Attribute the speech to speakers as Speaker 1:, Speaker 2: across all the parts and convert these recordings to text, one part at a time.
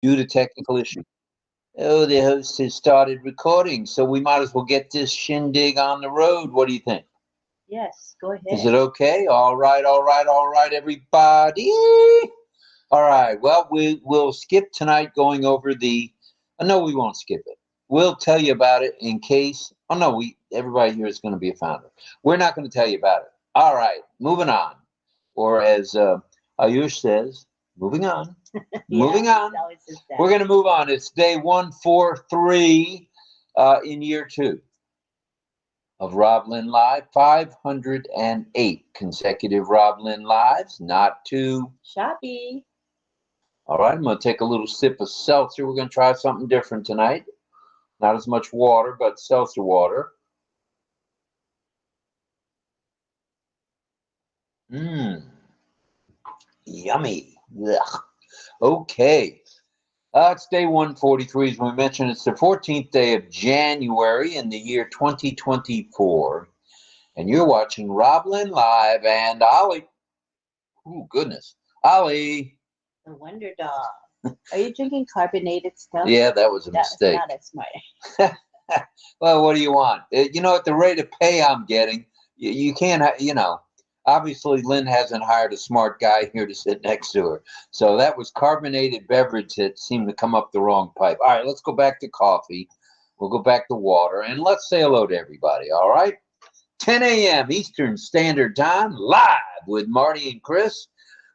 Speaker 1: due to technical issue. Oh, the host has started recording, so we might as well get this shindig on the road. What do you think?
Speaker 2: Yes, go ahead.
Speaker 1: Is it okay? All right, everybody. All right. Well, we'll skip tonight going over the. No, we won't skip it. We'll tell you about it in case. Oh no, everybody here is going to be a founder. We're not going to tell you about it. All right, moving on. Or as Ayush says, moving on. Moving on. We're going to move on. It's day 143 in year 2 of RobLynnLive. 508 consecutive RobLynnLives. Not too
Speaker 2: shabby.
Speaker 1: All right, I'm going to take a little sip of seltzer. We're going to try something different tonight. Not as much water, but seltzer water. Yummy. Ugh. Okay. It's day 143. As we mentioned, it's the 14th day of January in the year 2024. And you're watching RobLynnLive and Ollie. Oh, goodness. Ollie.
Speaker 2: The Wonder Dog. Are you drinking carbonated stuff?
Speaker 1: Yeah, that was a mistake.
Speaker 2: That's not as smart.
Speaker 1: Well, what do you want? You know, at the rate of pay I'm getting, you can't, obviously Lynn hasn't hired a smart guy here to sit next to her. So that was carbonated beverage that seemed to come up the wrong pipe. All right, let's go back to coffee. We'll go back to water, and let's say hello to everybody, all right? 10 a.m. Eastern Standard Time, live with Marty and Chris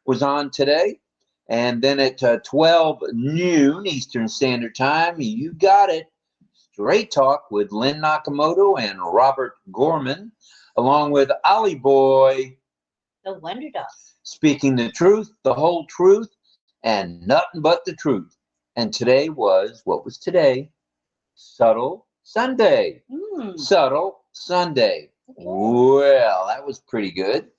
Speaker 1: was on today. And then at 12 noon Eastern Standard Time, you got it. Straight Talk with Lynn Nakamoto and Robert Gorman, along with Ollie Boy.
Speaker 2: The Wonder Dog.
Speaker 1: Speaking the truth, the whole truth, and nothing but the truth. And today was, what was today? Subtle Sunday. Subtle Sunday. Well, that was pretty good.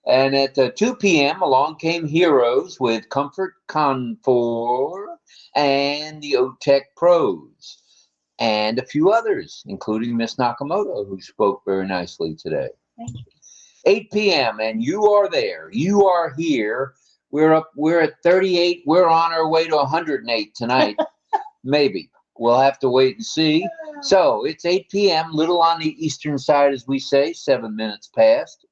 Speaker 1: And at 2 p.m., along came Heroes with Comfort Comfort and the OTech Pros, and a few others, including Miss Nakamoto, who spoke very nicely today.
Speaker 2: Thank you.
Speaker 1: 8 p.m., and you are there. You are here. We're at 38. We're on our way to 108 tonight. Maybe. We'll have to wait and see. So it's 8 p.m., little on the eastern side, as we say, 7 minutes past.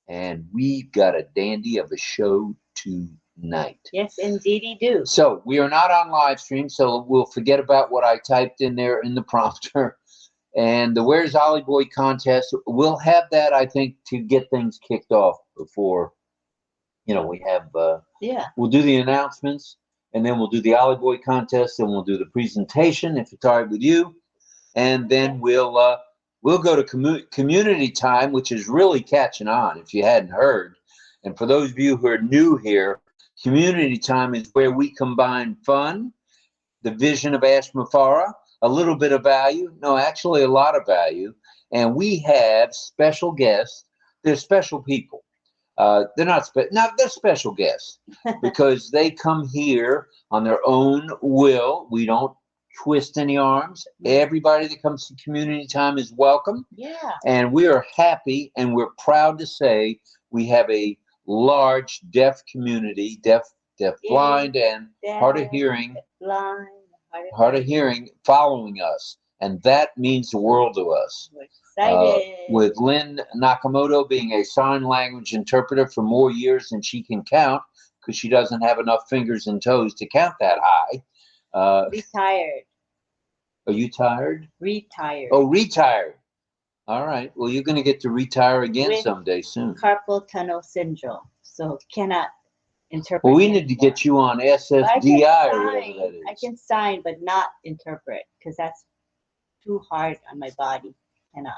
Speaker 1: And we've got a dandy of a show tonight.
Speaker 2: Yes, indeed, do.
Speaker 1: So we are not on live stream, so we'll forget about what I typed in there in the prompter. And the Where's Ollie Boy contest, we'll have that, I think, to get things kicked off before, we have, we'll do the announcements, and then we'll do the Ollie Boy contest, and we'll do the presentation, if it's all right with you. And then we'll go to community time, which is really catching on, if you hadn't heard. And for those of you who are new here, community time is where we combine fun, the vision of Ashmafara, a little bit of value. No, actually a lot of value. And we have special guests. They're special people. They're not they're special guests because they come here on their own will. We don't twist any arms. Everybody that comes to community time is welcome.
Speaker 2: Yeah.
Speaker 1: And we are happy and we're proud to say we have a large deaf community, deaf, blind, and hard of hearing.
Speaker 2: Blind,
Speaker 1: hard of hearing following us. And that means the world to us.
Speaker 2: We're excited.
Speaker 1: With Lynn Nakamoto being a sign language interpreter for more years than she can count, because she doesn't have enough fingers and toes to count that high.
Speaker 2: Retired.
Speaker 1: Are you tired?
Speaker 2: Retired.
Speaker 1: Oh, retired. All right. Well, you're going to get to retire again
Speaker 2: With
Speaker 1: someday soon.
Speaker 2: Carpal tunnel syndrome. So cannot interpret.
Speaker 1: Well, we need to get you on SSDI or whatever that is.
Speaker 2: I can sign, but not interpret, because that's too hard on my body. Cannot.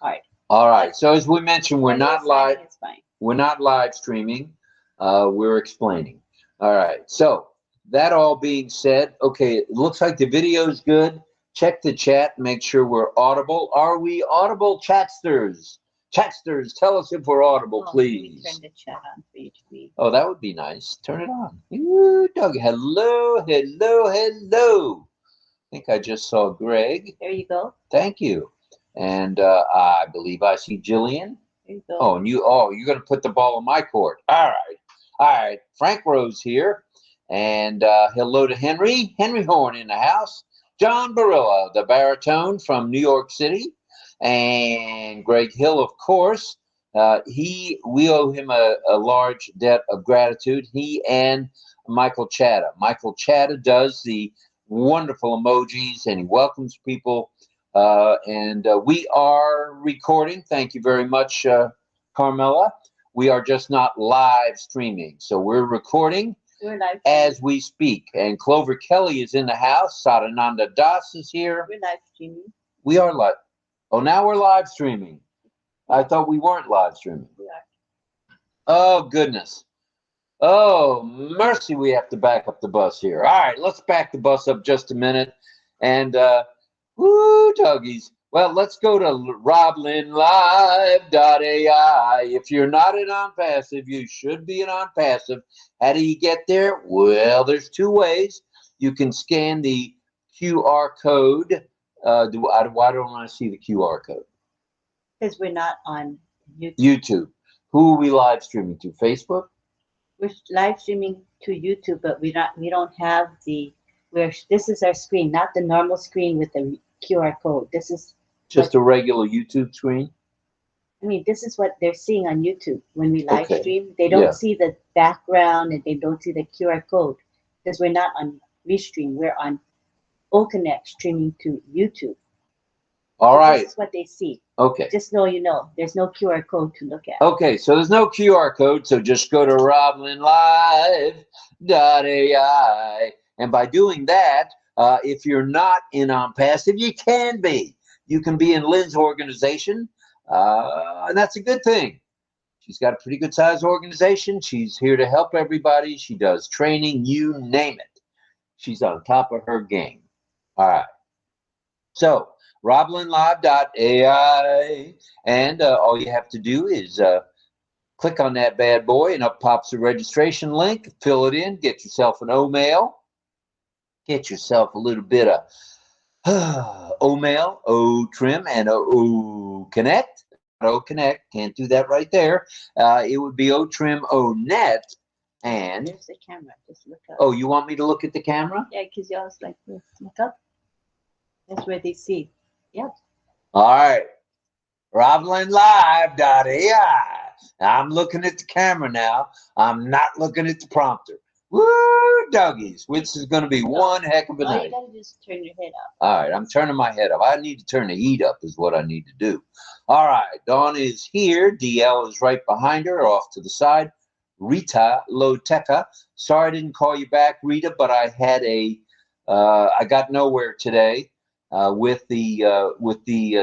Speaker 2: Hard.
Speaker 1: All right. So as we mentioned, we're not live.
Speaker 2: It's fine.
Speaker 1: We're not live streaming. We're explaining. All right. So that all being said, okay, it looks like the video is good. Check the chat and make sure we're audible. Are we audible, chatsters? Chatsters, tell us if we're audible, please.
Speaker 2: Turn the chat on for you to read.
Speaker 1: Oh, that would be nice. Turn it on. Ooh, Doug, hello. I think I just saw Greg.
Speaker 2: There you go.
Speaker 1: Thank you. And I believe I see Jillian.
Speaker 2: There you go.
Speaker 1: Oh, and you're going to put the ball in my court. All right. Frank Rose here. And hello to Henry Horn in the house. John Barilla, the baritone from New York City. And Greg Hill, of course. We owe him a large debt of gratitude. He and Michael Chatta. Michael Chatta does the wonderful emojis and he welcomes people. We are recording. Thank you very much, Carmela. We are just not live streaming. So we're recording as we speak. And Clover Kelly is in the house. Sadananda Das is here.
Speaker 2: We're live streaming.
Speaker 1: We are live. Oh, now we're live streaming. I thought we weren't live streaming.
Speaker 2: We are.
Speaker 1: Oh, goodness. Oh, mercy, we have to back up the bus here. All right, let's back the bus up just a minute. And, woo, doggies. Well, let's go to RobLynnLive.ai. If you're not an ONPASSIVE, you should be an ONPASSIVE. How do you get there? Well, there's two ways. You can scan the QR code. Why don't I see the QR code?
Speaker 2: Because we're not on YouTube.
Speaker 1: YouTube. Who are we live streaming to? Facebook?
Speaker 2: We're live streaming to YouTube, but we don't have this is our screen, not the normal screen with the QR code. This is
Speaker 1: just a regular YouTube screen?
Speaker 2: I mean, this is what they're seeing on YouTube when we live stream. They don't see the background and they don't see the QR code because we're not on Restream. We're on OConnect streaming to YouTube.
Speaker 1: All right.
Speaker 2: This is what they see.
Speaker 1: Okay.
Speaker 2: Just so you know, there's no QR code to look at.
Speaker 1: Okay, so there's no QR code, so just go to RobLynnLive.ai. And by doing that, if you're not in ONPASSIVE, you can be. You can be in Lynn's organization, and that's a good thing. She's got a pretty good sized organization. She's here to help everybody. She does training, you name it. She's on top of her game. All right. So, RobLynnLive.ai, and all you have to do is click on that bad boy, and up pops the registration link. Fill it in, get yourself an O-mail, get yourself a little bit of O-mail, O-trim, and OConnect. OConnect, can't do that right there. It would be O-trim, O-net, and
Speaker 2: there's the camera. Just look up.
Speaker 1: Oh, you want me to look at the camera?
Speaker 2: Yeah, because y'all was like, look up. That's where they see. Yep.
Speaker 1: All right. RobLynnLive.ai. I'm looking at the camera now. I'm not looking at the prompter. Woo, doggies. Which is going to be one heck of a night.
Speaker 2: You got to just turn your head up.
Speaker 1: All right. I'm turning my head up. I need to turn the heat up is what I need to do. All right. Dawn is here. DL is right behind her, off to the side. Rita Loteca. Sorry I didn't call you back, Rita, but I had I got nowhere today. With the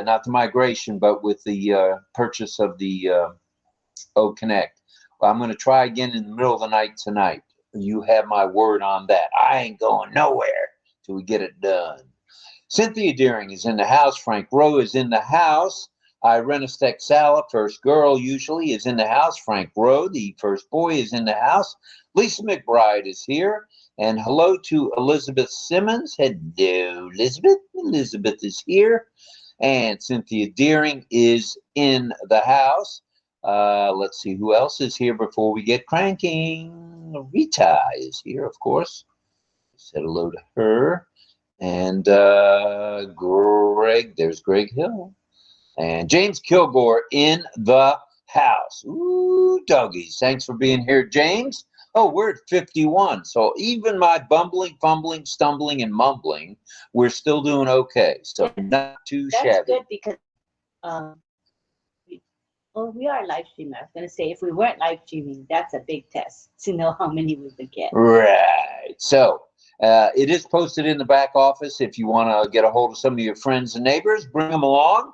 Speaker 1: not the migration, but with the purchase of the OConnect. Well, I'm going to try again in the middle of the night tonight. You have my word on that. I ain't going nowhere till we get it done. Cynthia Deering is in the house. Frank Rowe is in the house. Irena Sala, first girl usually, is in the house. Frank Rowe, the first boy, is in the house. Lisa McBride is here. And hello to Elizabeth Simmons. Hello, Elizabeth. Elizabeth is here. And Cynthia Deering is in the house. Let's see who else is here before we get cranking. Rita is here, of course. Said hello to her. And Greg, there's Greg Hill. And James Kilgore in the house. Ooh, doggies. Thanks for being here, James. Oh, we're at 51. So even my bumbling, fumbling, stumbling, and mumbling, we're still doing okay. So not too shabby.
Speaker 2: That's good because we are live streaming. I was going to say, if we weren't live streaming, that's a big test to know how many we would get.
Speaker 1: Right. So it is posted in the back office. If you want to get a hold of some of your friends and neighbors, bring them along.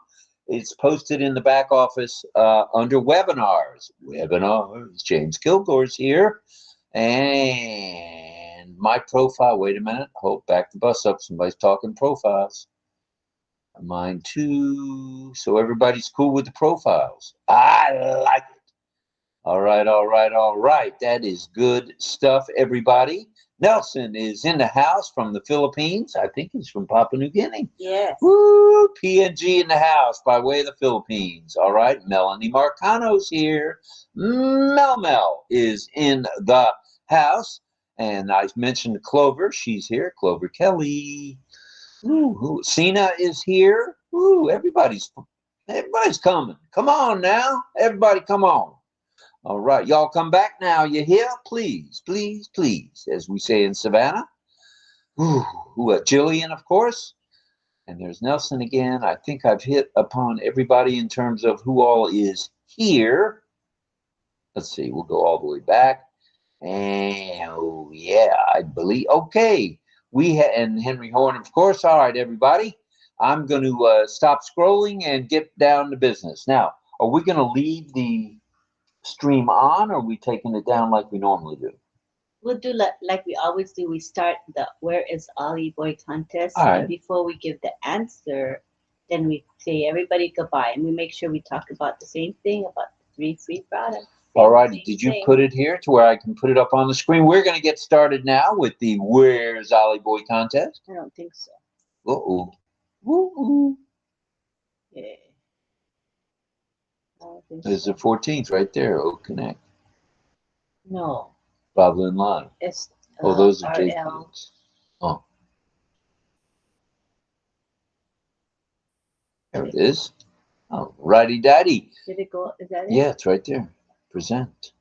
Speaker 1: It's posted in the back office under webinars. Webinars. James Kilgore's here. And my profile. Wait a minute. Hold back the bus up. Somebody's talking profiles. Mine too. So everybody's cool with the profiles. I like it. All right, all right, all right. That is good stuff, everybody. Nelson is in the house from the Philippines. I think he's from Papua New Guinea.
Speaker 2: Yes.
Speaker 1: Woo! PNG in the house by way of the Philippines. All right. Melanie Marcano's here. Mel is in the house. And I mentioned Clover. She's here. Clover Kelly. Ooh, Cena is here. Ooh, everybody's coming. Come on now. Everybody come on. All right. Y'all come back now. You hear? Please, please, please, as we say in Savannah. Ooh, Jillian, of course. And there's Nelson again. I think I've hit upon everybody in terms of who all is here. Let's see. We'll go all the way back. And oh yeah, I believe. Okay, and Henry Horn, of course. All right, everybody. I'm going to stop scrolling and get down to business. Now, are we going to leave the stream on, or are we taking it down like we normally do?
Speaker 2: We'll do like we always do. We start the Where is Ollie Boy contest.
Speaker 1: All right.
Speaker 2: And before we give the answer, then we say everybody goodbye. And we make sure we talk about the same thing, about the 3 free products.
Speaker 1: All righty. Did you put it here to where I can put it up on the screen? We're going to get started now with the Where's Ollie Boy contest.
Speaker 2: I don't think so.
Speaker 1: Uh-oh. Woo-hoo.
Speaker 2: Yeah.
Speaker 1: There's the 14th right there. OConnect.
Speaker 2: No.
Speaker 1: RobLynnLive.
Speaker 2: It's
Speaker 1: those are
Speaker 2: RL.
Speaker 1: JPEGs. Oh. There it is. Oh, righty daddy.
Speaker 2: Did it go? Is that it?
Speaker 1: Yeah, it's right there. Present.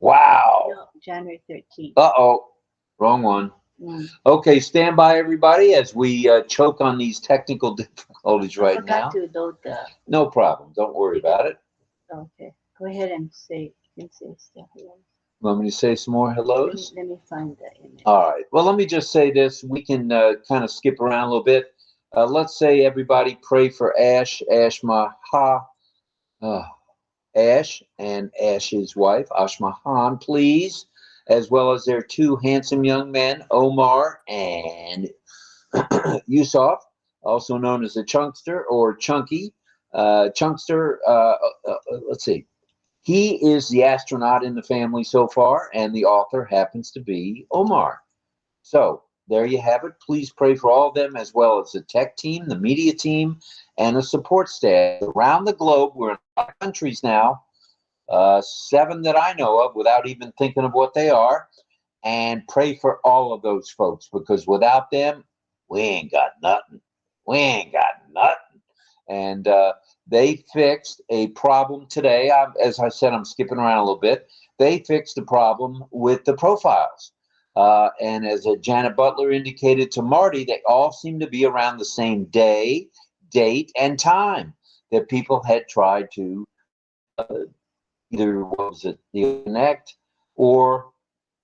Speaker 1: Wow.
Speaker 2: No, January 13th.
Speaker 1: Uh-oh. Wrong one. Okay, stand by, everybody, as we choke on these technical difficulties right now.
Speaker 2: I forgot to load the...
Speaker 1: No problem. Don't worry about it.
Speaker 2: Okay. Go ahead and say... You can say stuff.
Speaker 1: Want me to say some more hellos?
Speaker 2: Let me find the image.
Speaker 1: All right. Well, let me just say this. We can kind of skip around a little bit. Let's say everybody pray for Ash Maha. Ash and Ash's wife, Ashmahan, please, as well as their 2 handsome young men, Omar and Yusuf, also known as the Chunkster or Chunky. Chunkster, let's see. He is the astronaut in the family so far, and the author happens to be Omar. So there you have it. Please pray for all of them, as well as the tech team, the media team, and the support staff around the globe. We're in a lot of countries now, 7 that I know of, without even thinking of what they are. And pray for all of those folks, because without them, we ain't got nothing. We ain't got nothing. And they fixed a problem today. As I said, I'm skipping around a little bit. They fixed the problem with the profiles. And as Janet Butler indicated to Marty, they all seem to be around the same day, date, and time that people had tried to either, what was it, the OConnect or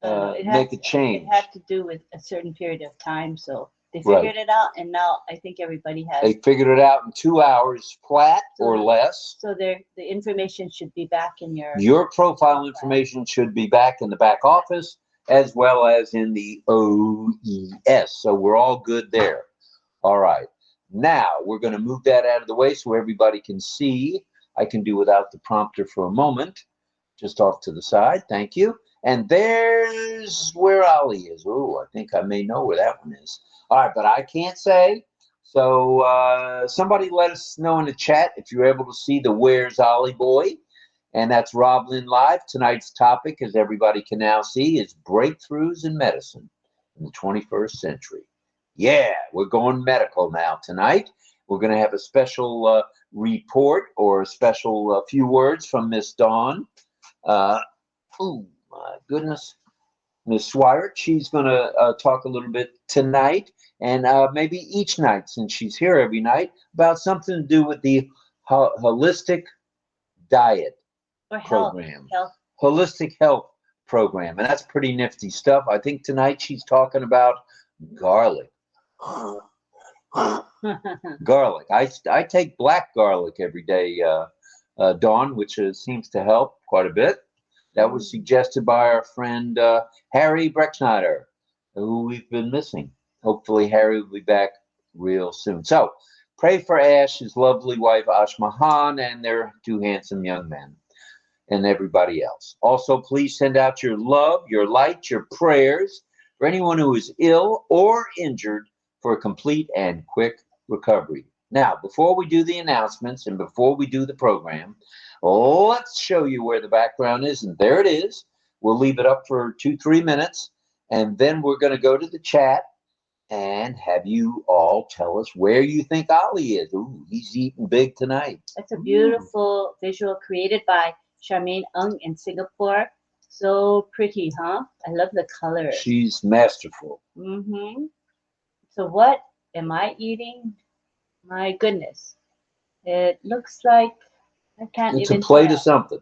Speaker 1: make a change.
Speaker 2: It had to do with a certain period of time, so they figured it out, and now I think everybody has.
Speaker 1: They figured it out in 2 hours flat or less.
Speaker 2: So the information should be back in
Speaker 1: your profile information should be back in the back office, as well as in the OES. So we're all good there. All right. Now we're going to move that out of the way so everybody can see. I can do without the prompter for a moment. Just off to the side. Thank you. And there's where Ollie is. Oh, I think I may know where that one is. All right, but I can't say. So somebody let us know in the chat if you're able to see the Where's Ollie Boy. And that's RobLynnLive. Tonight's topic, as everybody can now see, is breakthroughs in medicine in the 21st century. Yeah, we're going medical now tonight. We're going to have a special report or a special few words from Miss Dawn. Oh, my goodness. Miss Swire, she's going to talk a little bit tonight and maybe each night, since she's here every night, about something to do with the holistic diet program. Holistic health program. And that's pretty nifty stuff. I think tonight she's talking about garlic. Garlic. I take black garlic every day, Dawn, which seems to help quite a bit. That was suggested by our friend Harry Breckschneider, who we've been missing. Hopefully Harry will be back real soon. So pray for Ash, his lovely wife Ashmahan, and their 2 handsome young men, and everybody else. Also, please send out your love, your light, your prayers for anyone who is ill or injured for a complete and quick recovery. Now, before we do the announcements and before we do the program, let's show you where the background is. And there it is. We'll leave it up for 2-3 minutes, and then we're going to go to the chat and have you all tell us where you think Ollie is. Ooh, he's eating big tonight.
Speaker 2: That's a beautiful visual created by Charmaine Ung in Singapore. So pretty, huh? I love the colors.
Speaker 1: She's masterful.
Speaker 2: Mm-hmm. So what am I eating? My goodness. It looks like I can't even
Speaker 1: It's a plate
Speaker 2: tell.
Speaker 1: of something.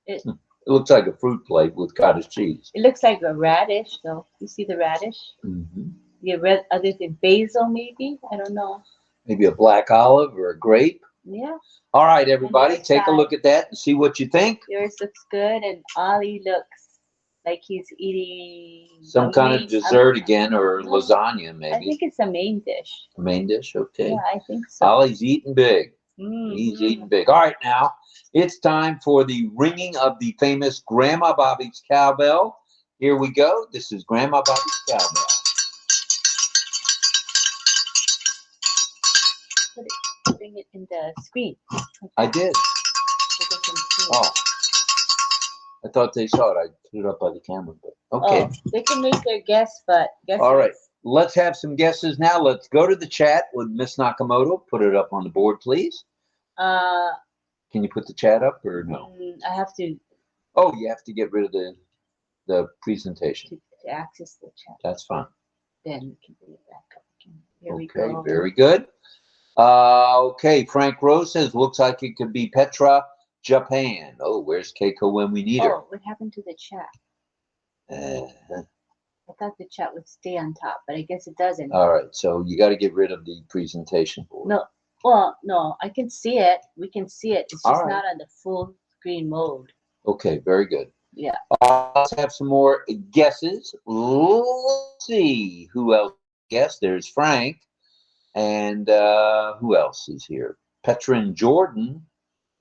Speaker 2: It
Speaker 1: looks like a fruit plate with cottage cheese.
Speaker 2: It looks like a radish, though. You see the radish?
Speaker 1: Mm-hmm.
Speaker 2: You read other than basil, maybe? I don't know.
Speaker 1: Maybe a black olive or a grape.
Speaker 2: Yeah.
Speaker 1: All right, everybody, take a look at that and see what you think.
Speaker 2: Yours looks good, and Ollie looks like he's eating
Speaker 1: some kind of dessert again, or lasagna, maybe.
Speaker 2: I think it's a main dish.
Speaker 1: Main dish, okay.
Speaker 2: Yeah, I think so.
Speaker 1: Ollie's eating big.
Speaker 2: Mm-hmm.
Speaker 1: He's eating big. All right, now it's time for the ringing of the famous Grandma Bobby's cowbell. Here we go. This is Grandma Bobby's cowbell.
Speaker 2: Putting it in the screen.
Speaker 1: I did. Oh, I thought they saw it. I put it up by the camera, but okay.
Speaker 2: Oh, they can make their guess, but guess.
Speaker 1: All right, let's have some guesses now. Let's go to the chat with Miss Nakamoto. Put it up on the board, please. Can you put the chat up or no?
Speaker 2: I have to.
Speaker 1: Oh, you have to get rid of the presentation.
Speaker 2: To access the chat.
Speaker 1: That's fine.
Speaker 2: Then we can bring it back up again. Here we
Speaker 1: go.
Speaker 2: go.
Speaker 1: Very good. Okay, Frank Rose says, looks like it could be Petra, Japan. Oh, where's Keiko when we need her?
Speaker 2: Oh, what happened to the chat? I thought the chat would stay on top, but I guess it doesn't.
Speaker 1: All right, so you got to get rid of the presentation board.
Speaker 2: No, well, no, I can see it. We can see it. It's just not on the full screen mode.
Speaker 1: Okay, very good.
Speaker 2: Yeah.
Speaker 1: Let's have some more guesses. Let's see who else guessed. There's Frank. And who else is here? Petra and Jordan,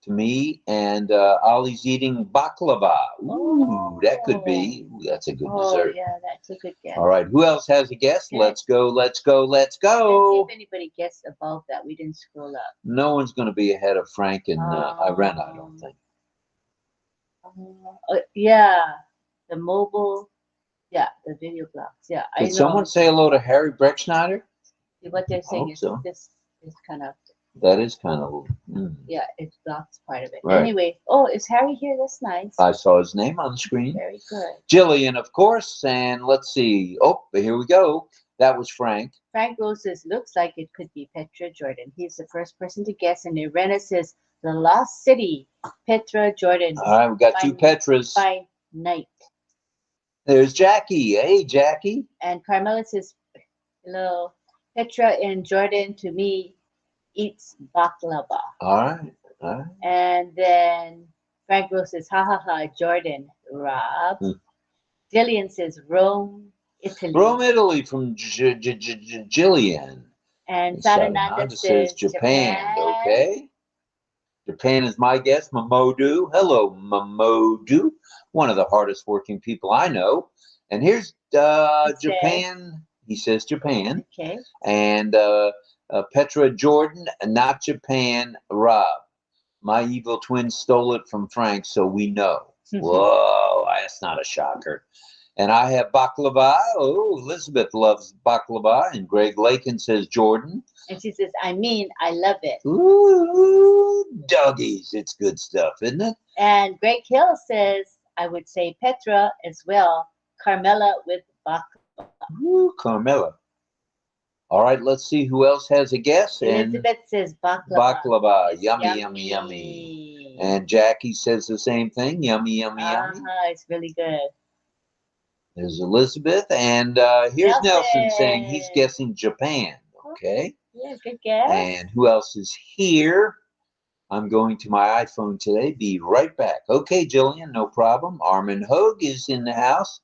Speaker 1: to me, and Ollie's eating baklava. Ooh, that could be. Ooh, that's a good dessert.
Speaker 2: Yeah, that's a good guess.
Speaker 1: All right, who else has a guess? Okay. Let's go, let's go, let's go.
Speaker 2: Let's see if anybody guessed above that. We didn't scroll up.
Speaker 1: No one's going to be ahead of Frank and Irene, I don't think.
Speaker 2: Yeah, the mobile, yeah, the video blocks. Yeah, I know.
Speaker 1: Did someone say hello to Harry Breckschneider?
Speaker 2: What they're saying is this is kind of.
Speaker 1: That is kind of.
Speaker 2: Yeah, it blocks part of it.
Speaker 1: Right.
Speaker 2: Anyway, oh, is Harry here? That's nice.
Speaker 1: I saw his name on the screen.
Speaker 2: Very good.
Speaker 1: Jillian, of course, and let's see. Oh, here we go. That was Frank.
Speaker 2: Frank Rose says, looks like it could be Petra Jordan. He's the first person to guess, and Irena says, the Lost City, Petra Jordan.
Speaker 1: All right, we got two Petras.
Speaker 2: By night.
Speaker 1: There's Jackie. Hey, Jackie.
Speaker 2: And Carmela says, hello. Petra and Jordan, to me, eats baklava.
Speaker 1: All right. All right.
Speaker 2: And then Frank Rose says, ha ha ha, Jordan, Rob. Jillian says, Rome, Italy.
Speaker 1: Rome, Italy from Jillian.
Speaker 2: And Sarananda says, Japan.
Speaker 1: Okay. Japan is my guess. Mamodu. Hello, Mamodu. One of the hardest working people I know. And here's Japan. He says Japan.
Speaker 2: Okay.
Speaker 1: And Petra Jordan, not Japan, Rob. My evil twin stole it from Frank, so we know. Whoa, that's not a shocker. And I have baklava. Oh, Elizabeth loves baklava. And Greg Lakin says Jordan.
Speaker 2: And she says, I love it.
Speaker 1: Ooh, doggies. It's good stuff, isn't it?
Speaker 2: And Greg Hill says, I would say Petra as well. Carmela with baklava.
Speaker 1: Ooh, Carmela. All right, let's see who else has a guess.
Speaker 2: Elizabeth says baklava.
Speaker 1: Baklava. Yummy, yummy, yummy. And Jackie says the same thing. Yummy, yummy, yummy.
Speaker 2: It's really good.
Speaker 1: There's Elizabeth. And here's Nelson saying he's guessing Japan. Okay.
Speaker 2: Yeah, good guess.
Speaker 1: And who else is here? I'm going to my iPhone today. Be right back. Okay, Jillian, no problem. Armin Hogue is in the house.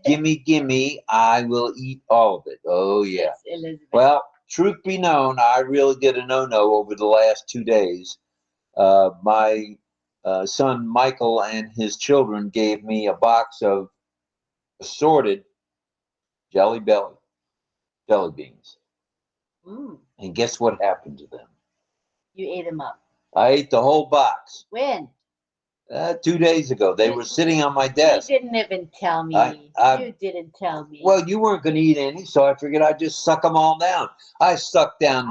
Speaker 1: Gimme, I will eat all of it. Oh, yeah.
Speaker 2: Yes,
Speaker 1: well, truth be known, I really did a no-no over the last 2 days. My son, Michael, and his children gave me a box of assorted jelly beans. And guess what happened to them?
Speaker 2: You ate them up.
Speaker 1: I ate the whole box.
Speaker 2: When?
Speaker 1: 2 days ago. They were sitting on my desk.
Speaker 2: You didn't even tell me. You didn't tell me.
Speaker 1: Well, you weren't going to eat any, so I figured I'd just suck them all down. I sucked down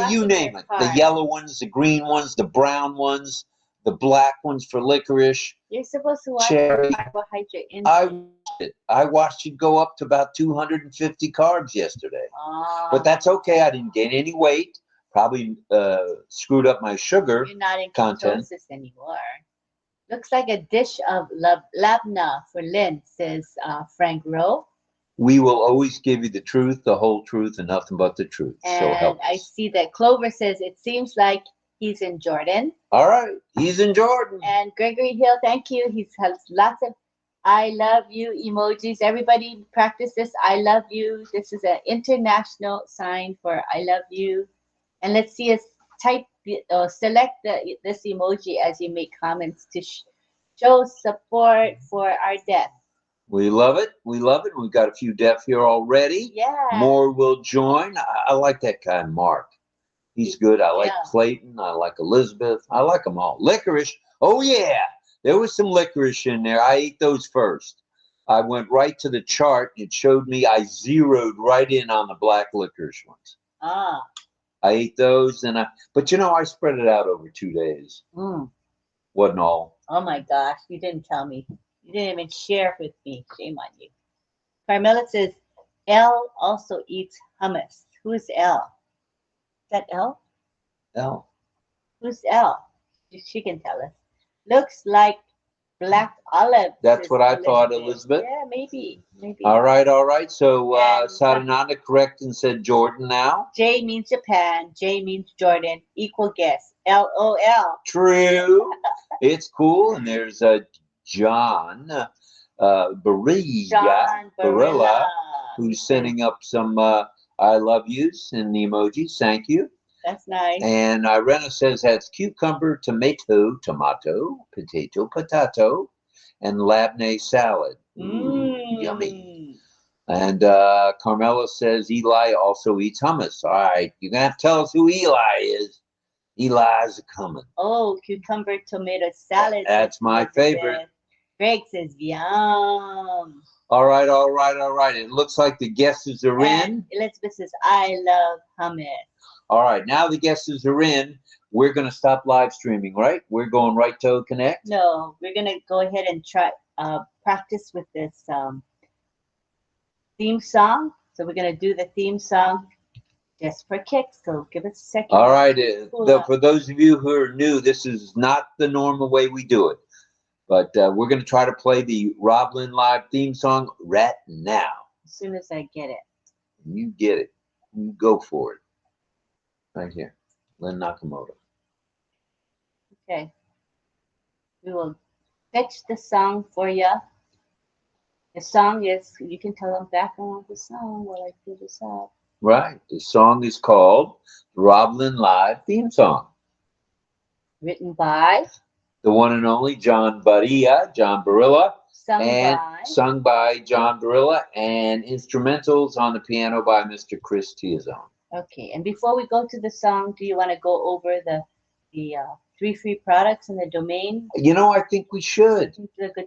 Speaker 1: you name it, the yellow ones, the green ones, the brown ones, the black ones for licorice.
Speaker 2: You're supposed to watch
Speaker 1: cherry.
Speaker 2: Carbohydrate intake.
Speaker 1: I watched it go up to about 250 carbs yesterday. But that's okay. I didn't gain any weight. Probably screwed up my sugar
Speaker 2: You're not in
Speaker 1: content
Speaker 2: ketosis anymore. Looks like a dish of labna for Lynn, says Frank Rowe.
Speaker 1: We will always give you the truth, the whole truth, and nothing but the truth.
Speaker 2: And
Speaker 1: so help us.
Speaker 2: I see that Clover says it seems like he's in Jordan.
Speaker 1: All right, he's in Jordan.
Speaker 2: And Gregory Hill, thank you. He has lots of I love you emojis. Everybody practice this. I love you. This is an international sign for I love you. And let's see us type select this emoji as you make comments to show support for our deaf.
Speaker 1: We love it. We love it. We've got a few deaf here already.
Speaker 2: Yeah.
Speaker 1: More will join. I like that guy, Mark. He's good. I like Clayton. I like Elizabeth. I like them all. Licorice. Oh, yeah. There was some licorice in there. I ate those first. I went right to the chart. It showed me I zeroed right in on the black licorice ones.
Speaker 2: Ah.
Speaker 1: I ate those, but I spread it out over 2 days. Wasn't all.
Speaker 2: Oh my gosh, you didn't tell me. You didn't even share with me. Shame on you. Carmela says, L also eats hummus. Who's L? Is that L?
Speaker 1: L.
Speaker 2: Who's L? She can tell us. Looks like black olive.
Speaker 1: That's what I thought, Elizabeth.
Speaker 2: Yeah, maybe.
Speaker 1: All right. So Sarananda correct and said Jordan now.
Speaker 2: J means Japan. J means Jordan. Equal guess. LOL.
Speaker 1: True. It's cool. And there's John Barilla, who's sending up some I love yous in the emojis. Thank you.
Speaker 2: That's nice.
Speaker 1: And Irena says that's cucumber, tomato, potato, and labneh salad. Yummy. And Carmela says Eli also eats hummus. All right, you're going to have to tell us who Eli is. Eli's coming.
Speaker 2: Oh, cucumber, tomato salad.
Speaker 1: That's my favorite.
Speaker 2: Greg says, yum.
Speaker 1: All right. It looks like the guesses are in.
Speaker 2: Elizabeth says, I love hummus.
Speaker 1: All right, now the guesses are in. We're going to stop live streaming, right? We're going right to OConnect?
Speaker 2: No, we're going to go ahead and try practice with this theme song. So we're going to do the theme song just for kicks. So give us a second.
Speaker 1: All right. For those of you who are new, this is not the normal way we do it. But we're going to try to play the RobLynnLive theme song right now.
Speaker 2: As soon as I get it.
Speaker 1: You get it. You go for it. Right here, Lynn Nakamoto.
Speaker 2: Okay. We will fetch the song for you. The song is, you can tell them background of the song while I do this up.
Speaker 1: Right. The song is called RobLynnLive Theme Song.
Speaker 2: Written by?
Speaker 1: The one and only John Barilla. Sung by John Barilla, and instrumentals on the piano by Mr. Chris Tiazone.
Speaker 2: Okay, and before we go to the song, do you want to go over the 3 free products and the domain?
Speaker 1: I think we should.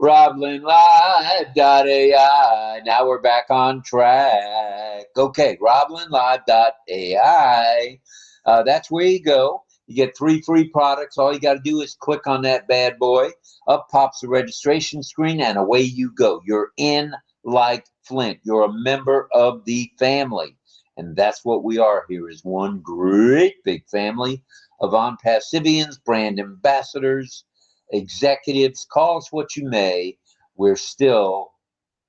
Speaker 1: RobLynnLive.ai. Now we're back on track. Okay, RobLynnLive.ai. That's where you go. You get 3 free products. All you got to do is click on that bad boy. Up pops the registration screen, and away you go. You're in like Flint. You're a member of the family. And that's what we are here, is one great big family of ONPASSIVians, brand ambassadors, executives. Call us what you may. We're still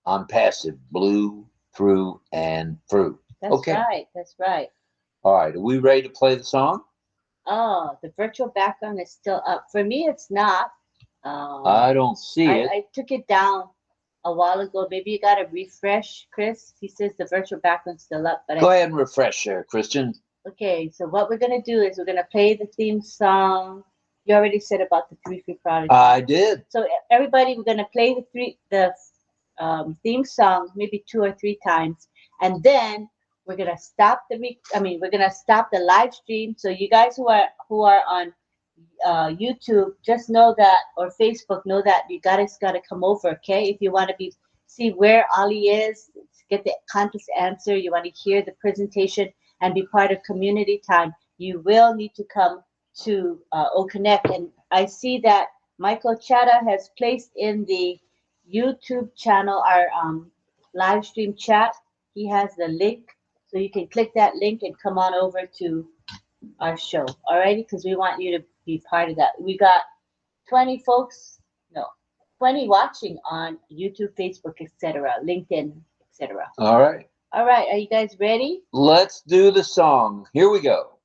Speaker 1: ONPASSIVE, blue, through, and through.
Speaker 2: That's right. That's right.
Speaker 1: All right. Are we ready to play the song?
Speaker 2: Oh, the virtual background is still up. For me, it's not.
Speaker 1: I don't see it.
Speaker 2: I took it down a while ago. Maybe you got to refresh, Chris. He says the virtual background's still up. But
Speaker 1: Go ahead and refresh there, Christian.
Speaker 2: Okay, so what we're going to do is we're going to play the theme song. You already said about the 3 free products.
Speaker 1: I did.
Speaker 2: So everybody, we're going to play the theme song maybe 2 or 3 times. And then we're going to stop the live stream. So you guys who are on YouTube, just know that, or Facebook, know that you guys got to come over, okay? If you want to be see where Ali is, get the contest answer, you want to hear the presentation and be part of community time, you will need to come to OConnect. And I see that Michael Chata has placed in the YouTube channel our live stream chat. He has the link, so you can click that link and come on over to our show. Alrighty, because we want you to be part of that. We got 20 folks, no, 20 watching on YouTube, Facebook, etc., LinkedIn, etc.
Speaker 1: All right.
Speaker 2: All right, are you guys ready?
Speaker 1: Let's do the song. Here we go.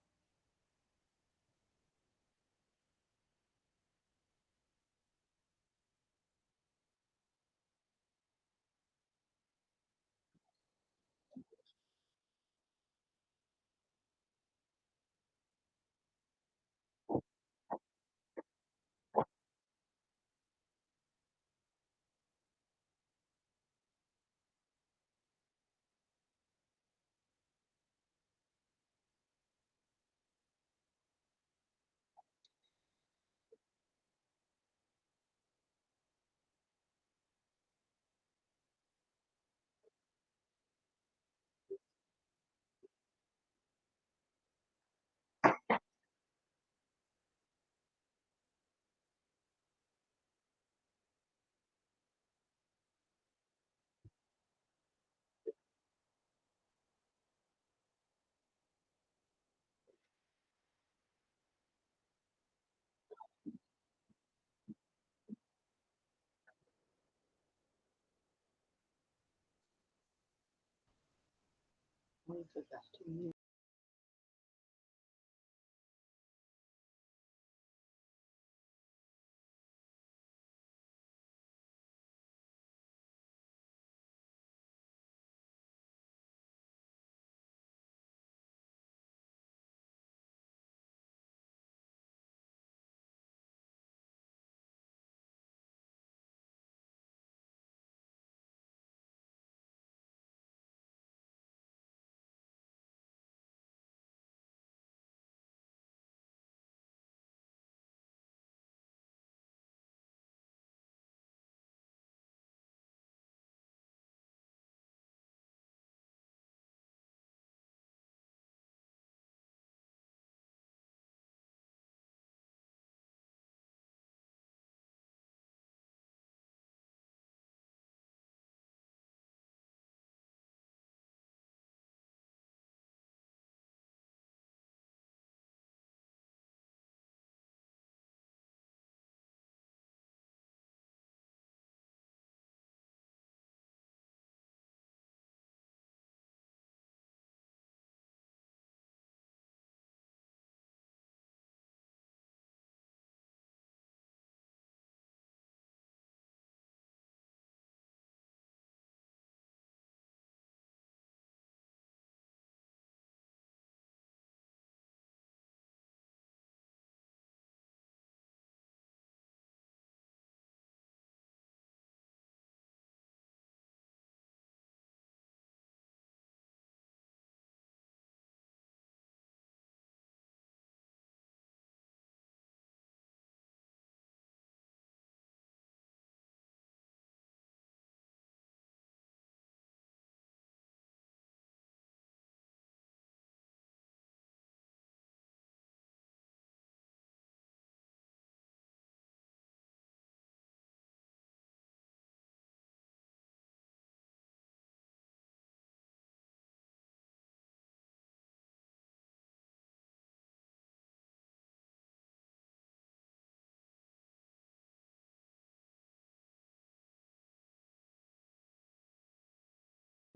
Speaker 2: We forgot to mute.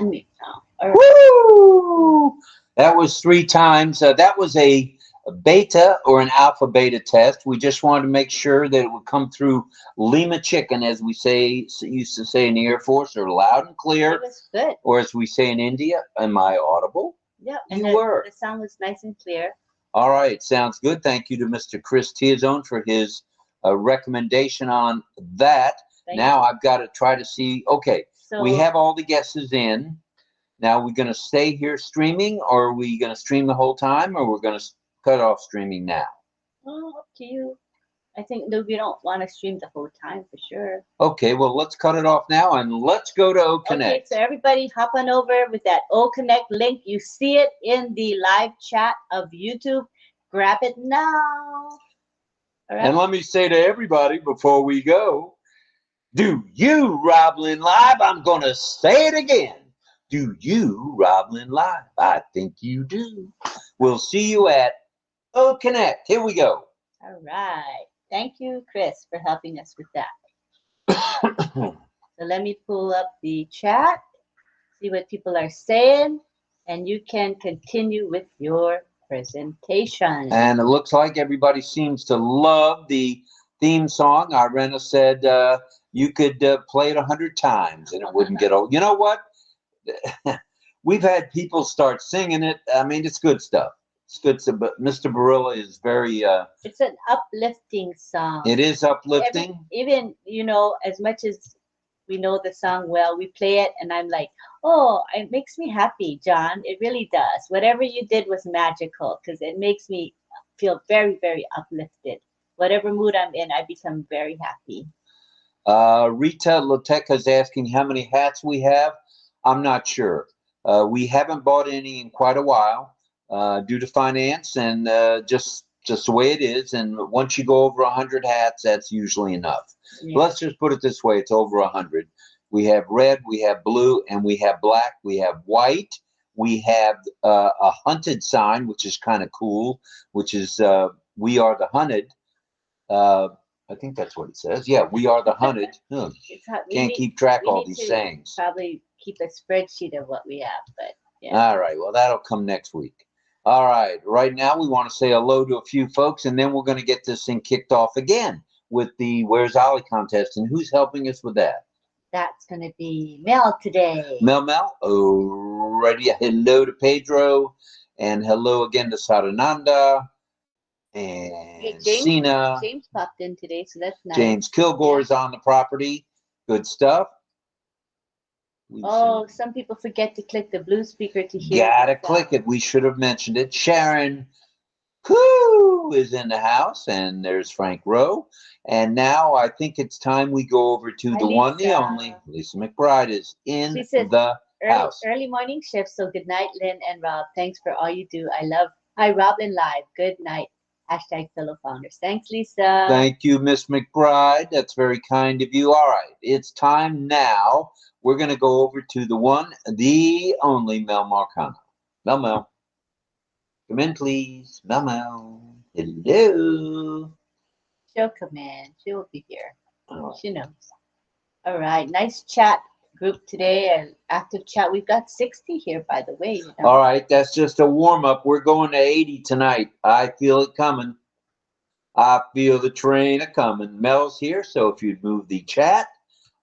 Speaker 2: Unmute now. All right.
Speaker 1: Woo! That was 3 times. That was a beta or an alpha beta test. We just wanted to make sure that it would come through Lima chicken, as we say, used to say in the Air Force, or loud and clear.
Speaker 2: It was good.
Speaker 1: Or as we say in India, am I audible?
Speaker 2: Yeah,
Speaker 1: you were.
Speaker 2: The sound was nice and clear.
Speaker 1: All right, sounds good. Thank you to Mr. Chris Tiazone for his recommendation on that. Now I've got to try to see. Okay, so we have all the guesses in. Now we're going to stay here streaming, or are we going to stream the whole time, or we're going to cut off streaming now?
Speaker 2: Oh, up to you. I think that we don't want to stream the whole time for sure.
Speaker 1: Okay, well, let's cut it off now and let's go to
Speaker 2: Okay,
Speaker 1: OConnect.
Speaker 2: so everybody hop on over with that OConnect link. You see it in the live chat of YouTube. Grab it now. All right.
Speaker 1: And let me say to everybody before we go, do you, RobLynnLive? I'm going to say it again. Do you, RobLynnLive? I think you do. We'll see you at OConnect. Here we go.
Speaker 2: All right. Thank you, Chris, for helping us with that. So let me pull up the chat, see what people are saying, and you can continue with your presentation.
Speaker 1: And it looks like everybody seems to love the theme song. Irena said you could play it 100 times and it wouldn't get old. You know what? We've had people start singing it. I mean, it's good stuff. It's good stuff. But Mr. Barilla is very.
Speaker 2: It's an uplifting song.
Speaker 1: It is uplifting.
Speaker 2: Even, you know, as much as we know the song well, we play it and I'm like, oh, it makes me happy, John. It really does. Whatever you did was magical because it makes me feel very, very uplifted. Whatever mood I'm in, I become very happy.
Speaker 1: Rita Loteca is asking how many hats we have. I'm not sure. We haven't bought any in quite a while due to finance and just the way it is. And once you go over 100 hats, that's usually enough. Yeah. Let's just put it this way. It's over 100. We have red, we have blue, and we have black. We have white. We have a hunted sign, which is kind of cool, which is we are the hunted. I think that's what it says. Yeah, we are the hunted. Can't keep track of all these sayings.
Speaker 2: Probably keep a spreadsheet of what we have, but yeah.
Speaker 1: All right, well, that'll come next week. All right, right now we want to say hello to a few folks, and then we're going to get this thing kicked off again with the Where's Ollie contest. And who's helping us with that?
Speaker 2: That's going to be Mel today.
Speaker 1: Mel. Alrighty, hello to Pedro, and hello again to Sarananda. And
Speaker 2: hey,
Speaker 1: Sina.
Speaker 2: James popped in today, so that's nice.
Speaker 1: James Kilgore is on the property. Good stuff.
Speaker 2: Some people forget to click the blue speaker to hear.
Speaker 1: Gotta click it. We should have mentioned it. Sharon who is in the house, and there's Frank Rowe. And now I think it's time we go over to the one, the only. Lisa McBride is in the house.
Speaker 2: Early morning shift, so good night, Lynn and Rob. Thanks for all you do. Hi, RobLynnLive. Good night. #fellow founders. Thanks, Lisa.
Speaker 1: Thank you, Miss McBride. That's very kind of you. All right, it's time now. We're going to go over to the one, the only Mel Marcano. Mel. Come in, please. Mel. Hello.
Speaker 2: She'll come in. She will be here. Oh. She knows. All right. Nice chat group today. An active chat. We've got 60 here, by the way. You know?
Speaker 1: All right. That's just a warm-up. We're going to 80 tonight. I feel it coming. I feel the train a-coming. Mel's here, so if you'd move the chat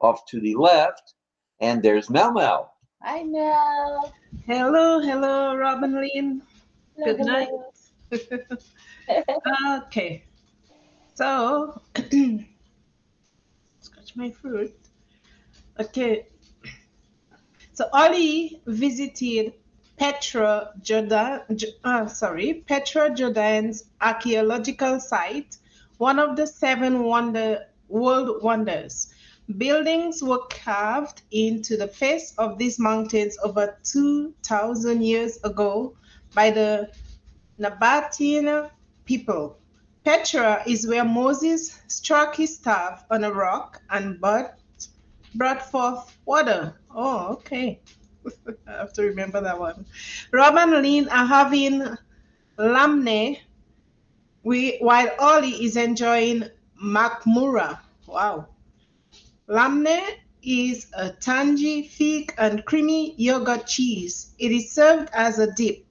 Speaker 1: off to the left, and there's Mel.
Speaker 2: Hi, Mel.
Speaker 3: Hello, Rob and Lynn. Good night. Okay, so scratch my throat. Okay, so Ollie visited Petra Jordan's archaeological site, one of the 7 world wonders. Buildings were carved into the face of these mountains over 2,000 years ago by the Nabatean people. Petra is where Moses struck his staff on a rock and brought forth water. Oh, okay. I have to remember that one. Rob and Lynn are having lamne while Ollie is enjoying makmura. Wow. Lamne is a tangy, thick, and creamy yogurt cheese. It is served as a dip.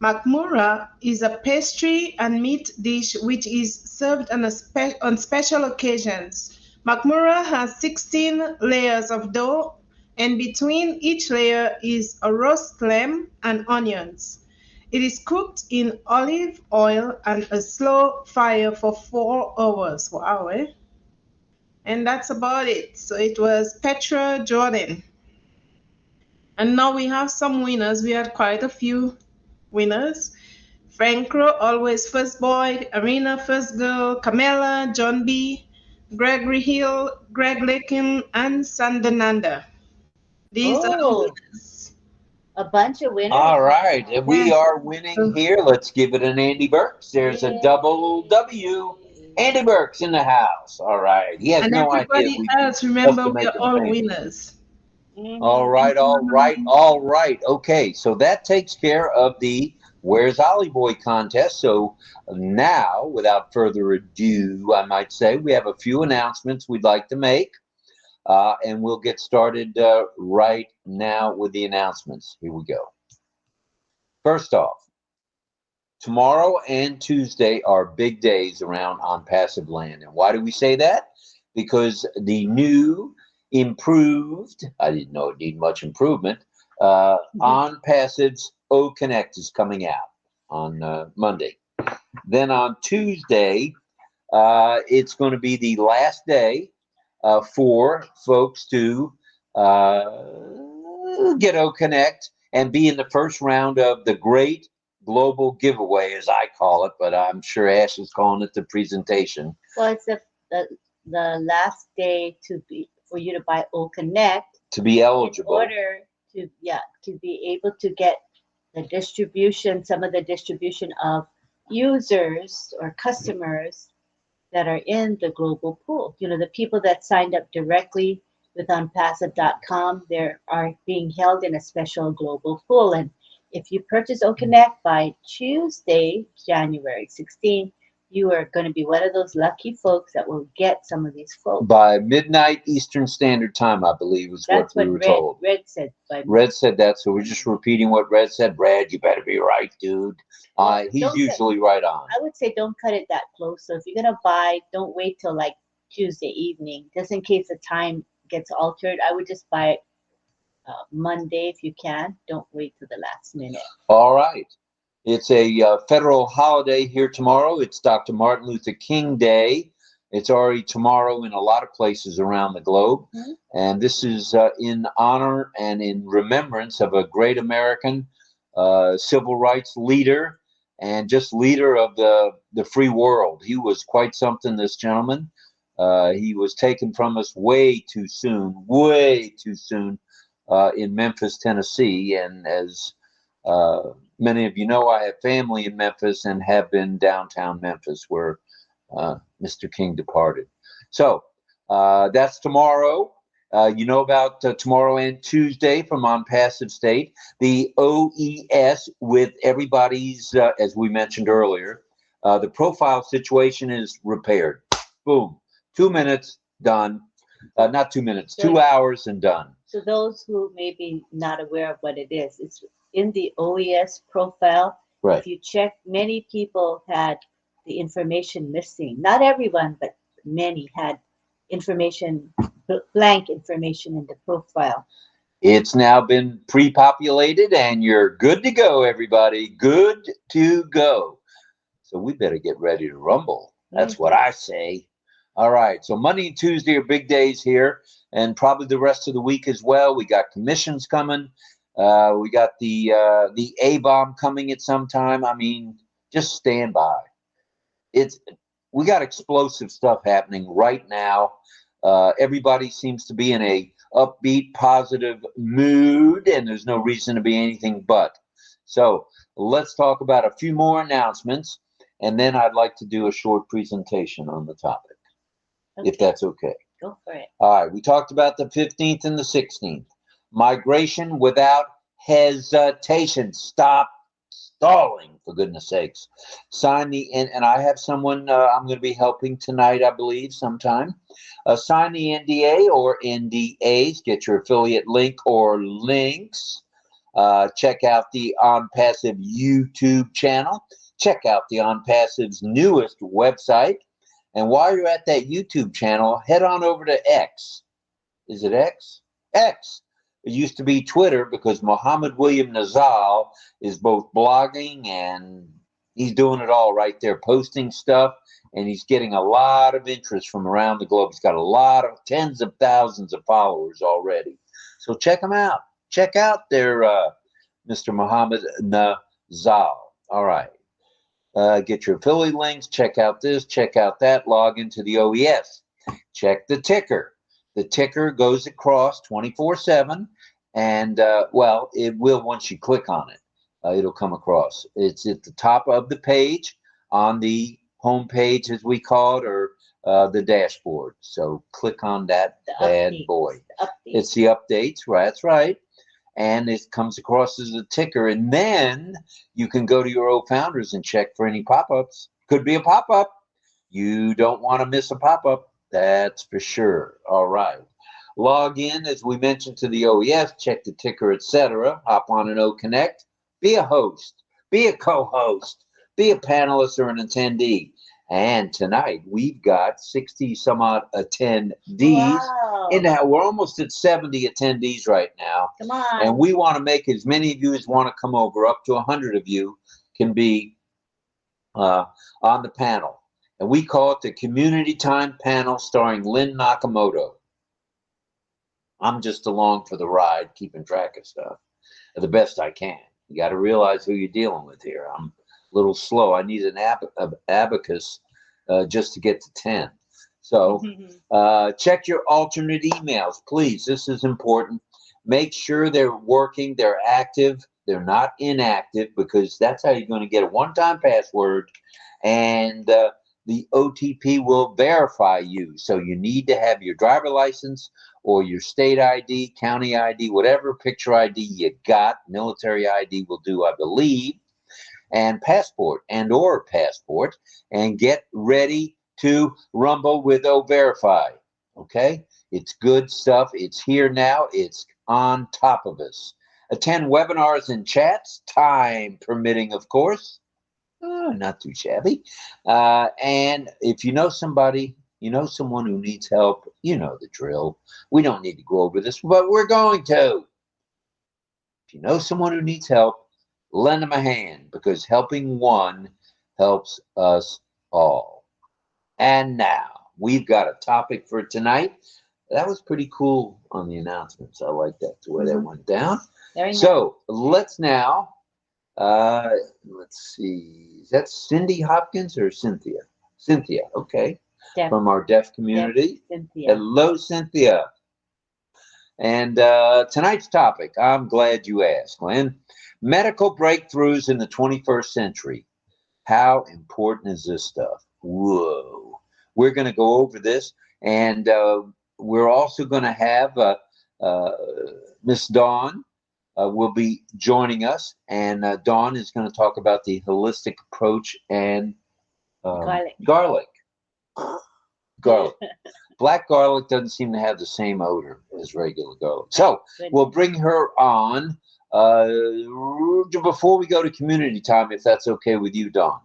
Speaker 3: Makmura is a pastry and meat dish which is served on special occasions. Makmura has 16 layers of dough, and between each layer is a roast lamb and onions. It is cooked in olive oil and a slow fire for 4 hours. Wow, eh? And that's about it. So it was Petra Jordan. And now we have some winners. We had quite a few winners. Frankro, always first boy. Arena, first girl. Camilla, John B. Gregory Hill, Greg Lakin, and Sandananda. These are the
Speaker 2: Oh,
Speaker 3: winners.
Speaker 2: a bunch of winners.
Speaker 1: All right, and we
Speaker 3: Yes.
Speaker 1: are winning here. Let's give it an Andy Burks. There's a double W. Andy Burks in the house. All right, he has
Speaker 3: And
Speaker 1: no idea
Speaker 3: everybody
Speaker 1: we
Speaker 3: else,
Speaker 1: just
Speaker 3: remember,
Speaker 1: to
Speaker 3: we
Speaker 1: make
Speaker 3: are
Speaker 1: him
Speaker 3: all
Speaker 1: famous.
Speaker 3: winners.
Speaker 1: All right, all right, all right. Okay, so that takes care of the Where's Ollie Boy contest. So now, without further ado, I might say we have a few announcements we'd like to make, and we'll get started right now with the announcements. Here we go. First off, tomorrow and Tuesday are big days around ONPASSIVE land. And why do we say that? Because the new, improved, I didn't know it needed much improvement, ONPASSIVE's OConnect is coming out on Monday. Then on Tuesday, it's going to be the last day for folks to get OConnect and be in the first round of the great global giveaway, as I call it, but I'm sure Ash is calling it the presentation.
Speaker 2: Well, it's the last day for you to buy OConnect
Speaker 1: To be eligible.
Speaker 2: in order to be able to get the distribution, some of the distribution of users or customers that are in the global pool. You know, the people that signed up directly with ONPASSIVE.com, they are being held in a special global pool. And if you purchase OConnect by Tuesday, January 16th, you are going to be one of those lucky folks that will get some of these folks.
Speaker 1: By midnight Eastern Standard Time, I believe, is
Speaker 2: That's
Speaker 1: what we were
Speaker 2: Red,
Speaker 1: told.
Speaker 2: Red said.
Speaker 1: Red said that, so we're just repeating what Red said. Red, you better be right, dude. He's usually right on.
Speaker 2: I would say don't cut it that close. So if you're going to buy, don't wait till like Tuesday evening, just in case the time gets altered. I would just buy it Monday if you can. Don't wait till the last minute.
Speaker 1: All right. It's a federal holiday here tomorrow. It's Dr. Martin Luther King Day. It's already tomorrow in a lot of places around the globe. Mm-hmm. And this is in honor and in remembrance of a great American civil rights leader and just leader of the free world. He was quite something, this gentleman. He was taken from us way too soon in Memphis, Tennessee. And as many of you know, I have family in Memphis and have been downtown Memphis where Mr. King departed. So that's tomorrow. You know about tomorrow and Tuesday from ONPASSIVE State. The OES with everybody's, as we mentioned earlier, the profile situation is repaired. Boom. 2 minutes, done. Not 2 minutes, 2 hours and done.
Speaker 2: So those who may be not aware of what it is, it's in the OES profile.
Speaker 1: Right.
Speaker 2: If you check, many people had the information missing. Not everyone, but many had information, blank information in the profile.
Speaker 1: It's now been pre-populated and you're good to go, everybody. Good to go. So we better get ready to rumble. That's what I say. All right. So Monday and Tuesday are big days here and probably the rest of the week as well. We got commissions coming. We got the A-bomb coming at some time. I mean, just stand by. We got explosive stuff happening right now. Everybody seems to be in a upbeat, positive mood, and there's no reason to be anything but. So let's talk about a few more announcements, and then I'd like to do a short presentation on the topic, if that's okay.
Speaker 2: Go for it.
Speaker 1: All right. We talked about the 15th and the 16th. Migration without hesitation. Stop stalling, for goodness sakes. Sign and I have someone I'm going to be helping tonight, I believe, sometime. Sign the NDA or NDAs. Get your affiliate link or links. Check out the ONPASSIVE YouTube channel. Check out the ONPASSIVE's newest website. And while you're at that YouTube channel, head on over to X. Is it X? X. It used to be Twitter because Muhammad William Nazal is both blogging and he's doing it all right there, posting stuff, and he's getting a lot of interest from around the globe. He's got a lot of tens of thousands of followers already. So check him out. Check out their Mr. Muhammad Nazal. All right. Get your affiliate links, check out this, check out that, log into the OES. Check the ticker. The ticker goes across 24/7, and well, it will once you click on it. It'll come across. It's at the top of the page on the home page, as we call it, or the dashboard. So click on that bad boy. It's the updates, right? That's right. And it comes across as a ticker, and then you can go to your old founders and check for any pop-ups. Could be a pop-up. You don't want to miss a pop-up, that's for sure. All right. Log in, as we mentioned, to the OES, check the ticker, etc. Hop on an OConnect. Be a host. Be a co-host. Be a panelist or an attendee. And tonight we've got 60 some odd attendees.
Speaker 2: Wow.
Speaker 1: And now we're almost at 70 attendees right now.
Speaker 2: Come on.
Speaker 1: And we want to make as many of you as want to come over. Up to 100 of you can be on the panel. And we call it the Community Time Panel, starring Lynn Nakamoto. I'm just along for the ride, keeping track of stuff the best I can. You got to realize who you're dealing with here. I'm a little slow. I need an abacus just to get to 10. So check your alternate emails, please. This is important. Make sure they're working, they're active, they're not inactive, because that's how you're going to get a one-time password, and the OTP will verify you. So you need to have your driver license or your state ID, county ID, whatever picture ID you got. Military ID will do, I believe. And passport and/or passport, and get ready to rumble with O-Verify. Okay? It's good stuff. It's here now. It's on top of us. Attend webinars and chats, time permitting, of course. Not too shabby. And if you know somebody, you know someone who needs help, you know the drill. We don't need to go over this, but we're going to. If you know someone who needs help, lend them a hand, because helping one helps us all. And now we've got a topic for tonight. That was pretty cool on the announcements. I like that, the way that went down.
Speaker 2: Very nice.
Speaker 1: So let's now, let's see, is that Cindy Hopkins or Cynthia? Cynthia, okay, from our deaf community.
Speaker 2: Cynthia.
Speaker 1: Hello, Cynthia. And tonight's topic, I'm glad you asked, Lynn. Medical breakthroughs in the 21st century. How important is this stuff? Whoa. We're going to go over this, and we're also going to have Miss Dawn will be joining us, and Dawn is going to talk about the holistic approach and garlic. Black garlic doesn't seem to have the same odor as regular garlic. So we'll bring her on before we go to community time, if that's okay with you, Dawn.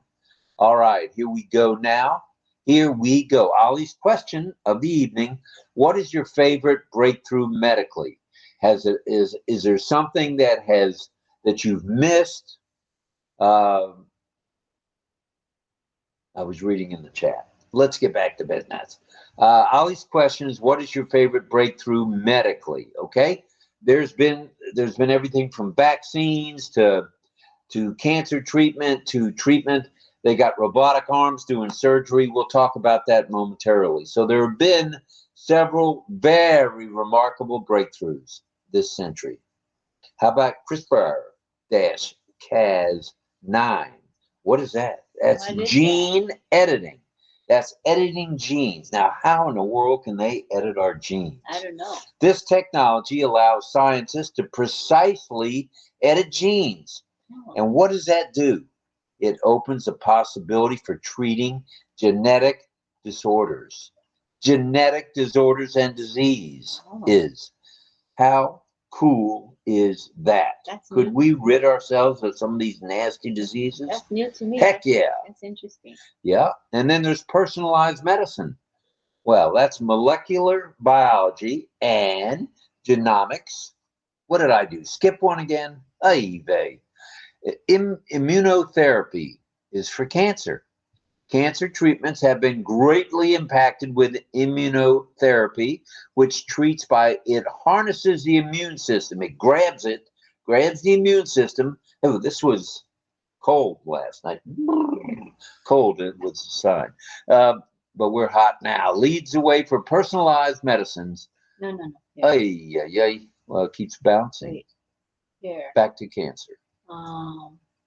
Speaker 1: All right, here we go now. Here we go. Ollie's question of the evening: what is your favorite breakthrough medically? Is there something that you've missed? I was reading in the chat. Let's get back to business. Ollie's question is: what is your favorite breakthrough medically? Okay, there's been everything from vaccines to cancer treatment to treatment. They got robotic arms doing surgery. We'll talk about that momentarily. So there have been several very remarkable breakthroughs this century. How about CRISPR-Cas9? What is that? That's gene editing. That's editing genes. Now, how in the world can they edit our genes?
Speaker 2: I don't know.
Speaker 1: This technology allows scientists to precisely edit genes.
Speaker 2: Oh.
Speaker 1: And what does that do? It opens a possibility for treating genetic disorders. Genetic disorders and disease is. How cool is that? Could we rid ourselves of some of these nasty diseases?
Speaker 2: That's new to me.
Speaker 1: Heck yeah.
Speaker 2: That's interesting.
Speaker 1: Yeah. And then there's personalized medicine. Well, that's molecular biology and genomics. What did I do? Skip one again? Ay vey. Immunotherapy is for cancer. Cancer treatments have been greatly impacted with immunotherapy, which treats by it harnesses the immune system. It grabs the immune system. Oh, this was cold last night. cold was a sign. But we're hot now. Leads the way for personalized medicines.
Speaker 2: No. Yeah.
Speaker 1: Ay. Well, it keeps bouncing.
Speaker 2: Wait. Here.
Speaker 1: Back to cancer.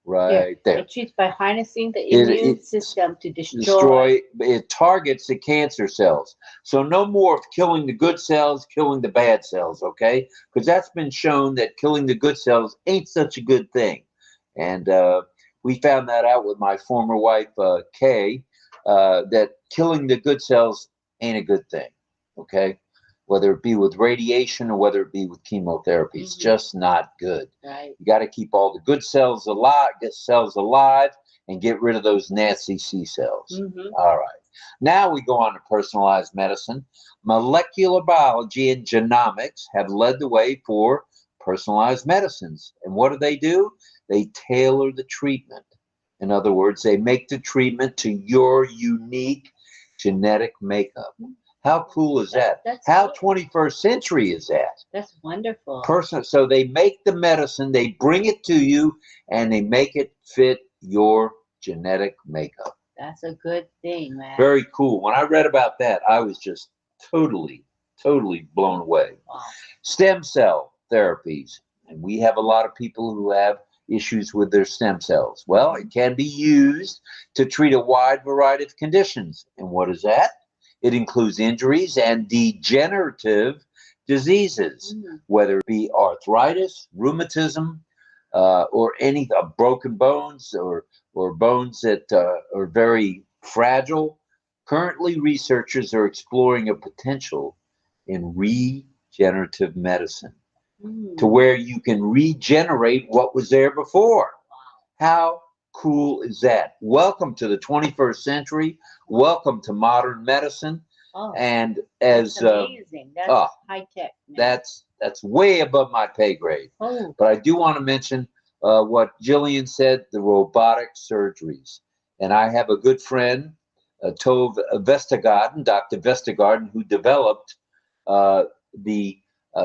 Speaker 1: Right there.
Speaker 2: It treats by harnessing the immune system to destroy.
Speaker 1: It targets the cancer cells. So no more of killing the good cells, killing the bad cells, okay? Because that's been shown that killing the good cells ain't such a good thing. And we found that out with my former wife, Kay, that killing the good cells ain't a good thing, okay? Whether it be with radiation or whether it be with chemotherapy, it's just not good.
Speaker 2: Right.
Speaker 1: You got to keep all the good cells alive, and get rid of those nasty C cells. All right. Now we go on to personalized medicine. Molecular biology and genomics have led the way for personalized medicines. And what do? They tailor the treatment. In other words, they make the treatment to your unique genetic makeup. How cool is that? How 21st century is that?
Speaker 2: That's wonderful.
Speaker 1: So they make the medicine, they bring it to you, and they make it fit your genetic makeup.
Speaker 2: That's a good thing, man.
Speaker 1: Very cool. When I read about that, I was just totally blown away.
Speaker 2: Wow.
Speaker 1: Stem cell therapies. And we have a lot of people who have issues with their stem cells. Well, it can be used to treat a wide variety of conditions. And what is that? It includes injuries and degenerative diseases, whether it be arthritis, rheumatism, or any broken bones or bones that are very fragile. Currently, researchers are exploring a potential in regenerative medicine to where you can regenerate what was there before. How cool is that? Welcome to the 21st century. Welcome to modern medicine. And as
Speaker 2: that's amazing. That's high tech.
Speaker 1: That's way above my pay grade. But I do want to mention what Jillian said, the robotic surgeries. And I have a good friend, Tove Vestergaarden, Dr. Vestergaarden, who developed the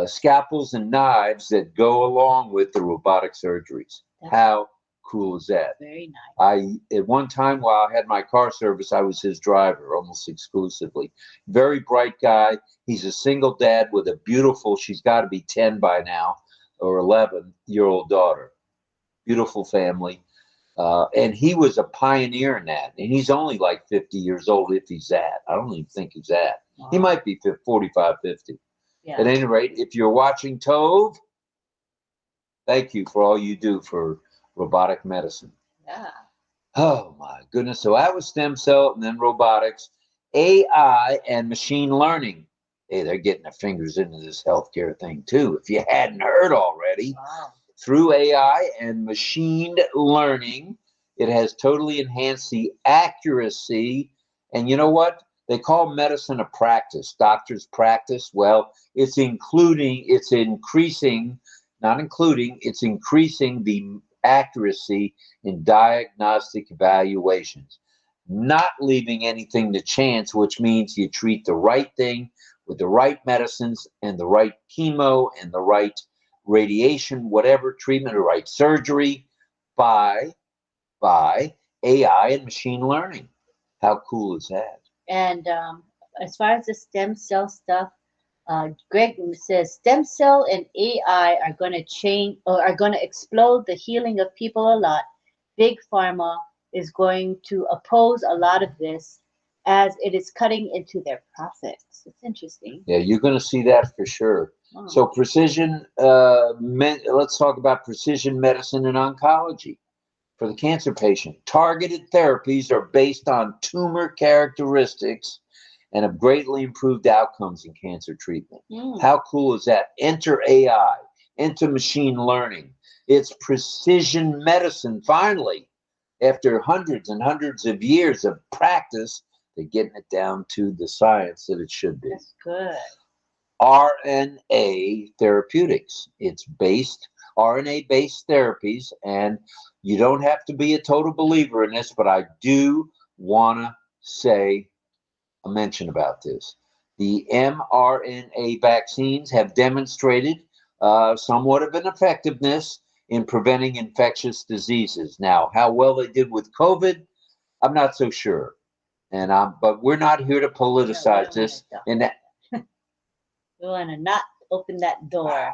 Speaker 1: scalpels and knives that go along with the robotic surgeries. How cool is that?
Speaker 2: Very nice.
Speaker 1: At one time while I had my car service, I was his driver almost exclusively. Very bright guy. He's a single dad with a beautiful, she's got to be 10 by now, or 11-year-old daughter. Beautiful family. And he was a pioneer in that. And he's only like 50 years old, if he's that. I don't even think he's that. Wow. He might be 45, 50. Yeah. At any rate, if you're watching Tove, thank you for all you do for robotic medicine.
Speaker 2: Yeah.
Speaker 1: Oh my goodness. So that was stem cell and then robotics, AI and machine learning. Hey, they're getting their fingers into this healthcare thing too. If you hadn't heard already, through AI and machine learning, it has totally enhanced the accuracy. And you know what? They call medicine a practice, doctor's practice. Well, it's increasing the accuracy in diagnostic evaluations, not leaving anything to chance, which means you treat the right thing with the right medicines and the right chemo and the right radiation, whatever treatment or right surgery by AI and machine learning. How cool is that?
Speaker 2: And as far as the stem cell stuff, Greg says stem cell and AI are going to change or are going to explode the healing of people a lot. Big Pharma is going to oppose a lot of this as it is cutting into their profits. It's interesting.
Speaker 1: Yeah, you're going to see that for sure. Oh. So precision, let's talk about precision medicine and oncology. For the cancer patient, targeted therapies are based on tumor characteristics and have greatly improved outcomes in cancer treatment. How cool is that? Enter AI, enter machine learning. It's precision medicine, finally. After hundreds and hundreds of years of practice, they're getting it down to the science that it should be.
Speaker 2: That's good.
Speaker 1: RNA therapeutics. It's RNA-based therapies, and you don't have to be a total believer in this, but I do want to say a mention about this. The mRNA vaccines have demonstrated somewhat of an effectiveness in preventing infectious diseases. Now, how well they did with COVID, I'm not so sure. But we're not here to politicize this. And that,
Speaker 2: we want to not open that door.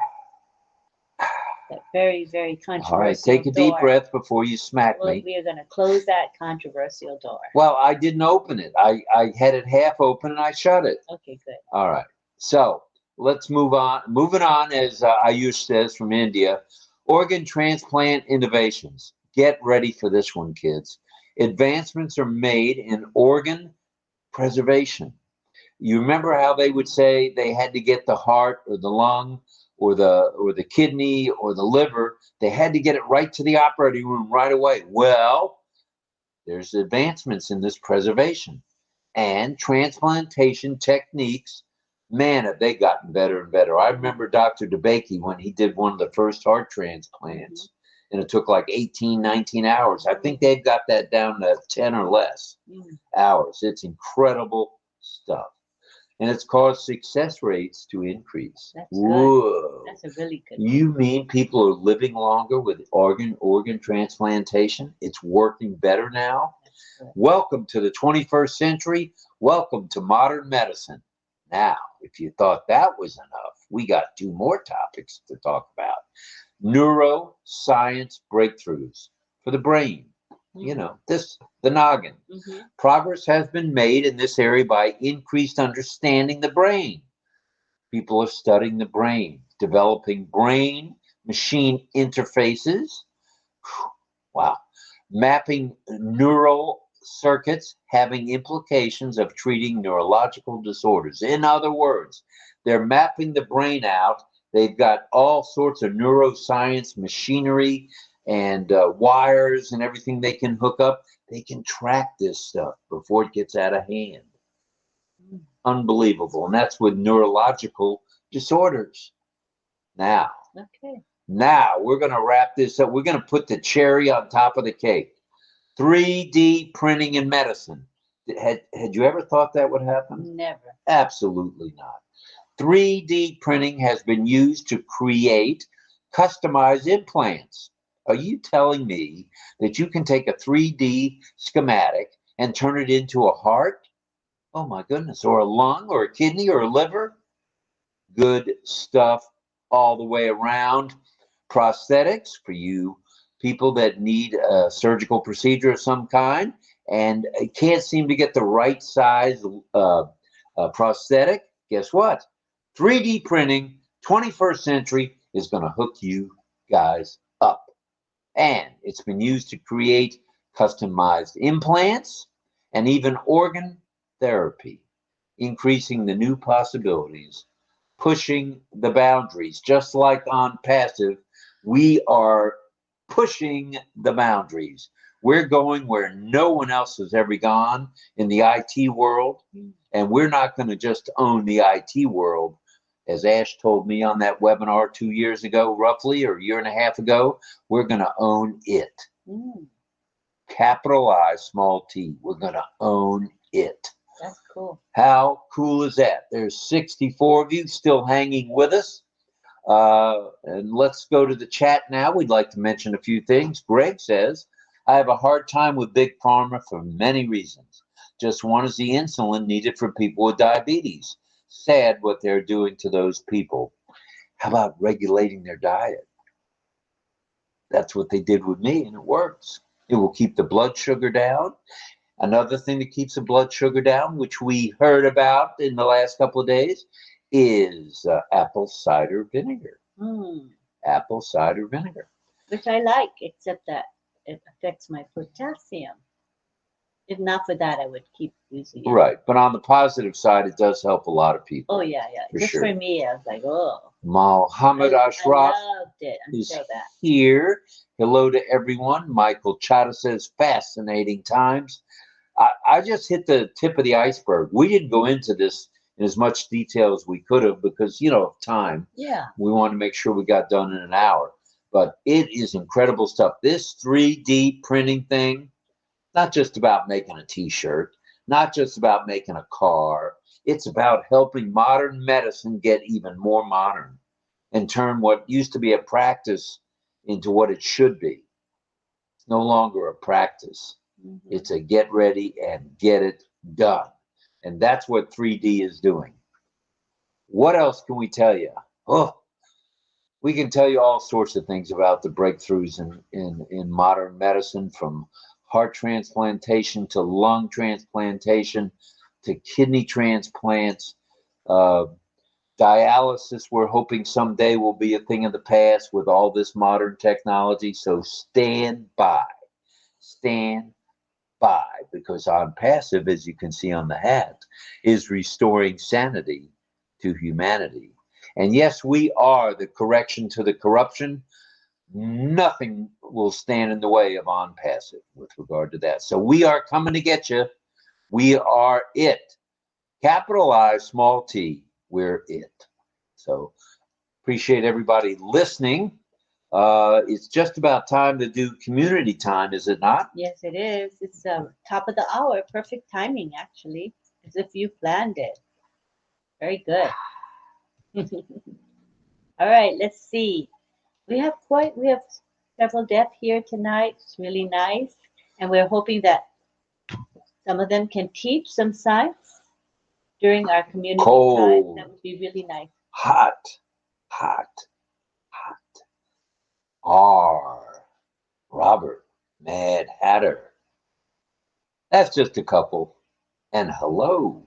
Speaker 2: That very, very controversial.
Speaker 1: all right, take a deep breath before you smack me.
Speaker 2: We are going to close that controversial door.
Speaker 1: Well, I didn't open it. I had it half open and I shut it.
Speaker 2: Okay, good.
Speaker 1: All right. So let's move on. Moving on, as Ayush says from India, organ transplant innovations. Get ready for this one, kids. Advancements are made in organ preservation. You remember how they would say they had to get the heart or the lung or the kidney or the liver, they had to get it right to the operating room right away. Well, there's advancements in this preservation and transplantation techniques. Man, have they gotten better and better. I remember Dr. DeBakey when he did one of the first heart transplants, and it took like 18, 19 hours. I think they've got that down to 10 or less hours. It's incredible stuff. And it's caused success rates to increase.
Speaker 2: That's
Speaker 1: Whoa.
Speaker 2: good. That's a really good
Speaker 1: You mean people are living longer with organ transplantation? It's working better now? Welcome to the 21st century. Welcome to modern medicine. Now, if you thought that was enough, we got 2 more topics to talk about. Neuroscience breakthroughs for the brain. You know, the noggin. Progress has been made in this area by increased understanding the brain. People are studying the brain, developing brain-machine interfaces. Wow. Mapping neural circuits having implications of treating neurological disorders. In other words, they're mapping the brain out. They've got all sorts of neuroscience machinery and wires and everything they can hook up. They can track this stuff before it gets out of hand. Unbelievable. And that's with neurological disorders. Now we're going to wrap this up. We're going to put the cherry on top of the cake. 3D printing in medicine. Had you ever thought that would happen?
Speaker 2: Never.
Speaker 1: Absolutely not. 3D printing has been used to create customized implants. Are you telling me that you can take a 3D schematic and turn it into a heart? Oh my goodness, or a lung, or a kidney, or a liver? Good stuff all the way around. Prosthetics for you people that need a surgical procedure of some kind and can't seem to get the right size prosthetic. Guess what? 3D printing, 21st century, is going to hook you guys up. And it's been used to create customized implants and even organ therapy, increasing the new possibilities, pushing the boundaries. Just like ONPASSIVE, we are pushing the boundaries. We're going where no one else has ever gone in the IT world, and we're not going to just own the IT world. As Ash told me on that webinar 2 years ago, roughly, or a year and a half ago, we're going to own it. Capital I, small t. We're going to own it.
Speaker 2: That's cool.
Speaker 1: How cool is that? There's 64 of you still hanging with us. And let's go to the chat now. We'd like to mention a few things. Greg says, I have a hard time with Big Pharma for many reasons. Just one is the insulin needed for people with diabetes. Sad what they're doing to those people. How about regulating their diet? That's what they did with me, and it works. It will keep the blood sugar down. Another thing that keeps the blood sugar down, which we heard about in the last couple of days, is apple cider vinegar. Apple cider vinegar.
Speaker 2: Which I like, except that it affects my potassium. If not for that, I would keep using it.
Speaker 1: Right, but on the positive side, it does help a lot of people.
Speaker 2: Oh, yeah. Just for me, I was like, oh.
Speaker 1: Mohammed Ashraf
Speaker 2: is
Speaker 1: here. Hello to everyone. Michael Chata says, fascinating times. I just hit the tip of the iceberg. We didn't go into this in as much detail as we could have because, of time.
Speaker 2: Yeah.
Speaker 1: We wanted to make sure we got done in an hour. But it is incredible stuff. This 3D printing thing, not just about making a t-shirt, not just about making a car. It's about helping modern medicine get even more modern and turn what used to be a practice into what it should be. It's no longer a practice. It's a get ready and get it done. And that's what 3D is doing. What else can we tell you? Oh, we can tell you all sorts of things about the breakthroughs in modern medicine, from heart transplantation to lung transplantation to kidney transplants. Dialysis, we're hoping someday will be a thing of the past with all this modern technology. So stand by, because ONPASSIVE, as you can see on the hat, is restoring sanity to humanity. And yes, we are the correction to the corruption. Nothing will stand in the way of ONPASSIVE with regard to that. So we are coming to get you. We are it. Capital I, small t, we're it. So appreciate everybody listening. It's just about time to do community time, is it not?
Speaker 2: Yes, it is. It's top of the hour. Perfect timing, actually, as if you planned it. Very good. All right, let's see. We have several deaf here tonight. It's really nice. And we're hoping that some of them can teach some science during our community time. That would be really nice.
Speaker 1: Hot. R. Robert, Mad Hatter. That's just a couple. And hello.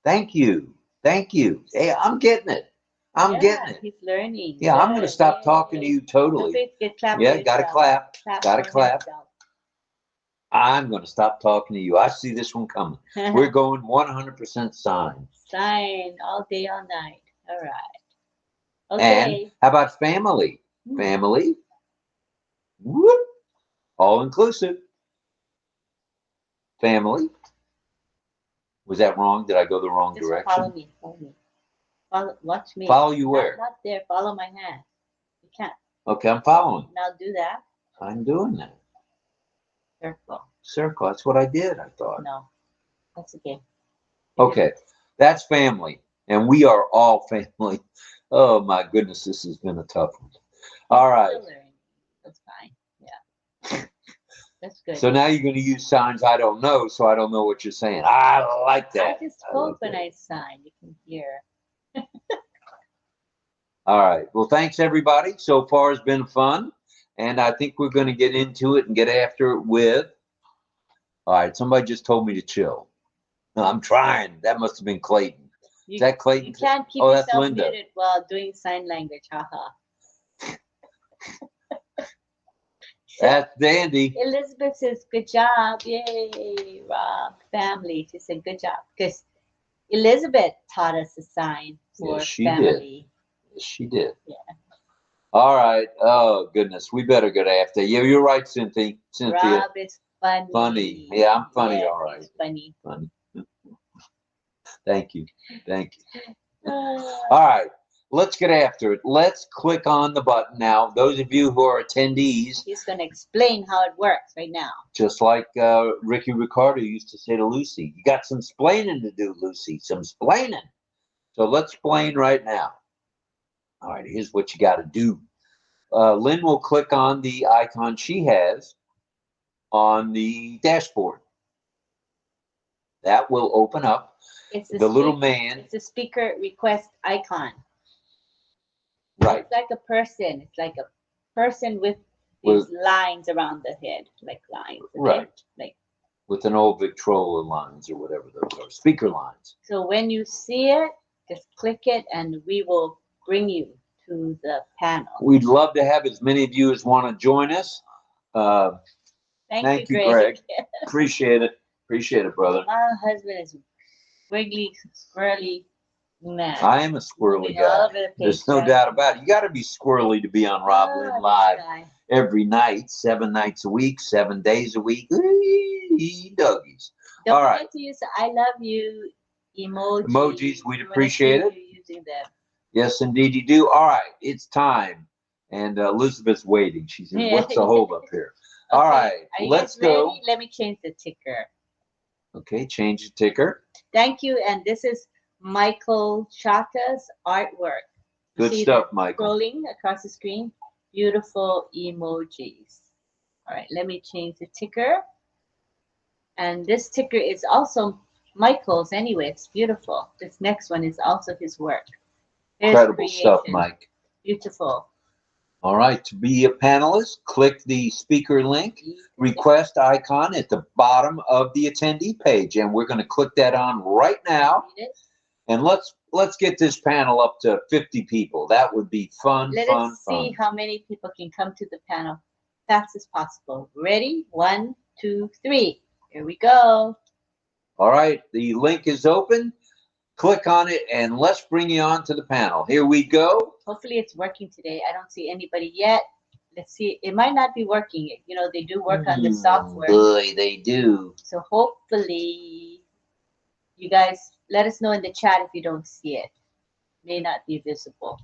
Speaker 1: Thank you. Hey, I'm getting it. I'm getting it.
Speaker 2: He's learning.
Speaker 1: Yeah, I'm going to stop talking to you totally. Yeah, got to clap. I'm going to stop talking to you. I see this one coming. We're going 100% sign.
Speaker 2: Sign all day, all night. All right.
Speaker 1: Okay. And how about family? Family. Whoop. All inclusive. Family. Was that wrong? Did I go the wrong direction?
Speaker 2: Follow me. Watch me.
Speaker 1: Follow you where?
Speaker 2: Not there. Follow my hand. You can't.
Speaker 1: Okay, I'm following.
Speaker 2: Now do that.
Speaker 1: I'm doing that.
Speaker 2: Circle.
Speaker 1: That's what I did, I thought.
Speaker 2: No. That's okay.
Speaker 1: Okay. That's family. And we are all family. Oh my goodness, this has been a tough one. All right.
Speaker 2: That's fine. Yeah. That's good.
Speaker 1: So now you're going to use signs I don't know, so I don't know what you're saying. I like that.
Speaker 2: I just spoke when I signed. You can hear.
Speaker 1: All right. Well, thanks everybody. So far it's been fun. And I think we're going to get into it and get after it with. All right. Somebody just told me to chill. No, I'm trying. That must have been Clayton. Is that Clayton?
Speaker 2: You can't keep yourself muted while doing sign language. Haha.
Speaker 1: That's dandy.
Speaker 2: Elizabeth says, good job. Yay, Rob. Family. She said, good job. Because Elizabeth taught us a sign for family.
Speaker 1: Yes, she did.
Speaker 2: Yeah.
Speaker 1: All right. Oh, goodness. We better get after. Yeah, you're right, Cynthia.
Speaker 2: Rob is funny.
Speaker 1: Funny. Yeah, I'm funny.
Speaker 2: Yeah,
Speaker 1: all right.
Speaker 2: Funny.
Speaker 1: Thank you. All right. Let's get after it. Let's click on the button now. Those of you who are attendees.
Speaker 2: He's going to explain how it works right now.
Speaker 1: Just like Ricky Ricardo used to say to Lucy. You got some splaining to do, Lucy. Some splaining. So let's explain right now. All right, here's what you got to do. Lynn will click on the icon she has on the dashboard. That will open up the little man.
Speaker 2: It's a speaker request icon.
Speaker 1: Right.
Speaker 2: It's like a person. It's like a person with these lines around the head, like lines. Okay?
Speaker 1: Right.
Speaker 2: Like
Speaker 1: with an old Victrola lines or whatever those are, speaker lines.
Speaker 2: So when you see it, just click it and we will bring you to the panel.
Speaker 1: We'd love to have as many of you as want to join us. Thank you, Greg. Appreciate it, brother.
Speaker 2: My husband is wiggly, squirrely man.
Speaker 1: I am a squirrely guy. There's no doubt about it. You got to be squirrely to be on RobLynnLive every night, 7 nights a week, 7 days a week. Doggies.
Speaker 2: Don't
Speaker 1: All right.
Speaker 2: forget to use the I love you emojis.
Speaker 1: Emojis, we'd appreciate it.
Speaker 2: Using them.
Speaker 1: Yes, indeed you do. All right, it's time. And Elizabeth's waiting. She said, what's the hold up here?
Speaker 2: Okay.
Speaker 1: All right, let's go.
Speaker 2: Ready? Let me change the ticker.
Speaker 1: Okay, change the ticker.
Speaker 2: Thank you. And this is Michael Chata's artwork.
Speaker 1: Good stuff, Michael.
Speaker 2: Scrolling across the screen. Beautiful emojis. All right, let me change the ticker. And this ticker is also Michael's anyway. It's beautiful. This next one is also his work.
Speaker 1: Incredible stuff, Mike.
Speaker 2: Beautiful.
Speaker 1: All right, to be a panelist, click the speaker link, request icon at the bottom of the attendee page, and we're going to click that on right now. And let's get this panel up to 50 people. That would be fun.
Speaker 2: Let us see how many people can come to the panel fast as possible. Ready? 1, 2, 3. Here we go.
Speaker 1: All right, the link is open. Click on it, and let's bring you on to the panel. Here we go.
Speaker 2: Hopefully it's working today. I don't see anybody yet. Let's see. It might not be working. You know, they do work on the software.
Speaker 1: Boy, they do.
Speaker 2: So hopefully you guys let us know in the chat if you don't see it. May not be visible.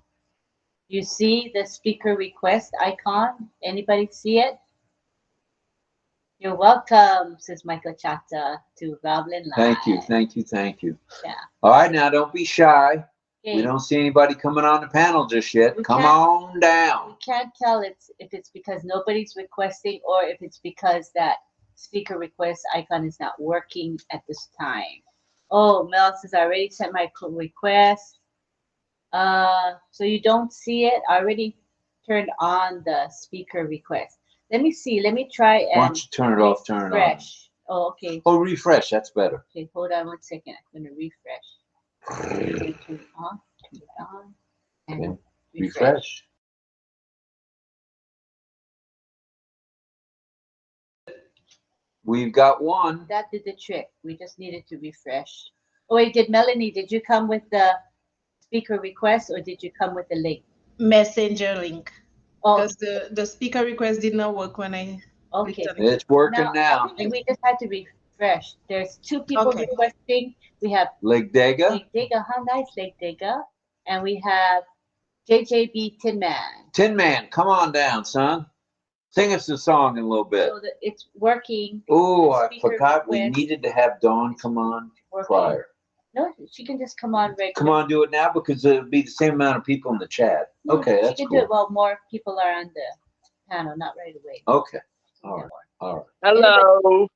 Speaker 2: You see the speaker request icon? Anybody see it? You're welcome, says Michael Chatta, to RobLynnLive.
Speaker 1: Thank you, thank you, thank you.
Speaker 2: Yeah.
Speaker 1: All right, now don't be shy.
Speaker 2: Okay.
Speaker 1: We don't see anybody coming on the panel just yet. Come on down.
Speaker 2: We can't tell if it's because nobody's requesting or if it's because that speaker request icon is not working at this time. Oh, Mel says, I already sent my request. So you don't see it? I already turned on the speaker request. Let me see. Let me try and
Speaker 1: why don't you turn it off, turn it on.
Speaker 2: Oh, okay.
Speaker 1: Oh, refresh. That's better.
Speaker 2: Okay, hold on 1 second. I'm going to refresh. Turn it off, turn it on, and
Speaker 1: Okay.
Speaker 2: refresh.
Speaker 1: We've got one.
Speaker 2: That did the trick. We just needed to refresh. Oh, wait, Melanie, did you come with the speaker request or did you come with the link?
Speaker 3: Messenger link.
Speaker 2: Oh,
Speaker 3: Because the speaker request did not work when I
Speaker 2: okay.
Speaker 1: It's working now.
Speaker 2: I think we just had to refresh. There's 2 people requesting. We have
Speaker 1: Lake Dega.
Speaker 2: Lake Dega. How nice, Lake Dega. And we have JJB Tin Man.
Speaker 1: Tin Man, come on down, son. Sing us a song in a little bit.
Speaker 2: So it's working.
Speaker 1: Oh, I forgot we needed to have Dawn come on prior.
Speaker 2: No, she can just come on regular.
Speaker 1: Come on, do it now because it'll be the same amount of people in the chat.
Speaker 2: No,
Speaker 1: Okay, that's
Speaker 2: cool. She can
Speaker 1: cool.
Speaker 2: do it while more people are on the panel, not right away.
Speaker 1: Okay. All right. All right.
Speaker 4: Hello.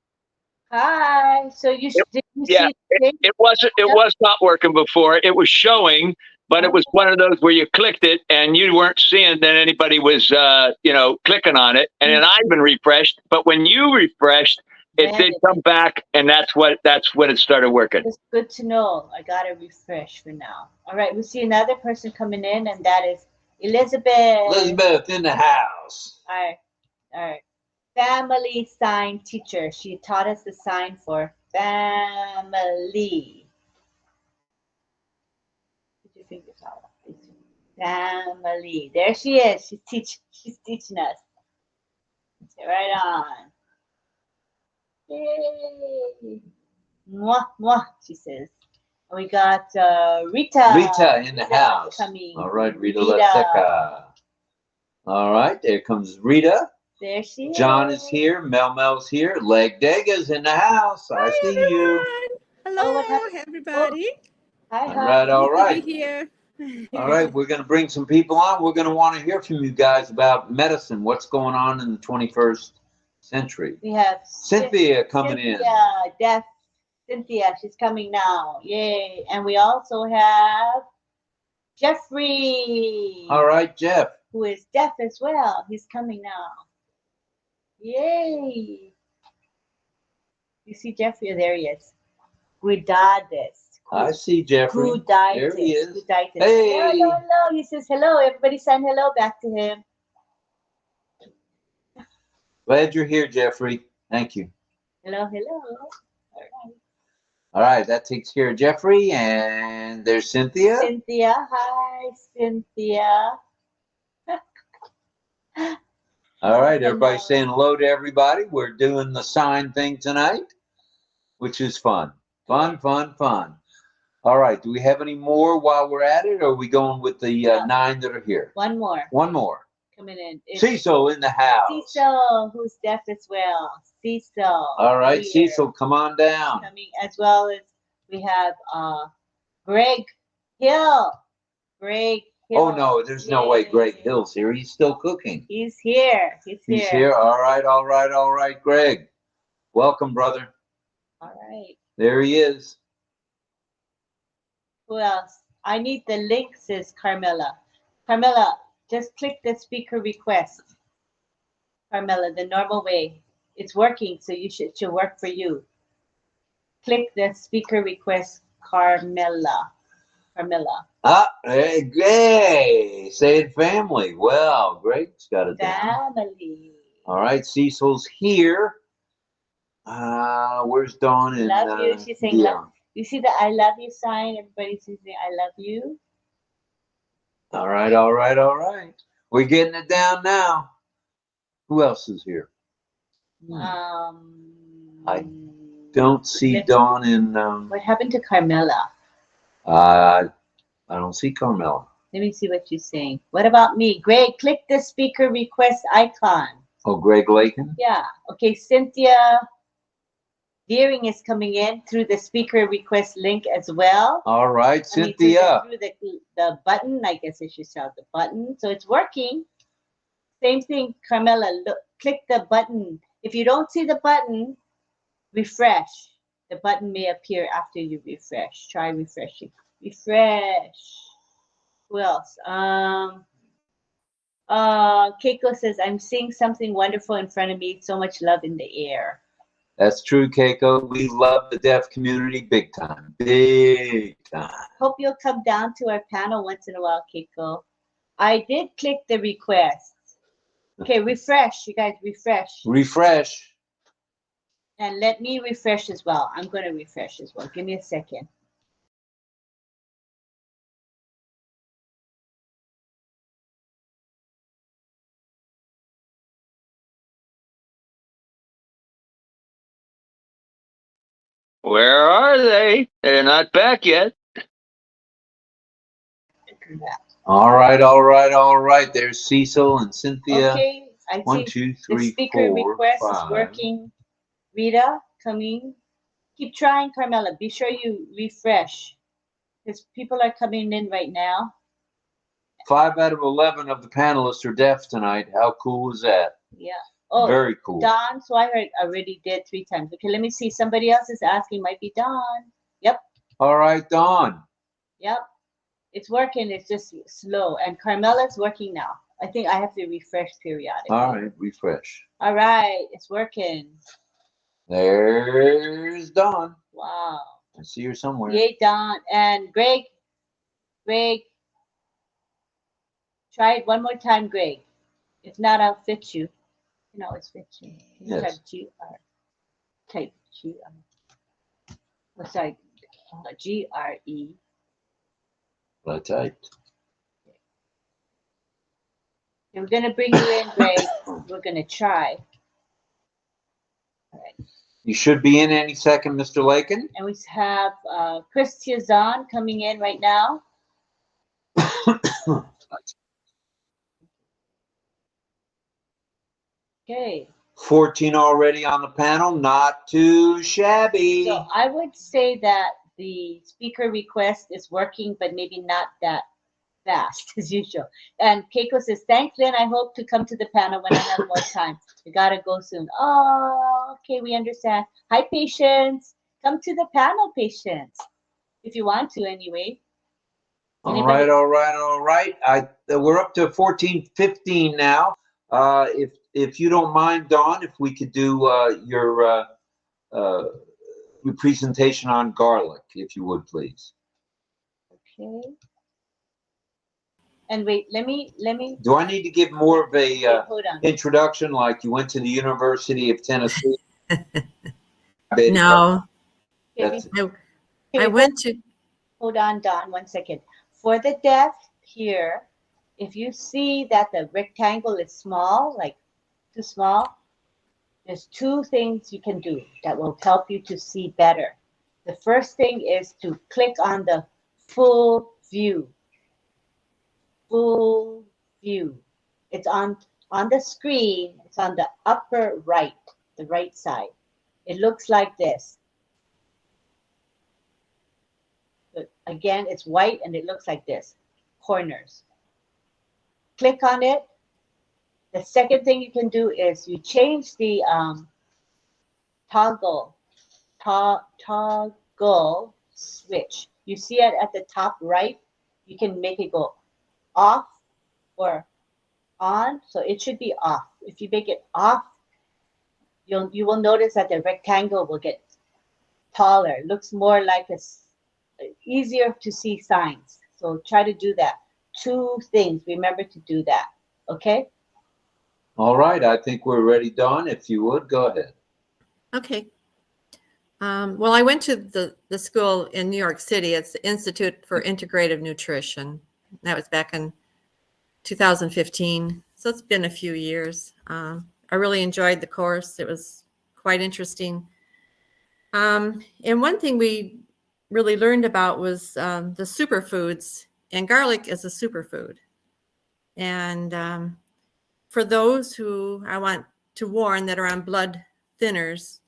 Speaker 2: Hi. So you did you
Speaker 4: Yeah,
Speaker 2: see
Speaker 4: it was not working before. It was showing, but it was one of those where you clicked it and you weren't seeing that anybody was clicking on it. And then I even refreshed, but when you refreshed, it did come back, and that's when it started working.
Speaker 2: It's good to know. I gotta refresh for now. All right, we see another person coming in, and that is Elizabeth.
Speaker 1: Elizabeth in the house.
Speaker 2: All right. Family sign teacher. She taught us the sign for family. Put your fingers out. Family. There she is. She's teaching us. Right on. Yay. Mwah, mwah, she says. And we got Rita.
Speaker 1: Rita in the house.
Speaker 2: Coming.
Speaker 1: All right, Rita Laseca. All right, there comes Rita.
Speaker 2: There she is.
Speaker 1: John is here. Mel's here. Leg Dega's in the house. I see you.
Speaker 5: Hello, everybody.
Speaker 2: Hi,
Speaker 1: all right, all right.
Speaker 5: Good to be here.
Speaker 1: All right, we're going to bring some people on. We're going to want to hear from you guys about medicine. What's going on in the 21st century?
Speaker 2: We have
Speaker 1: Cynthia coming in.
Speaker 2: Cynthia, she's coming now. Yay. And we also have Jeffrey.
Speaker 1: All right, Jeff.
Speaker 2: Who is deaf as well. He's coming now. Yay. You see Jeffrey? Oh, there he is. Cuidades.
Speaker 1: I see Jeffrey.
Speaker 2: Cuidades.
Speaker 1: There he is.
Speaker 2: Cuidades.
Speaker 1: Hey.
Speaker 2: Hello, hello. He says hello. Everybody send hello back to him.
Speaker 1: Glad you're here, Jeffrey. Thank you.
Speaker 2: Hello, hello. All right.
Speaker 1: All right, that takes care of Jeffrey. And there's Cynthia.
Speaker 2: Cynthia. Hi, Cynthia.
Speaker 1: All right, everybody saying hello to everybody. We're doing the sign thing tonight, which is fun. Fun, fun, fun. All right, do we have any more while we're at it, or are we going with the 9 that are here?
Speaker 2: One more.
Speaker 1: One more.
Speaker 2: Coming in.
Speaker 1: Cecil in the house.
Speaker 2: Cecil, who's deaf as well. Cecil.
Speaker 1: All right,
Speaker 2: here.
Speaker 1: Cecil, come on down.
Speaker 2: Coming, as well as we have Greg Hill. Greg
Speaker 1: Oh, no, there's no way Greg Hill's here. He's still cooking.
Speaker 2: He's here. He's
Speaker 1: He's here. All right, all right, all right, Greg. Welcome, brother.
Speaker 2: All right.
Speaker 1: There he is.
Speaker 2: Who else? I need the link, says Carmela. Carmela, just click the speaker request. Carmela, the normal way. It's working, so it should work for you. Click the speaker request, Carmela. Carmela.
Speaker 1: Hey, say it family. Well, Greg's got it down.
Speaker 2: Family.
Speaker 1: All right, Cecil's here. Where's Dawn? And,
Speaker 2: love you. She's saying, love. You see the I love you sign? Everybody's saying, I love you.
Speaker 1: All right, all right, all right. We're getting it down now. Who else is here? I don't see Dawn and...
Speaker 2: what happened to Carmela?
Speaker 1: I don't see Carmela.
Speaker 2: Let me see what she's saying. What about me? Greg, click the speaker request icon.
Speaker 1: Oh, Greg Lakin?
Speaker 2: Yeah. Okay, Cynthia Deering is coming in through the speaker request link as well.
Speaker 1: All right, Cynthia.
Speaker 2: Through the button, I guess I should shout the button. So it's working. Same thing, Carmela. Look, click the button. If you don't see the button, refresh. The button may appear after you refresh. Try refreshing. Refresh. Who else? Keiko says, I'm seeing something wonderful in front of me. So much love in the air.
Speaker 1: That's true, Keiko. We love the deaf community big time. Big time.
Speaker 2: Hope you'll come down to our panel once in a while, Keiko. I did click the request. Okay, refresh. You guys refresh.
Speaker 1: Refresh.
Speaker 2: And let me refresh as well. I'm going to refresh as well. Give me a second.
Speaker 4: Where are they? They're not back yet.
Speaker 1: All right, all right, all right. There's Cecil and Cynthia.
Speaker 2: Okay, I see
Speaker 1: 1, 2, 3,
Speaker 2: the speaker
Speaker 1: 4,
Speaker 2: request
Speaker 1: 5.
Speaker 2: is working. Rita, coming. Keep trying, Carmela. Be sure you refresh because people are coming in right now.
Speaker 1: 5 out of 11 of the panelists are deaf tonight. How cool is that?
Speaker 2: Yeah. Oh,
Speaker 1: very cool.
Speaker 2: Don, so I heard already did 3 times. Okay, let me see. Somebody else is asking. Might be Don. Yep.
Speaker 1: All right, Don.
Speaker 2: Yep. It's working. It's just slow. And Carmela's working now. I think I have to refresh periodically.
Speaker 1: All right, refresh.
Speaker 2: All right, it's working.
Speaker 1: There's Don.
Speaker 2: Wow.
Speaker 1: I see her somewhere.
Speaker 2: Yay, Don. And Greg, try it one more time, Greg. If not, I'll fit you. You know, it's fit you. Can you
Speaker 1: Yes.
Speaker 2: type GR. Oh, sorry, GRE.
Speaker 1: I typed.
Speaker 2: And we're going to bring you in, Greg. We're going to try. All right.
Speaker 1: You should be in any second, Mr. Lakin.
Speaker 2: And we have Chris Tiazan coming in right now. Okay.
Speaker 1: 14 already on the panel. Not too shabby.
Speaker 2: So I would say that the speaker request is working, but maybe not that fast as usual. And Keiko says, thanks, Lynn. I hope to come to the panel when I have more time. We got to go soon. Oh, okay. We understand. Hi, Patience. Come to the panel, Patience. If you want to, anyway.
Speaker 1: All right, all right, all right. We're up to 14:15 now. If you don't mind, Dawn, if we could do your presentation on garlic, if you would, please.
Speaker 2: Okay. And wait, let me.
Speaker 1: Do I need to give more of a
Speaker 2: hold on.
Speaker 1: introduction, like you went to the University of Tennessee?
Speaker 6: No.
Speaker 1: That's
Speaker 6: I went to.
Speaker 2: Hold on, Don, 1 second. For the deaf here, if you see that the rectangle is small, like too small, there's 2 things you can do that will help you to see better. The first thing is to click on the full view. Full view. It's on the screen. It's on the upper right, the right side. It looks like this. But again, it's white and it looks like this. Corners. click on it. The second thing you can do is you change the toggle switch. You see it at the top right. You can make it go off or on, so it should be off. If you make it off, you will notice that the rectangle will get taller. It looks more like it's easier to see signs. So try to do that. 2 things. Remember to do that. Okay?
Speaker 1: All right. I think we're ready, Dawn. If you would, go ahead.
Speaker 6: Okay. Well, I went to the school in New York City. It's the Institute for Integrative Nutrition. That was back in 2015. So it's been a few years. I really enjoyed the course. It was quite interesting. And one thing we really learned about was the superfoods, and garlic is a superfood. And for those who I want to warn that are on blood thinners,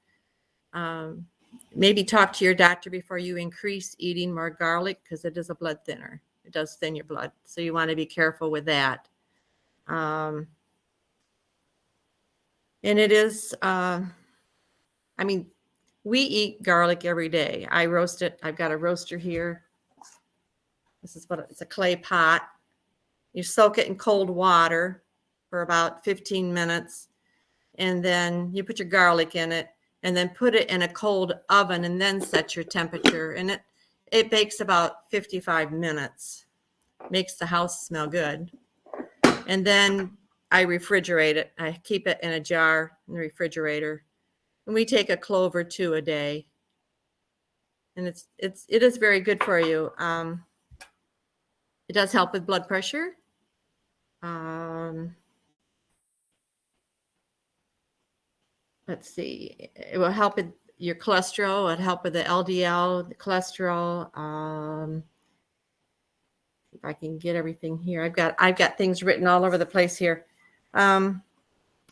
Speaker 6: maybe talk to your doctor before you increase eating more garlic, because it is a blood thinner. It does thin your blood. So you want to be careful with that. And it is, I mean, we eat garlic every day. I roast it. I've got a roaster here. This is it's a clay pot. You soak it in cold water for about 15 minutes. And then you put your garlic in it, and then put it in a cold oven, and then set your temperature. And it bakes about 55 minutes. Makes the house smell good. And then I refrigerate it. I keep it in a jar in the refrigerator. And we take a clove or 2 a day. And it is very good for you. It does help with blood pressure. Let's see. It will help with your cholesterol. It'll help with the LDL, the cholesterol. If I can get everything here, I've got things written all over the place here. And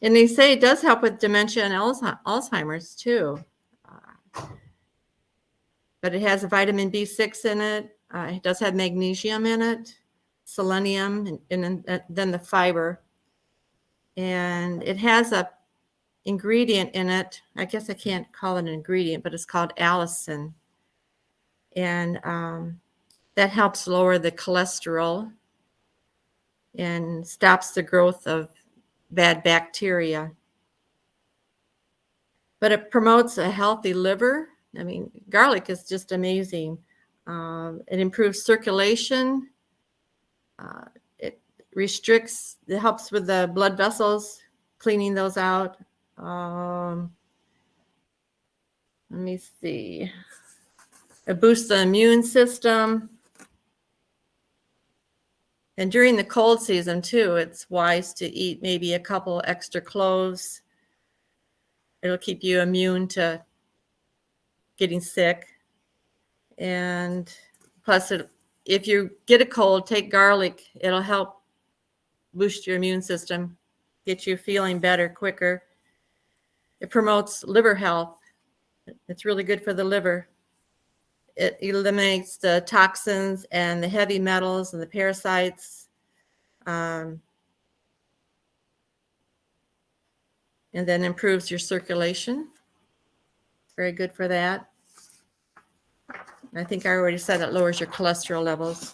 Speaker 6: they say it does help with dementia and Alzheimer's too. But it has a vitamin B6 in it. It does have magnesium in it, selenium, and then the fiber. And it has a ingredient in it. I guess I can't call it an ingredient, but it's called allicin. And that helps lower the cholesterol and stops the growth of bad bacteria. But it promotes a healthy liver. I mean, garlic is just amazing. It improves circulation. It helps with the blood vessels, cleaning those out. Let me see. It boosts the immune system. And during the cold season too, it's wise to eat maybe a couple extra cloves. It'll keep you immune to getting sick. And plus, if you get a cold, take garlic. It'll help boost your immune system, get you feeling better quicker. It promotes liver health. It's really good for the liver. It eliminates the toxins and the heavy metals and the parasites. And then improves your circulation. Very good for that. I think I already said it lowers your cholesterol levels.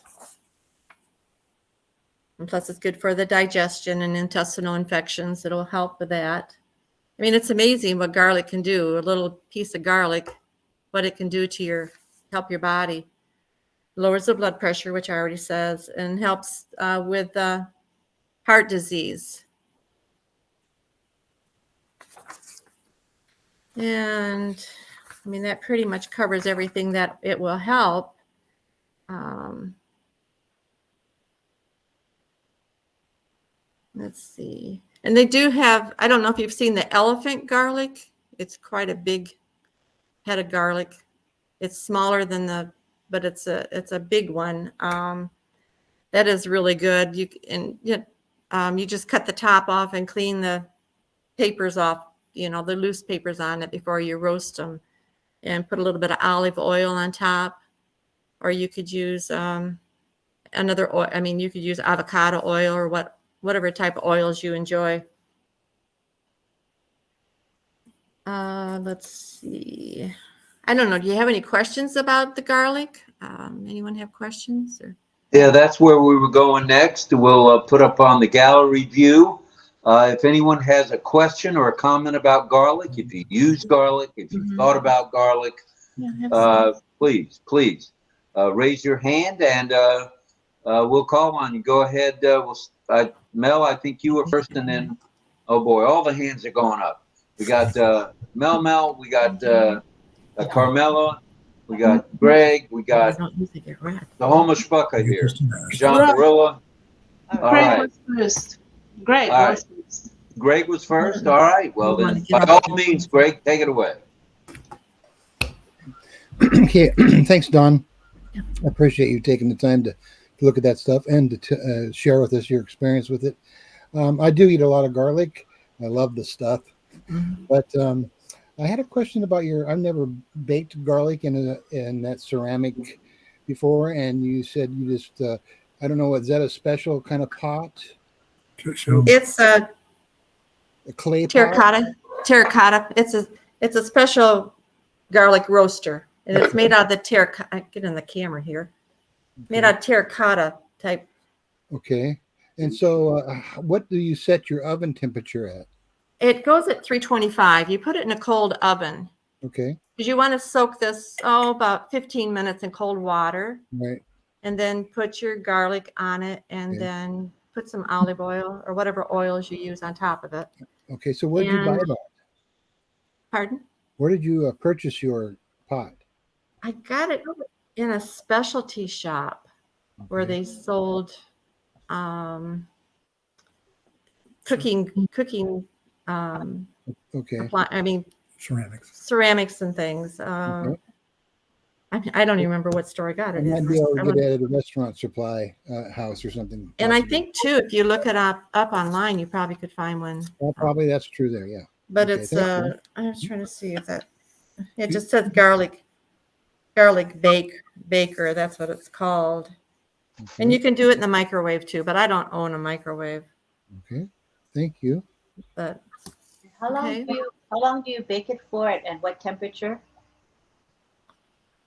Speaker 6: And plus it's good for the digestion and intestinal infections. It'll help with that. I mean, it's amazing what garlic can do. A little piece of garlic, what it can do to help your body. Lowers the blood pressure, which I already says, and helps with heart disease. And I mean, that pretty much covers everything that it will help. Let's see. And they do have, I don't know if you've seen the elephant garlic. It's quite a big head of garlic. It's smaller than but it's a big one. That is really good. You just cut the top off and clean the papers off, the loose papers on it before you roast them, and put a little bit of olive oil on top. Or you could use another oil. I mean, you could use avocado oil or whatever type of oils you enjoy. Let's see. I don't know. Do you have any questions about the garlic? Anyone have questions? Or?
Speaker 1: Yeah, that's where we were going next. We'll put up on the gallery view. If anyone has a question or a comment about garlic, if you use garlic, if you've thought about garlic, please raise your hand and we'll call on you. Go ahead. Mel, I think you were first, and then, oh boy, all the hands are going up. We got Mel, we got Carmela, we got Greg, we got the Homo Spucka here, John Barilla. All right.
Speaker 3: Greg was first.
Speaker 1: Greg was first. All right. Well, then, by all means, Greg, take it away.
Speaker 7: Okay. Thanks, Don. I appreciate you taking the time to look at that stuff and to share with us your experience with it. I do eat a lot of garlic. I love the stuff. But I had a question about I've never baked garlic in that ceramic before, and you said you just, I don't know, is that a special kind of pot?
Speaker 6: It's a
Speaker 7: clay
Speaker 6: terracotta. Terracotta. It's a special garlic roaster, and it's made out of the terracotta. Get in the camera here. Made out of terracotta type.
Speaker 7: Okay. And so, what do you set your oven temperature at?
Speaker 6: It goes at 325. You put it in a cold oven.
Speaker 7: Okay.
Speaker 6: Because you want to soak this about 15 minutes in cold water.
Speaker 7: Right.
Speaker 6: And then put your garlic on it, and then put some olive oil or whatever oils you use on top of it.
Speaker 7: Okay. So where did you buy that?
Speaker 6: Pardon?
Speaker 7: Where did you purchase your pot?
Speaker 6: I got it in a specialty shop where they sold cooking I mean ceramics and things. I don't even remember what store I got it.
Speaker 7: You might be able to get it at a restaurant supply house or something.
Speaker 6: And I think too, if you look it up online, you probably could find one.
Speaker 7: Well, probably that's true there, yeah.
Speaker 6: But it's I was trying to see if that it just says garlic baker. That's what it's called. And you can do it in the microwave too, but I don't own a microwave.
Speaker 7: Okay, thank you.
Speaker 6: But
Speaker 2: how long do you bake it for, and what temperature?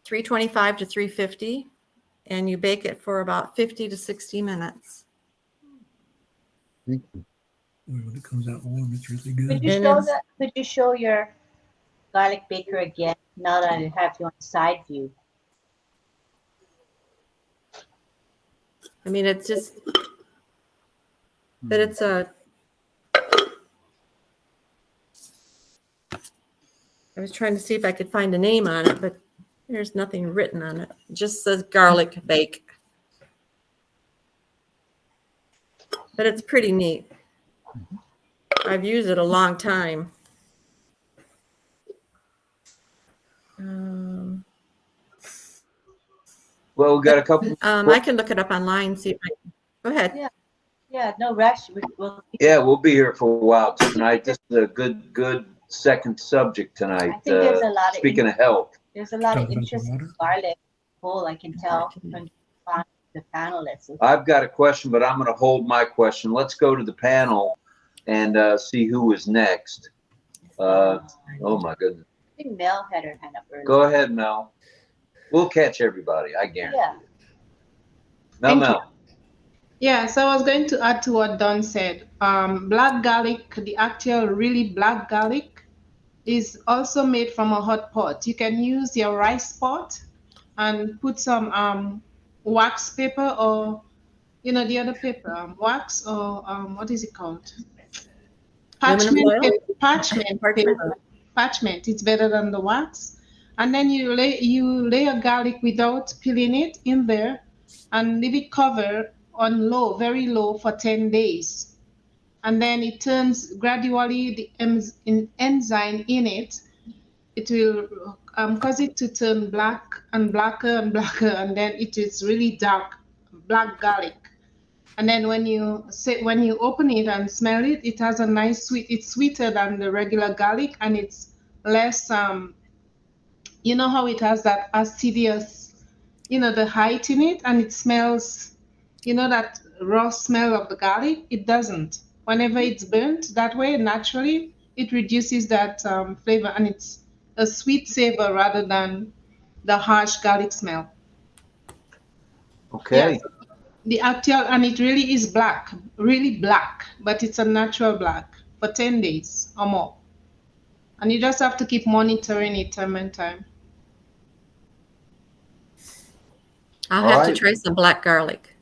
Speaker 6: 325 to 350, and you bake it for about 50 to 60 minutes.
Speaker 7: Thank you.
Speaker 8: When it comes out warm, it's really good.
Speaker 2: Could you show your garlic baker again, now that I have you on side view?
Speaker 6: I mean, it's just, but it's I was trying to see if I could find a name on it, but there's nothing written on it. It just says garlic bake. But it's pretty neat. I've used it a long time.
Speaker 1: Well, we got a couple.
Speaker 6: I can look it up online. See if I can. Go ahead.
Speaker 2: Yeah. No rush.
Speaker 1: We'll be here for a while tonight. This is a good second subject tonight.
Speaker 2: I think there's a lot
Speaker 1: speaking of health.
Speaker 2: There's a lot of interest in garlic bowl. I can tell from the panelists.
Speaker 1: I've got a question, but I'm going to hold my question. Let's go to the panel and see who is next. Oh my goodness.
Speaker 2: I think Mel had her hand up earlier.
Speaker 1: Go ahead, Mel. We'll catch everybody, I guarantee. Yeah. Mel.
Speaker 3: Yeah, so I was going to add to what Don said. Black garlic, the actual really black garlic, is also made from a hot pot. You can use your rice pot and put some wax paper, or the other paper, wax, or what is it called? Parchment paper. Parchment. It's better than the wax. And then you lay your garlic without peeling it in there and leave it covered on low, very low, for 10 days. And then it turns gradually, the enzyme in it will cause it to turn black and blacker and blacker, and then it is really dark black garlic. And then when you open it and smell it, it has a nice sweet. It's sweeter than the regular garlic, and it's less you know how it has that acidious, the height in it, and it smells, that raw smell of the garlic. It doesn't. Whenever it's burnt that way, naturally, it reduces that flavor, and it's a sweet savor rather than the harsh garlic smell.
Speaker 1: Okay.
Speaker 3: Yes, the actual, and it really is black, really black, but it's a natural black for 10 days or more. And you just have to keep monitoring it time and time.
Speaker 6: I'll
Speaker 1: All
Speaker 6: have to
Speaker 1: right.
Speaker 6: try some black garlic.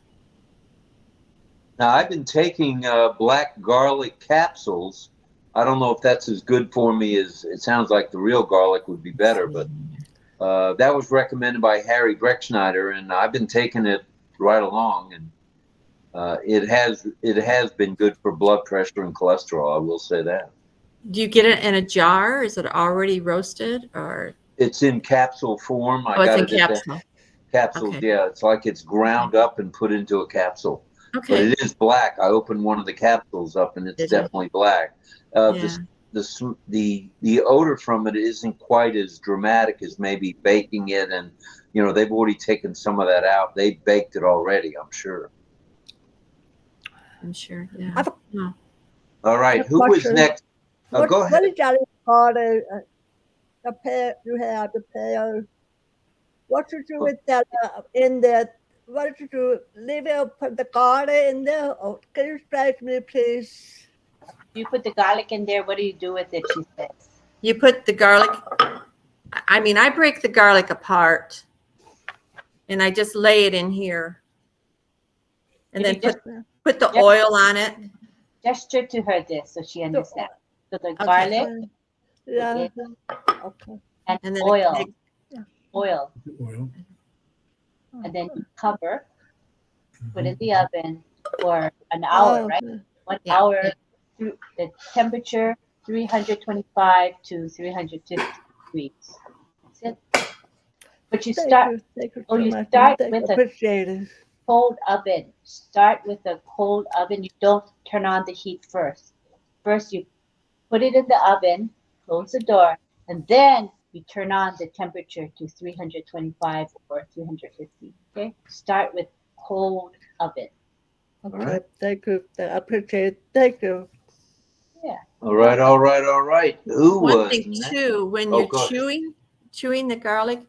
Speaker 1: Now, I've been taking black garlic capsules. I don't know if that's as good for me as it sounds like the real garlic would be better, but that was recommended by Harry Breckschneider, and I've been taking it right along, and it has been good for blood pressure and cholesterol. I will say that.
Speaker 6: Do you get it in a jar? Is it already roasted, or
Speaker 1: It's in capsule form. I
Speaker 6: it's
Speaker 1: got
Speaker 6: in
Speaker 1: it at the
Speaker 6: capsule?
Speaker 1: capsules.
Speaker 6: Okay.
Speaker 1: Yeah, it's like it's ground up and put into a capsule. But
Speaker 6: Okay.
Speaker 1: it is black. I opened one of the capsules up, and it's
Speaker 6: Did you?
Speaker 1: definitely black.
Speaker 6: Yeah.
Speaker 1: The odor from it isn't quite as dramatic as maybe baking it, and they've already taken some of that out. They baked it already, I'm sure.
Speaker 6: I'm sure. Yeah.
Speaker 5: I've-
Speaker 6: No.
Speaker 1: All right, who was
Speaker 5: question.
Speaker 1: next?
Speaker 5: What,
Speaker 1: Go
Speaker 5: what
Speaker 1: ahead.
Speaker 5: is that called? The pear you have the pear. What to do with that in there? What to do? Leave it, put the garlic in there. Oh, can you explain to me, please?
Speaker 2: You put the garlic in there. What do you do with it? She says.
Speaker 6: You put the garlic. I mean, I break the garlic apart, and I just lay it in here, and
Speaker 2: Did
Speaker 6: then
Speaker 2: you
Speaker 6: put the oil on it.
Speaker 2: Gesture to her this so she understands. So the
Speaker 6: Okay.
Speaker 2: garlic
Speaker 5: Yeah.
Speaker 2: Yeah.
Speaker 5: Okay.
Speaker 2: and
Speaker 6: And then
Speaker 2: oil,
Speaker 5: Yeah.
Speaker 2: oil,
Speaker 8: Oil.
Speaker 2: and then you cover, put in the oven for an hour,
Speaker 5: Oh,
Speaker 2: right? 1
Speaker 6: Yeah.
Speaker 2: hour, through the temperature 325 to 350 degrees. That's it. But you start.
Speaker 5: Thank you
Speaker 2: Oh,
Speaker 5: so
Speaker 2: you
Speaker 5: much.
Speaker 2: start
Speaker 5: Thank you.
Speaker 2: with a
Speaker 5: Appreciate it.
Speaker 2: cold oven. Start with a cold oven. You don't turn on the heat first. First, you put it in the oven, close the door, and then you turn on the temperature to 325 or 350. Okay? Start with cold oven.
Speaker 5: Okay.
Speaker 1: right.
Speaker 5: Thank you. I appreciate it. Thank you.
Speaker 2: Yeah.
Speaker 1: All right, all right, all right. Who
Speaker 6: One
Speaker 1: was
Speaker 6: thing
Speaker 1: next?
Speaker 6: too, when
Speaker 1: Oh,
Speaker 6: you're
Speaker 1: go ahead.
Speaker 6: chewing the garlic,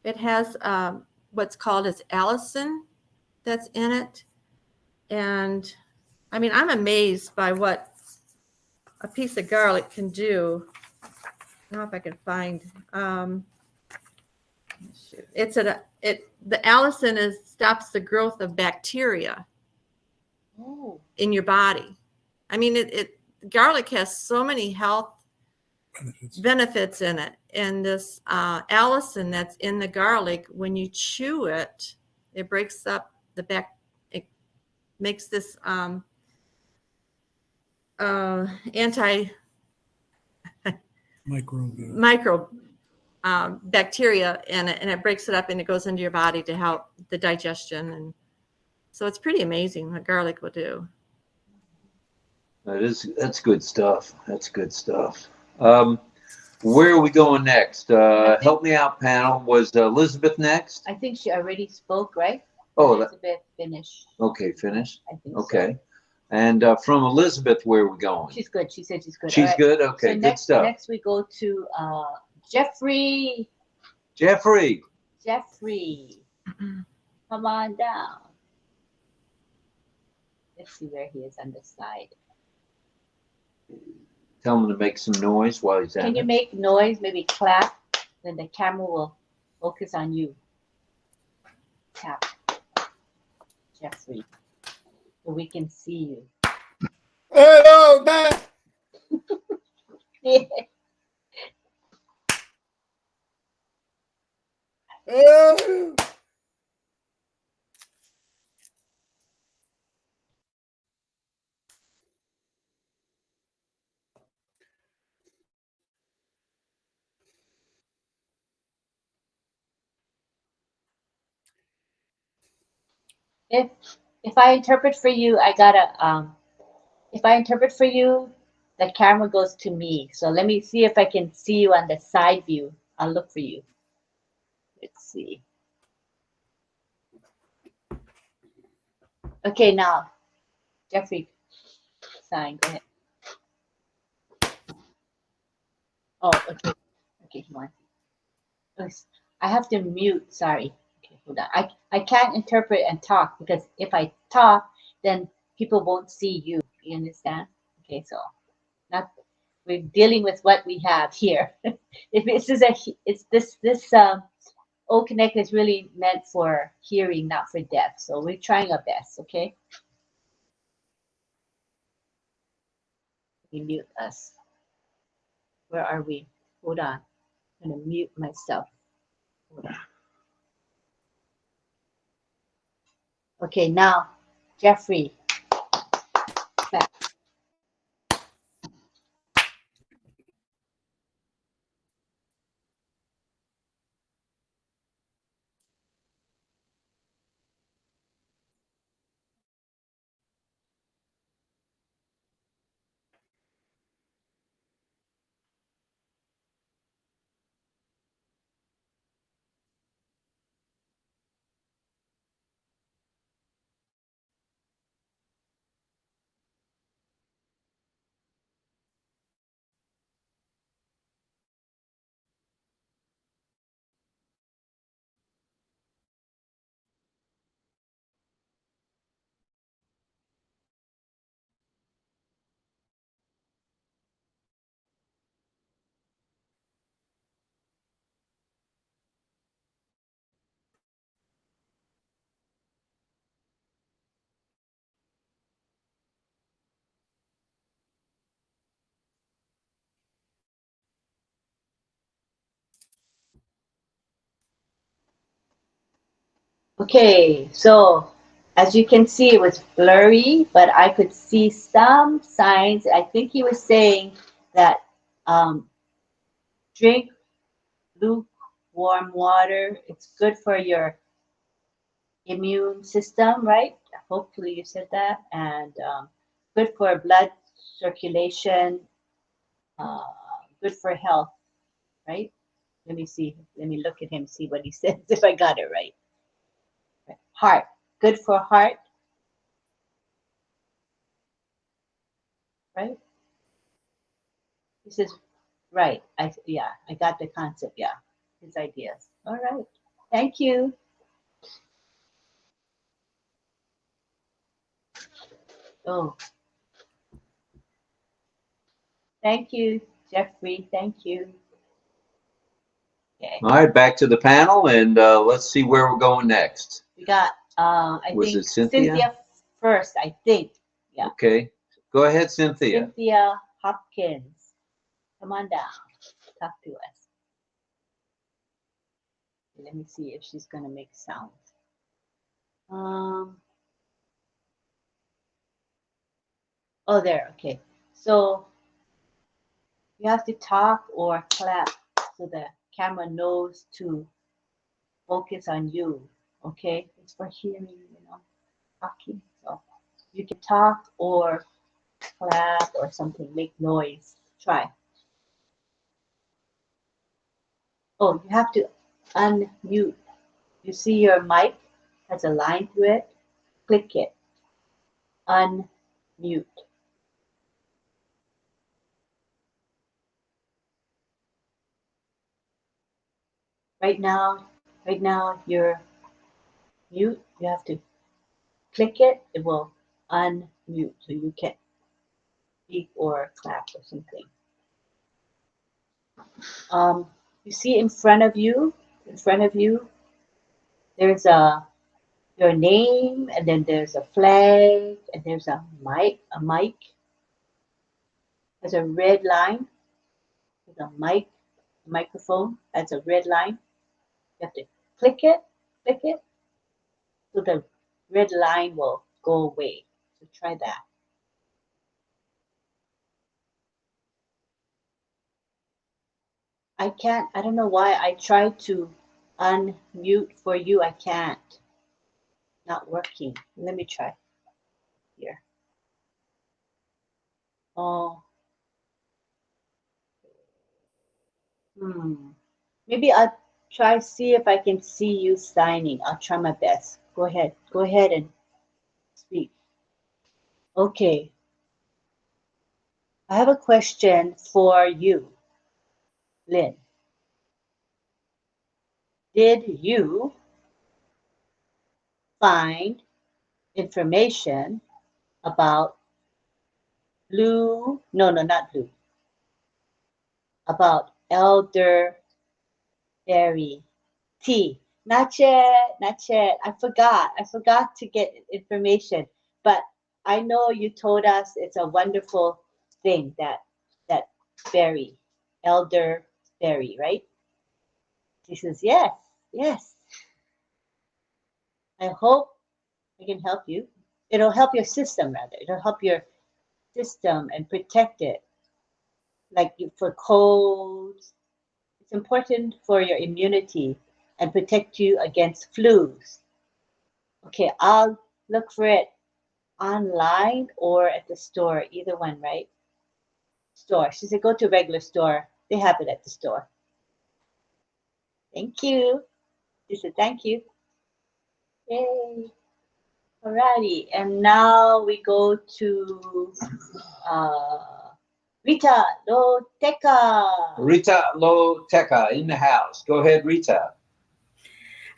Speaker 6: it has what's called as allicin that's in it. And I mean, I'm amazed by what a piece of garlic can do. I don't know if I can find. The allicin stops the growth of bacteria
Speaker 2: Oh.
Speaker 6: in your body. I mean, garlic has so many health benefits in it, and this allicin that's in the garlic, when you chew it, it breaks up it makes this micro bacteria in it, and it breaks it up and it goes into your body to help the digestion. And so it's pretty amazing what garlic will do.
Speaker 1: That's good stuff. That's good stuff. Where are we going next? Help me out, panel. Was Elizabeth next?
Speaker 2: I think she already spoke, right?
Speaker 1: Oh,
Speaker 2: Elizabeth finished.
Speaker 1: okay, finished.
Speaker 2: I think
Speaker 1: Okay. And from Elizabeth, where are we going?
Speaker 2: She's good. She said she's good.
Speaker 1: She's
Speaker 2: All right.
Speaker 1: good? Okay,
Speaker 2: So
Speaker 1: good stuff.
Speaker 2: Next we go to Jeffrey.
Speaker 1: Jeffrey.
Speaker 2: Come on down. Let's see where he is on the side.
Speaker 1: Tell him to make some noise while he's at
Speaker 2: Can
Speaker 1: it.
Speaker 2: you make noise? Maybe clap. Then the camera will focus on you. Tap. Jeffrey. So we can see you.
Speaker 7: Hello, man.
Speaker 2: Yeah.
Speaker 7: Oh.
Speaker 2: If I interpret for you, I gotta if I interpret for you, the camera goes to me. So let me see if I can see you on the side view. I'll look for you. Let's see. Okay, now Jeffrey, sign. Go ahead. Oh, okay. Okay, he wants. I have to mute. Sorry. Okay, hold on. I can't interpret and talk because if I talk, then people won't see you. You understand? Okay, so not we're dealing with what we have here. If this is it's this OConnect is really meant for hearing, not for deaf. So we're trying our best. Okay. We mute us. Where are we? Hold on. I'm gonna mute myself. Hold on. Okay, now, Jeffrey. Back. Okay, so as you can see, it was blurry, but I could see some signs. I think he was saying that drink lukewarm water. It's good for your immune system, right? Hopefully you said that. And good for blood circulation, uh, good for health, right? Let me see. Let me look at him, see what he says, if I got it right. Heart, good for heart, right? He says, right. I got the concept. Yeah, his ideas. All right. Thank you. Oh, thank you, Jeffrey. Thank you. Okay.
Speaker 1: All right, back to the panel, and let's see where we're going next.
Speaker 2: We got, I
Speaker 1: Was
Speaker 2: think,
Speaker 1: it Cynthia?
Speaker 2: first, I think. Yeah.
Speaker 1: Okay. Go ahead, Cynthia.
Speaker 2: Cynthia Hopkins. Come on down. Talk to us. Let me see if she's going to make sounds. Oh, there. Okay. So you have to talk or clap so the camera knows to focus on you. Okay. It's for hearing, talking. So you can talk or clap or something, make noise. Try. Oh, you have to unmute. You see your mic has a line through it. Click it. Unmute. Right now, you're mute. You have to click it. It will unmute so you can speak or clap or something. You see in front of you, there's your name, and then there's a flag, and there's a mic. There's a red line. There's a microphone. That's a red line. You have to click it, so the red line will go away. So try that. I can't, I don't know why I tried to unmute for you. I can't. Not working. Let me try here. Oh. Maybe I'll try see if I can see you signing. I'll try my best. Go ahead and speak. Okay. I have a question for you, Lynn. Did you find information about not blue, about elderberry tea? Not yet, not yet. I forgot to get information, but I know you told us it's a wonderful thing, that berry, elderberry, right? She says, yes, yes. I hope I can help you. It'll help your system, rather. It'll help your system and protect it. Like for colds, it's important for your immunity and protect you against flus. Okay, I'll look for it online or at the store, either one, right? Store. She said, go to a regular store. They have it at the store. Thank you. She said, thank you. Yay. Alrighty, and now we go to Rita Loteca.
Speaker 1: Rita Loteca in the house. Go ahead, Rita.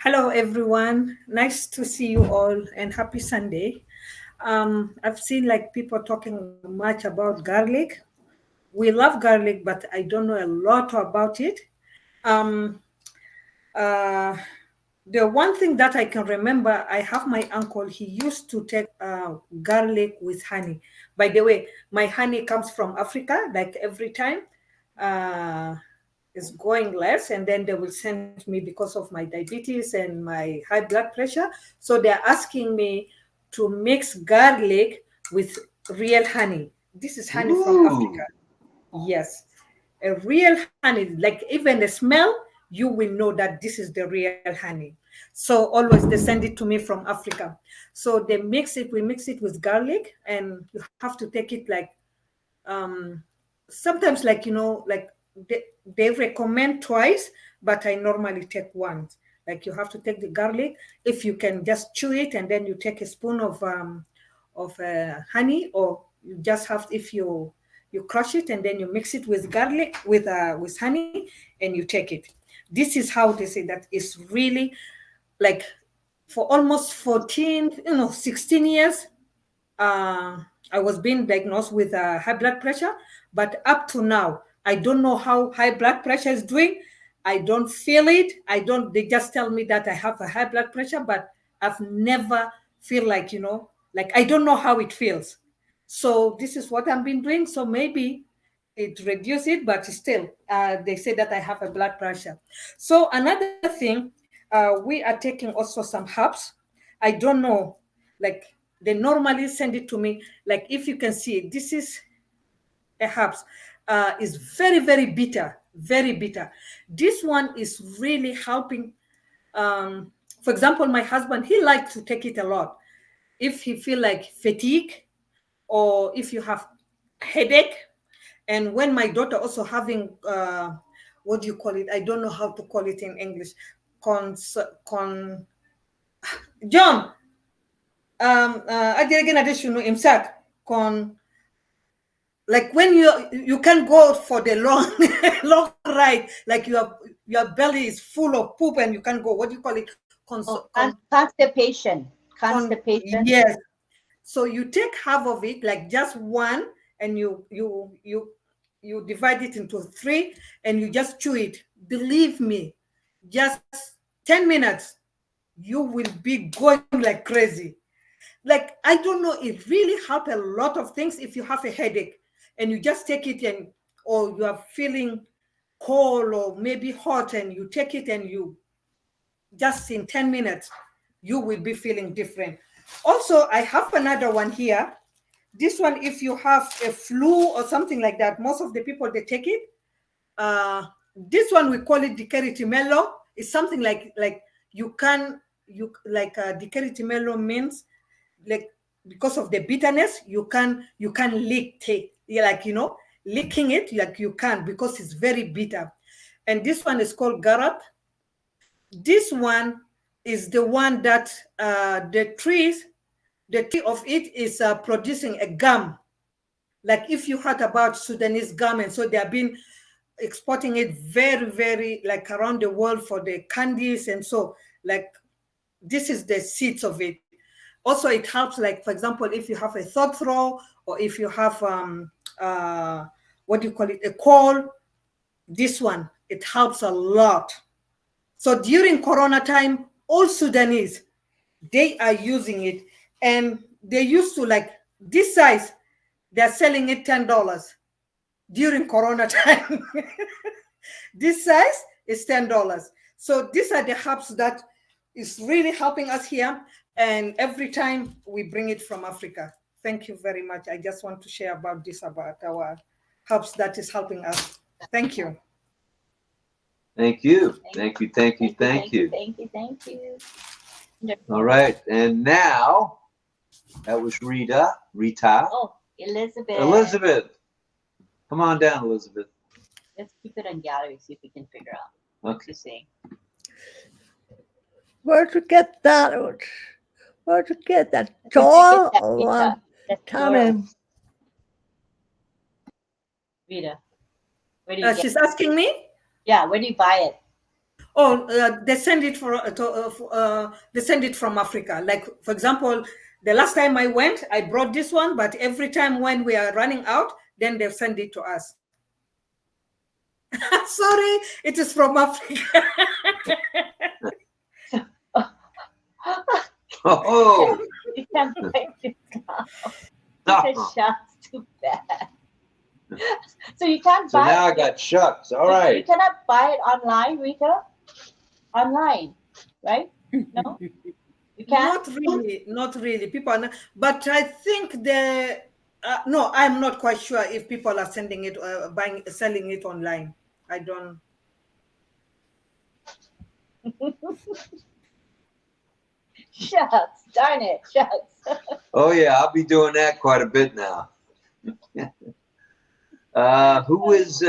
Speaker 9: Hello, everyone. Nice to see you all and happy Sunday. I've seen like people talking much about garlic. We love garlic, but I don't know a lot about it. The one thing that I can remember, I have my uncle, he used to take garlic with honey. By the way, my honey comes from Africa, like every time. Is going less, and then they will send me because of my diabetes and my high blood pressure. So they're asking me to mix garlic with real honey. This is honey from Africa. Yes, a real honey, like even the smell, you will know that this is the real honey. So always they send it to me from Africa. So they mix it, we mix it with garlic, and you have to take it like sometimes, like, you know, like they recommend twice, but I normally take once. Like you have to take the garlic. If you can just chew it, and then you take a spoon of honey, or you just have, if you crush it and then you mix it with garlic with honey, and you take it. This is how they say that it's really like for almost 16 years. I was being diagnosed with high blood pressure, but up to now, I don't know how high blood pressure is doing. I don't feel it. They just tell me that I have a high blood pressure, but I've never feel like, like I don't know how it feels. So this is what I've been doing. So maybe it reduces it, but still, they say that I have a blood pressure. So another thing, we are taking also some herbs. I don't know, like they normally send it to me. Like if you can see it, this is a herbs. Is very, very bitter, very bitter. This one is really helping. For example, my husband, he likes to take it a lot. If he feel like fatigue, or if you have headache, and when my daughter also having what do you call it? I don't know how to call it in English. John, imsak like when you can go for the long long ride, like your belly is full of poop and you can go. What do you call it?
Speaker 2: Constipation.
Speaker 9: Yes. So you take half of it, like just one, and you divide it into 3, and you just chew it. Believe me, just 10 minutes, you will be going like crazy. Like, I don't know, it really helps a lot of things. If you have a headache and you just take it, or you are feeling cold or maybe hot, and you take it, and you just in 10 minutes, you will be feeling different. Also, I have another one here. This one, if you have a flu or something like that, most of the people, they take it. This one, we call it diceritimelo. It's something like diceritimelo means, like, because of the bitterness, you can lick it, licking it, like you can, because it's very bitter. And this one is called garat. This one is the one that the trees, the tree of it is producing a gum. Like if you heard about Sudanese gum, and so they have been exporting it very, very like around the world for the candies, and so like this is the seeds of it. Also, it helps, like for example, if you have a throat throw, or if you have what do you call it, a cold, this one, it helps a lot. So during Corona time, all Sudanese, they are using it, and they used to like this size, they're selling it $10 during Corona time. This size is $10. So these are the herbs that is really helping us here, and every time we bring it from Africa. Thank you very much. I just want to share about this, about our herbs that is helping us. Thank you.
Speaker 1: Thank you. Thank you. Thank you. Thank you.
Speaker 2: Thank you. Thank you.
Speaker 1: All right. And now that was Rita.
Speaker 2: Oh, Elizabeth.
Speaker 1: Elizabeth. Come on down, Elizabeth.
Speaker 2: Let's keep it on gallery, see if we can figure out what she's saying.
Speaker 5: Where'd you get that? Where'd you get that? Joel? Coming.
Speaker 2: Rita, where do you get
Speaker 9: She's asking me?
Speaker 2: Yeah, where do you buy it?
Speaker 9: Oh, they send it they send it from Africa. Like for example, the last time I went, I brought this one, but every time when we are running out, then they send it to us. Sorry, it is from Africa.
Speaker 1: Oh,
Speaker 2: You can't break this down. He said, shucks, too bad. So you can't
Speaker 1: so
Speaker 2: buy
Speaker 1: now
Speaker 2: it.
Speaker 1: I got shucks. All right.
Speaker 2: You cannot buy it online, Rita? Online, right? No? You can't?
Speaker 9: Not really. People are not, but I think no, I'm not quite sure if people are sending it, selling it online. I don't.
Speaker 2: Shucks, darn it, shucks.
Speaker 1: Oh yeah, I'll be doing that quite a bit now. Who is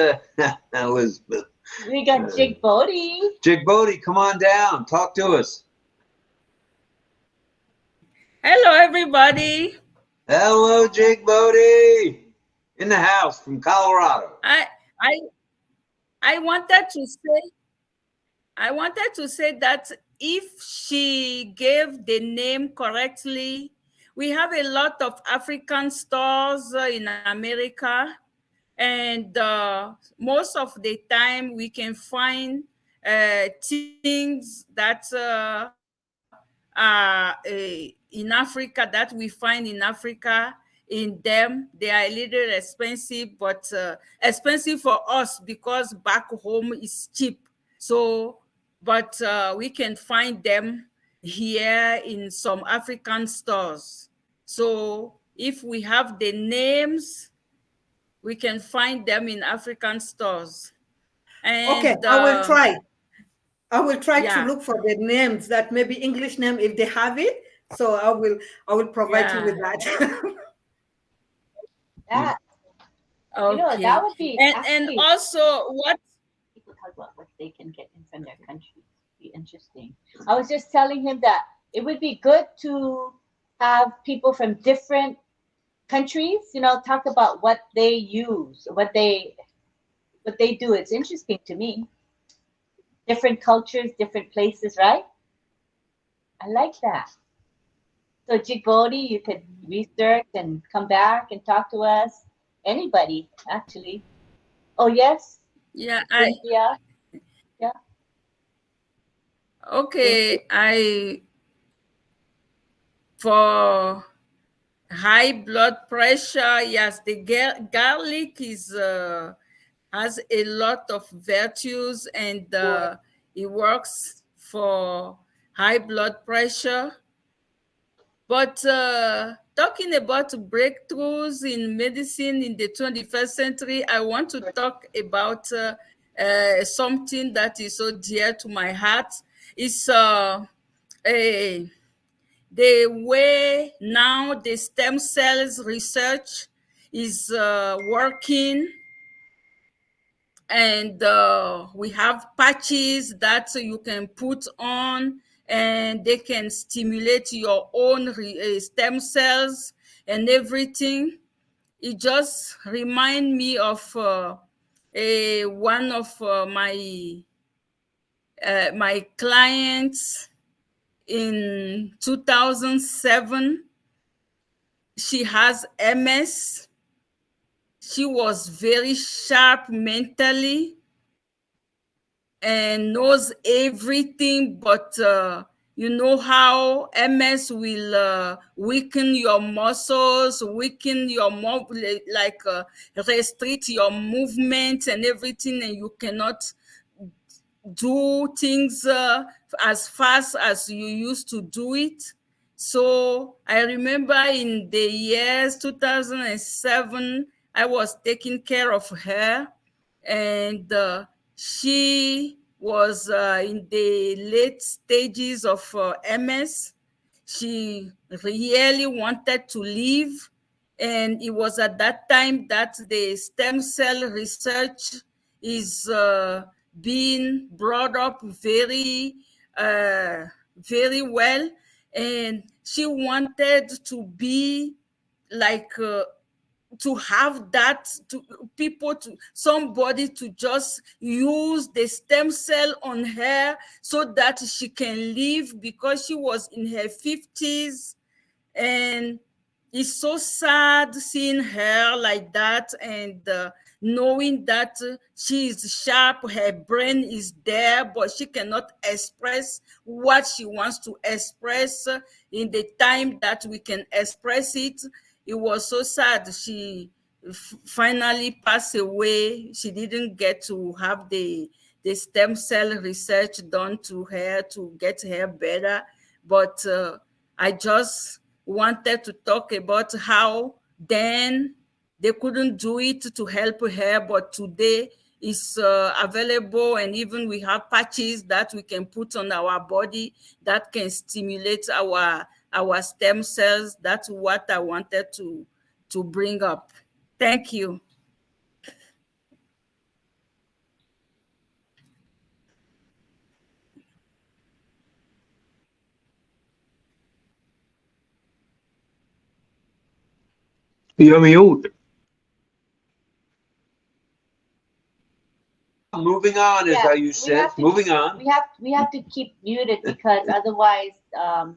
Speaker 1: Elizabeth?
Speaker 2: We got Jig Bodie.
Speaker 1: Jig Bodie, come on down. Talk to us.
Speaker 10: Hello, everybody.
Speaker 1: Hello, Jig Bodie. In the house from Colorado.
Speaker 10: I wanted to say that if she gave the name correctly, we have a lot of African stores in America, and most of the time we can find things that in Africa, that we find in Africa. In them, they are a little expensive, but expensive for us because back home is cheap. So, but we can find them here in some African stores. So if we have the names, we can find them in African stores. And,
Speaker 9: okay, I will try. I will try
Speaker 10: yeah.
Speaker 9: to look for the names, that maybe English name if they have it. So I will provide you with that.
Speaker 2: That,
Speaker 10: Okay.
Speaker 2: that would be
Speaker 10: and also what
Speaker 2: people talk about what they can get in from their country. Be interesting. I was just telling him that it would be good to have people from different countries, talk about what they use, what they do. It's interesting to me. Different cultures, different places, right? I like that. So Jigbodi, you could research and come back and talk to us. Anybody, actually. Oh, yes?
Speaker 10: Yeah,
Speaker 2: Yeah.
Speaker 10: Okay, for high blood pressure, yes, the garlic has a lot of virtues, and it works for high blood pressure. But talking about breakthroughs in medicine in the 21st century, I want to talk about something that is so dear to my heart. It's the way now the stem cells research is working. And we have patches that you can put on, and they can stimulate your own stem cells and everything. It just remind me of one of my clients in 2007. She has MS. She was very sharp mentally and knows everything, but you know how MS will weaken your muscles, weaken your restrict your movement and everything, and you cannot do things as fast as you used to do it. So I remember in the years 2007, I was taking care of her, and she was in the late stages of MS. She really wanted to leave, and it was at that time that the stem cell research is being brought up very well, and she wanted to be like to have that, to people, to somebody to just use the stem cell on her so that she can live, because she was in her 50s, and it's so sad seeing her like that, and knowing that she is sharp, her brain is there, but she cannot express what she wants to express in the time that we can express it. It was so sad. She finally passed away. She didn't get to have the stem cell research done to her to get her better, but I just wanted to talk about how then they couldn't do it to help her, but today is available, and even we have patches that we can put on our body that can stimulate our stem cells. That's what I wanted to bring up. Thank you.
Speaker 8: You're mute.
Speaker 1: Moving on is
Speaker 2: Yeah,
Speaker 1: how you
Speaker 2: we
Speaker 1: said.
Speaker 2: have to-
Speaker 1: Moving on.
Speaker 2: We have to keep muted because otherwise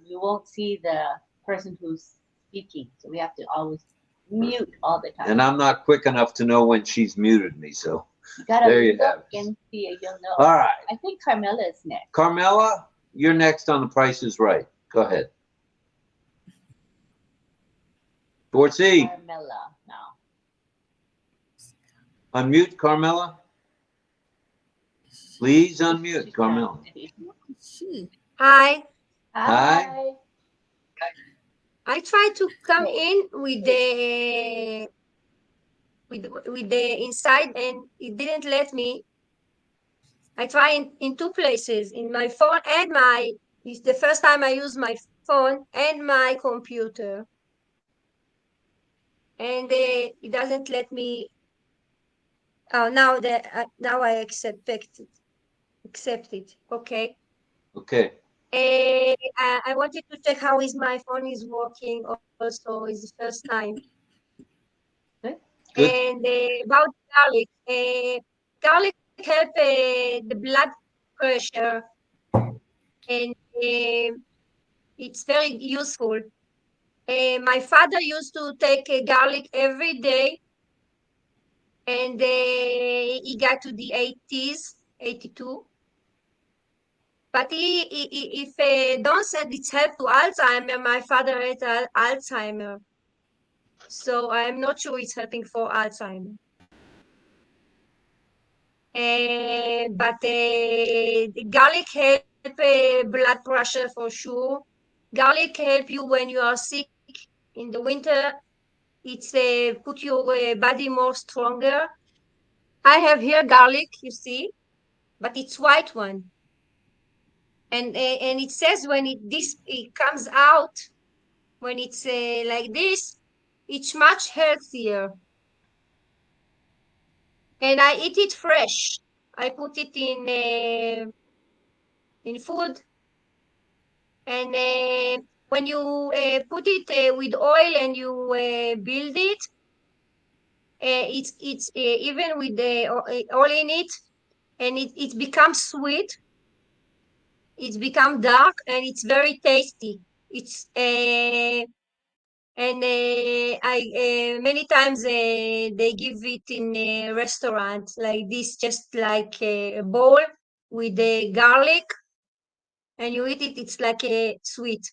Speaker 2: we won't see the person who's speaking. So we have to always mute all the time.
Speaker 1: And I'm not quick enough to know when she's muted me, so
Speaker 2: You gotta
Speaker 1: there you
Speaker 2: look
Speaker 1: have it.
Speaker 2: and see. You'll know.
Speaker 1: All right.
Speaker 2: I think Carmela is next.
Speaker 1: Carmela, you're next on The Price is Right. Go ahead. Dorothy,
Speaker 2: Carmela now.
Speaker 1: unmute Carmela. Please unmute Carmela.
Speaker 5: Hi.
Speaker 1: Hi.
Speaker 5: I tried to come in with the inside, and it didn't let me. I tried in two places, in my phone and it's the first time I use my phone and my computer. And it doesn't let me. Oh, now I accept it. Okay.
Speaker 1: Okay.
Speaker 5: I wanted to check how is my phone is working. Also, is the first time.
Speaker 1: Good.
Speaker 5: And about garlic, garlic help the blood pressure, and it's very useful. My father used to take garlic every day, and he got to the 80s, 82. But if don't said it's help to Alzheimer, my father had Alzheimer. So I'm not sure it's helping for Alzheimer. But the garlic help blood pressure for sure. Garlic help you when you are sick in the winter. It's put your body more stronger. I have here garlic, you see, but it's white one. And it says when it comes out, when it's like this, it's much healthier. And I eat it fresh. I put it in food,
Speaker 11: And when you put it with oil and you build it, it's even with the oil in it, and it becomes sweet. It's become dark and it's very tasty. It's and I many times they give it in a restaurant like this, just like a bowl with the garlic, and you eat it. It's like a sweet.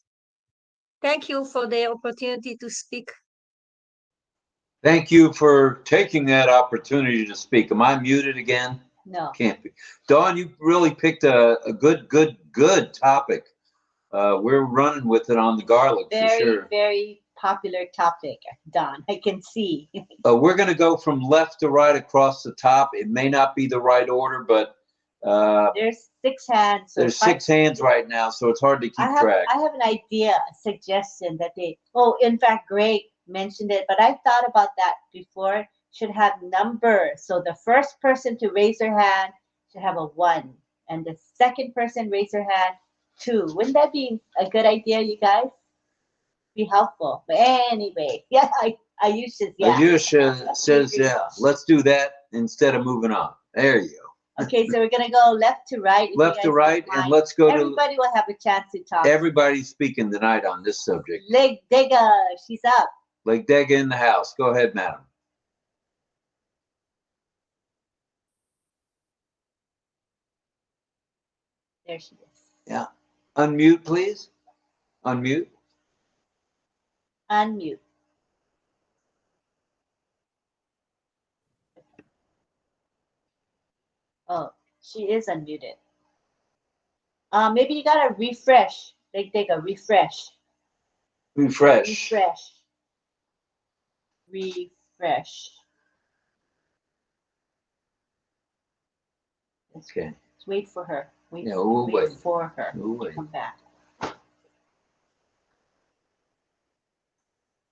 Speaker 11: Thank you for the opportunity to speak.
Speaker 1: Thank you for taking that opportunity to speak. Am I muted again?
Speaker 2: No.
Speaker 1: Can't be. Dawn, you really picked a good topic. We're running with it on the garlic for sure.
Speaker 2: Very popular topic, Don. I can see.
Speaker 1: We're going to go from left to right across the top. It may not be the right order, but
Speaker 2: there's 6 hands. So
Speaker 1: there's 6 hands right now, so it's hard to keep track.
Speaker 2: I have an idea, a suggestion that in fact, Greg mentioned it, but I thought about that before. Should have numbers. So the first person to raise their hand should have a 1, and the second person raise their hand 2. Wouldn't that be a good idea, you guys? Be helpful. But anyway, yeah, Ayusha, yeah.
Speaker 1: Ayusha says, yeah, let's do that instead of moving on. There you go.
Speaker 2: Okay, so we're going to go left to right.
Speaker 1: Left to right, and let's go
Speaker 2: Everybody will have a chance to talk.
Speaker 1: Everybody's speaking tonight on this subject.
Speaker 2: Legdega, she's up.
Speaker 1: Legdega in the house. Go ahead, madam.
Speaker 2: There she is.
Speaker 1: Yeah. Unmute, please. Unmute.
Speaker 2: Unmute. Oh, she is unmuted. Maybe you gotta refresh. Legdega, refresh.
Speaker 1: Refresh.
Speaker 2: Refresh.
Speaker 1: Okay.
Speaker 2: Let's wait for her.
Speaker 1: We'll wait
Speaker 2: for her
Speaker 1: to
Speaker 2: come back.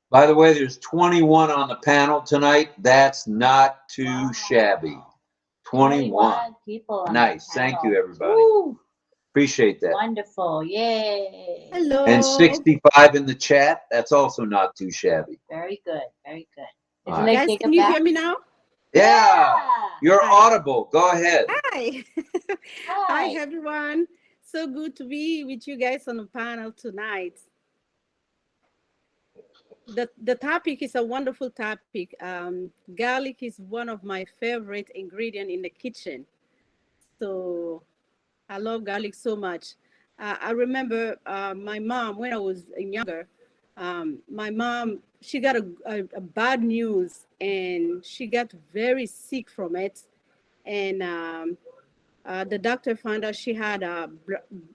Speaker 1: By the way, there's 21 on the panel tonight. That's not too shabby. 21
Speaker 2: people.
Speaker 1: Nice. Thank you, everybody.
Speaker 2: Woo.
Speaker 1: Appreciate that.
Speaker 2: Wonderful. Yay.
Speaker 5: Hello.
Speaker 1: And 65 in the chat. That's also not too shabby.
Speaker 2: Very good. Very good.
Speaker 5: Guys, can you hear me now?
Speaker 1: Yeah. You're audible. Go ahead.
Speaker 5: Hi. Hi, everyone. So good to be with you guys on the panel tonight. The topic is a wonderful topic. Garlic is one of my favorite ingredients in the kitchen. So I love garlic so much. I remember my mom, when I was younger, my mom, she got a bad news and she got very sick from it. And the doctor found out she had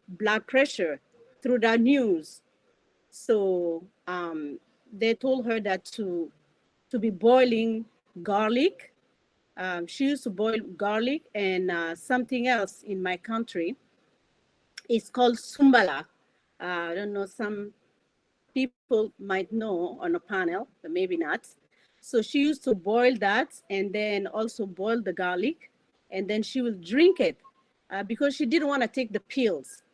Speaker 5: blood pressure through that news. So they told her that to be boiling garlic. She used to boil garlic and something else in my country. It's called sumbala. I don't know, some people might know on a panel, but maybe not. So she used to boil that and then also boil the garlic, and then she will drink it because she didn't want to take the pills.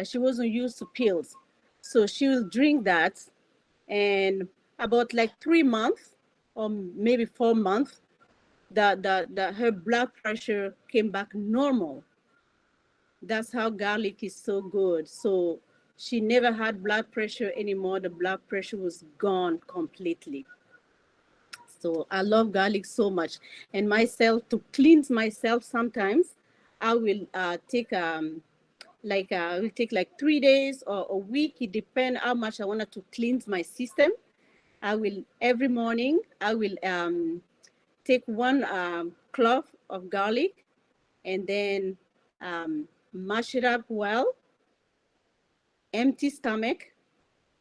Speaker 5: She wasn't used to pills. So she will drink that, and about like 3 months or maybe 4 months, her blood pressure came back normal. That's how garlic is so good. So she never had blood pressure anymore. The blood pressure was gone completely. So I love garlic so much. And myself, to cleanse myself sometimes, I will take like 3 days or a week. It depends how much I wanted to cleanse my system. I will, every morning, I will take 1 clove of garlic and then mash it up well, empty stomach,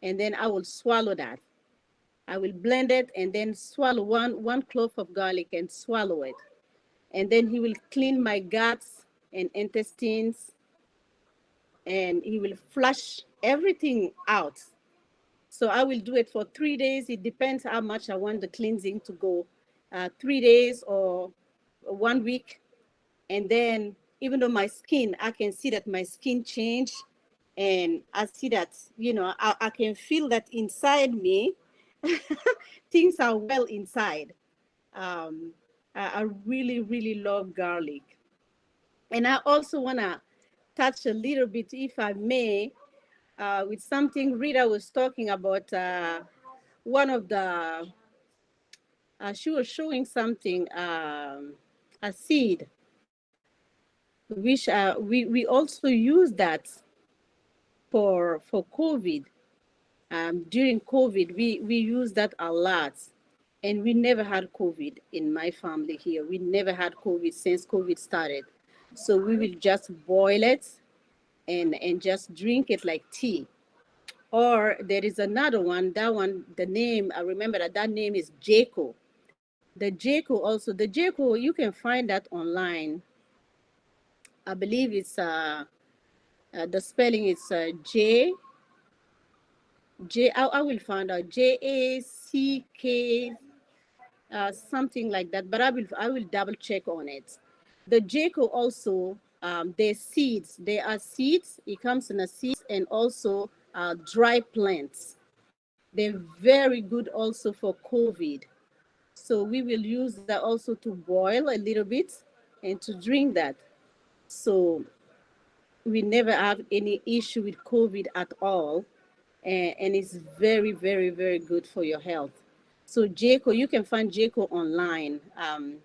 Speaker 5: and then I will swallow that. I will blend it and then swallow one clove of garlic and swallow it. And then he will clean my guts and intestines, and he will flush everything out. So I will do it for 3 days. It depends how much I want the cleansing to go, 3 days or 1 week. And then even though my skin, I can see that my skin changed
Speaker 12: And I see that, you know, I can feel that inside me, things are well inside. I really, really love garlic. And I also want to touch a little bit, if I may, with something Rita was talking about. One of the, she was showing something, a seed, which we also use that for COVID. During COVID, we use that a lot. And we never had COVID in my family here. We never had COVID since COVID started. So we will just boil it and just drink it like tea. Or there is another one, that one, the name, I remember that name is Jaco. The Jaco also, the Jaco, you can find that online. I believe it's, the spelling is I will find out, Jack, something like that, but I will double check on it. The Jaco also, their seeds, they are seeds, it comes in a seeds, and also dry plants. They're very good also for COVID. So we will use that also to boil a little bit and to drink that. So we never have any issue with COVID at all. And it's very, very, very good for your health. So Jaco, you can find Jaco online.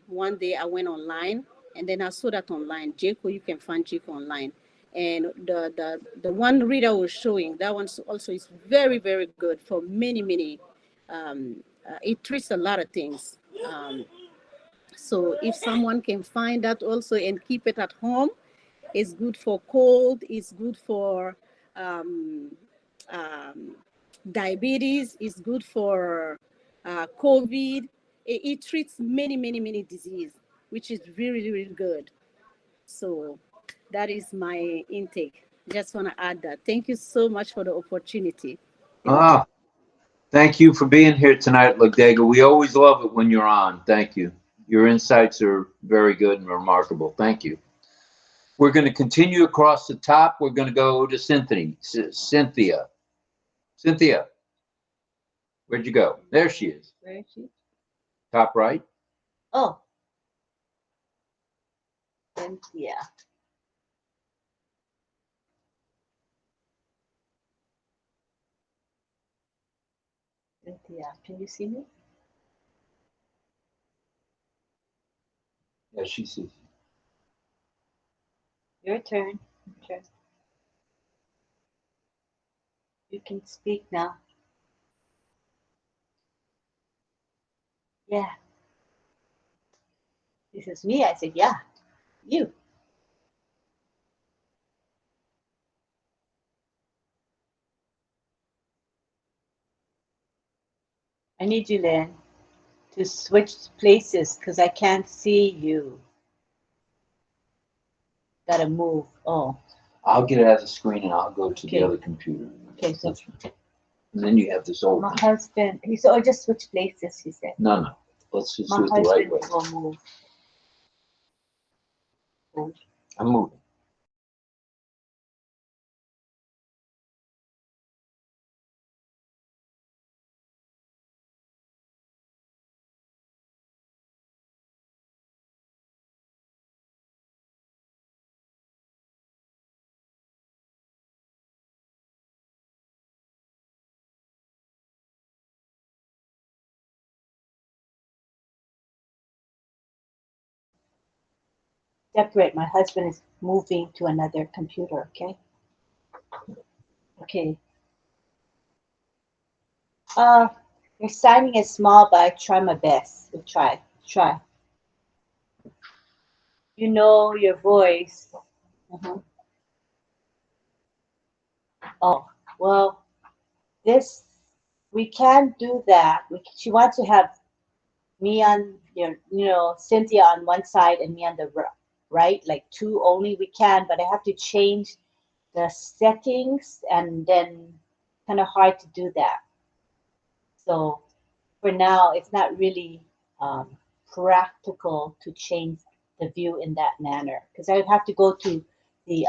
Speaker 12: One day I went online and then I saw that online. Jaco, you can find Jaco online. And the one Rita was showing, that one also is very, very good for many, many. It treats a lot of things. So if someone can find that also and keep it at home, it's good for cold, it's good for um, um, diabetes, it's good for COVID. It treats many, many, many diseases, which is really, really good. So that is my intake. Just want to add that. Thank you so much for the opportunity.
Speaker 1: Thank you for being here tonight, Lagdega. We always love it when you're on. Thank you. Your insights are very good and remarkable. Thank you. We're going to continue across the top. We're going to go to Cynthia. Cynthia, where'd you go? There she is.
Speaker 2: Where is she?
Speaker 1: Top right.
Speaker 2: Oh. Cynthia. Cynthia, can you see me?
Speaker 1: Yeah, she sees.
Speaker 2: Your turn. You can speak now. Yeah. This is me. I said, yeah, you. I need you, Lynn, to switch places because I can't see you. Gotta move. Oh.
Speaker 1: I'll get out of the screen and I'll go to the other computer.
Speaker 2: Okay, so.
Speaker 1: And then you have this old.
Speaker 2: My husband, he said, oh, just switch places, he said.
Speaker 1: No. Let's just do it
Speaker 2: the right
Speaker 1: way.
Speaker 2: Will move.
Speaker 1: I'm moving.
Speaker 2: Separate. My husband is moving to another computer, okay? Okay. Your signing is small, but I try my best. We'll try. You know your voice. Oh, well, we can't do that. She wants to have me on, Cynthia on one side and me on the right, like two only. We can, but I have to change the settings and then kind of hard to do that. So for now, it's not really practical to change the view in that manner because I would have to go to the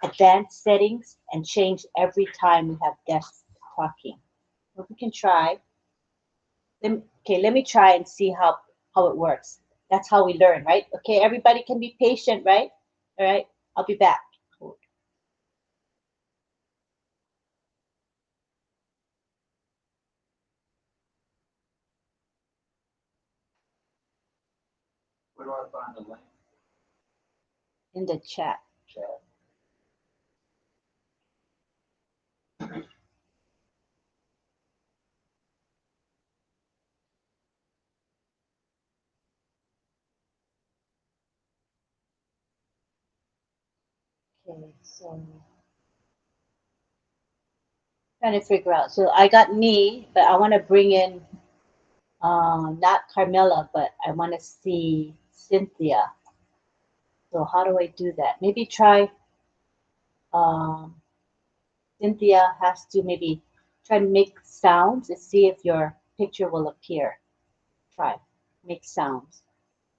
Speaker 2: advanced settings and change every time we have guests talking. Well, we can try. Let me try and see how it works. That's how we learn, right? Okay, everybody can be patient, right? All right, I'll be back.
Speaker 1: Where do I find the link?
Speaker 2: In the chat. Okay, so trying to figure out. So I got me, but I want to bring in not Carmela, but I want to see Cynthia. So how do I do that? Maybe try. Cynthia has to maybe try to make sounds and see if your picture will appear. Try make sounds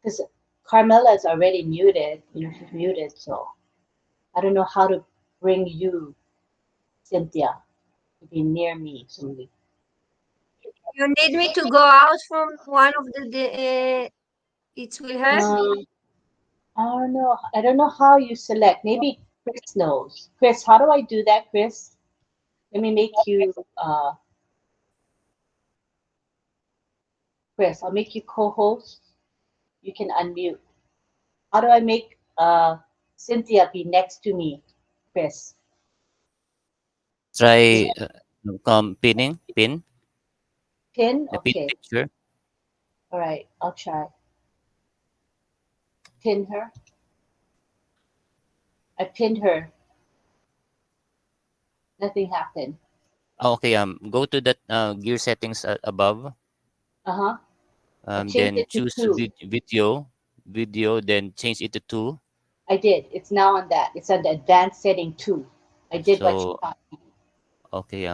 Speaker 2: because Carmela is already muted. You know she's muted, so I don't know how to bring you, Cynthia, to be near me. So
Speaker 11: You need me to go out from one of it will help.
Speaker 2: I don't know. I don't know how you select. Maybe Chris knows. Chris, how do I do that, Chris? Let me make you, Chris, I'll make you co-host. You can unmute. How do I make Cynthia be next to me, Chris?
Speaker 13: Try pin
Speaker 2: Pin?
Speaker 13: the pin
Speaker 2: Okay.
Speaker 13: picture.
Speaker 2: All right. I'll try. Pin her. I pinned her. Nothing happened.
Speaker 13: Oh, okay. Go to that gear settings above.
Speaker 2: Uh-huh. I changed
Speaker 13: Then
Speaker 2: it to
Speaker 13: choose
Speaker 2: 2.
Speaker 13: video. Then change it to 2.
Speaker 2: I did. It's now on that. It's on the advanced setting 2. I did what you
Speaker 13: So
Speaker 2: taught.
Speaker 13: okay.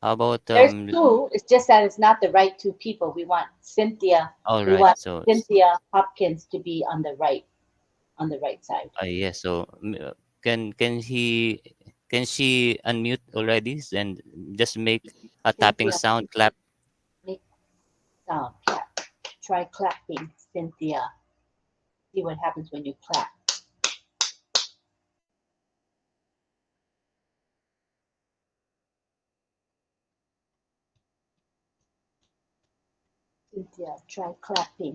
Speaker 13: How about
Speaker 2: There's 2. It's just that it's not the right 2 people. We want Cynthia.
Speaker 13: all
Speaker 2: We
Speaker 13: right.
Speaker 2: want
Speaker 13: So
Speaker 2: Cynthia Hopkins to be on the right side.
Speaker 13: yes. So can she unmute already and just make a tapping
Speaker 2: Cynthia,
Speaker 13: sound clap?
Speaker 2: make sound. Clap. Try clapping, Cynthia. See what happens when you clap. Cynthia, try clapping.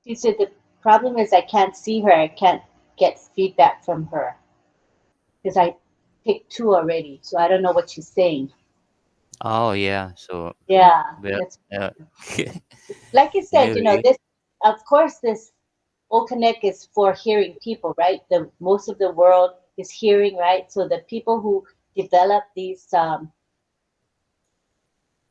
Speaker 2: She said the problem is I can't see her. I can't get feedback from her because I picked 2 already. So I don't know what she's saying.
Speaker 13: Oh yeah. So
Speaker 2: Yeah,
Speaker 13: well.
Speaker 2: that's
Speaker 13: Uh,
Speaker 2: like I said,
Speaker 13: anyway.
Speaker 2: this of course this OConnect is for hearing people, right? The most of the world is hearing, right? So the people who develop these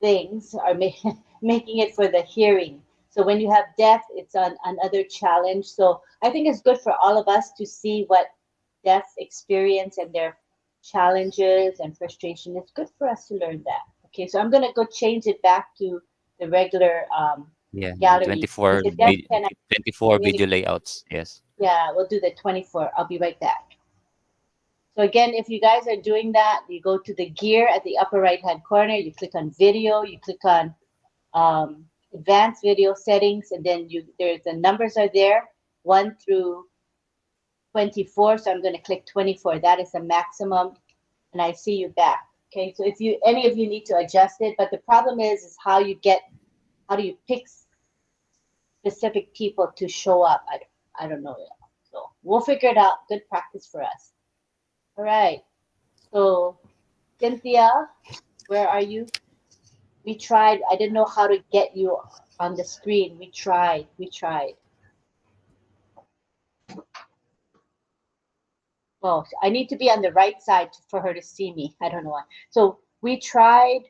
Speaker 2: things are making it for the hearing. So when you have deaf, it's another challenge. So I think it's good for all of us to see what deaf experience and their challenges and frustration. It's good for us to learn that. Okay, so I'm gonna go change it back to the regular
Speaker 13: Yeah.
Speaker 2: gallery.
Speaker 13: 24
Speaker 2: Because the deaf cannot
Speaker 13: 24 video
Speaker 2: communicate.
Speaker 13: layouts. Yes.
Speaker 2: Yeah, we'll do the 24. I'll be right back. So again, if you guys are doing that, you go to the gear at the upper right-hand corner, you click on video, you click on advanced video settings, and then there's the numbers are there, 1 through 24. So I'm going to click 24. That is the maximum, and I see you back. Okay, so if any of you need to adjust it, but the problem is how do you pick specific people to show up? I don't know. So we'll figure it out. Good practice for us. All right. So Cynthia, where are you? We tried. I didn't know how to get you on the screen. We tried. Well, I need to be on the right side for her to see me. I don't know why. So we tried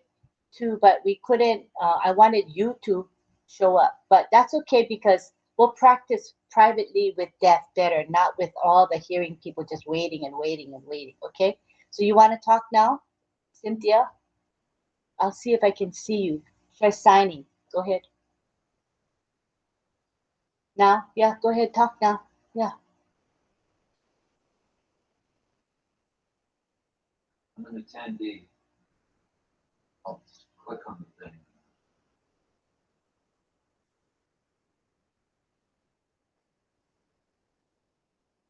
Speaker 2: to, but we couldn't. I wanted you to show up, but that's okay because we'll practice privately with deaf better, not with all the hearing people just waiting and waiting and waiting. Okay. So you want to talk now, Cynthia? I'll see if I can see you. Try signing. Go ahead. Now, yeah, go ahead, talk now. Yeah.
Speaker 1: I'm an attendee. I'll click on the thing.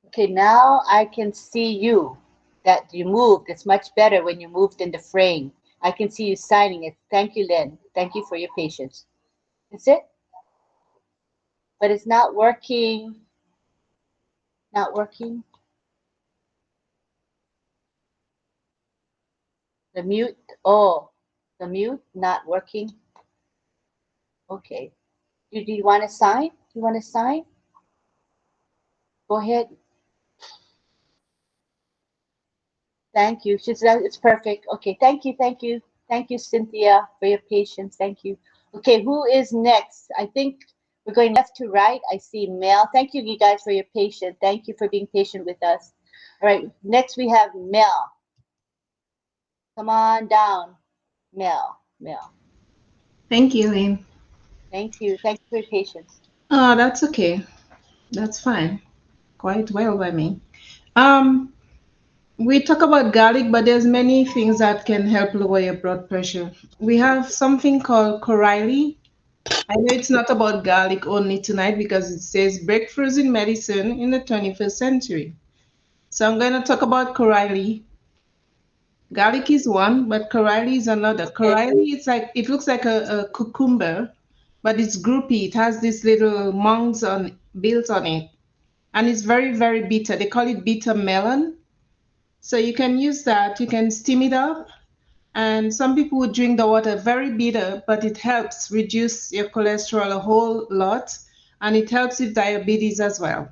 Speaker 2: Okay, now I can see you. That you moved. It's much better when you moved in the frame. I can see you signing it. Thank you, Lynn. Thank you for your patience. That's it. But it's not working. Not working. The mute. Oh, the mute not working. Okay. Do you want to sign? You want to sign? Go ahead. Thank you. She said it's perfect. Okay. Thank you. Thank you. Thank you, Cynthia, for your patience. Thank you. Okay. Who is next? I think we're going left to right. I see Mel. Thank you, you guys, for your patience. Thank you for being patient with us. All right. Next, we have Mel. Come on down, Mel. Mel.
Speaker 3: Thank you, Lynn.
Speaker 2: Thank you. Thank you for your patience.
Speaker 3: Oh, that's okay. That's fine. Quite well by me. Um, we talk about garlic, but there's many things that can help lower your blood pressure. We have something called Coralie. I know it's not about garlic only tonight because it says breakthroughs in medicine in the 21st century. So I'm going to talk about Coralie. Garlic is one, but Coralie is another. Coralie, it's like it looks like a cucumber, but it's groupy. It has these little mounds on built on it, and it's very, very bitter. They call it bitter melon. So you can use that. You can steam it up, and some people would drink the water very bitter, but it helps reduce your cholesterol a whole lot, and it helps with diabetes as well.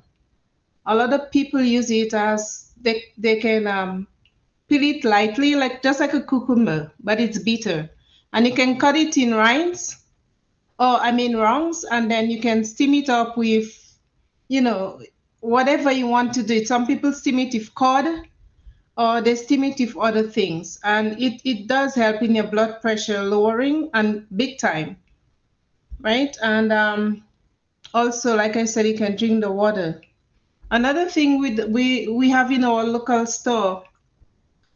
Speaker 3: A lot of people use it as they can peel it lightly, like just like a cucumber, but it's bitter. And you can cut it in rinds, or I mean rounds, and then you can steam it up with, you know, whatever you want to do. Some people steam it with cod, or they steam it with other things. And it does help in your blood pressure lowering and big time, right? And also, like I said, you can drink the water. Another thing we have in our local store,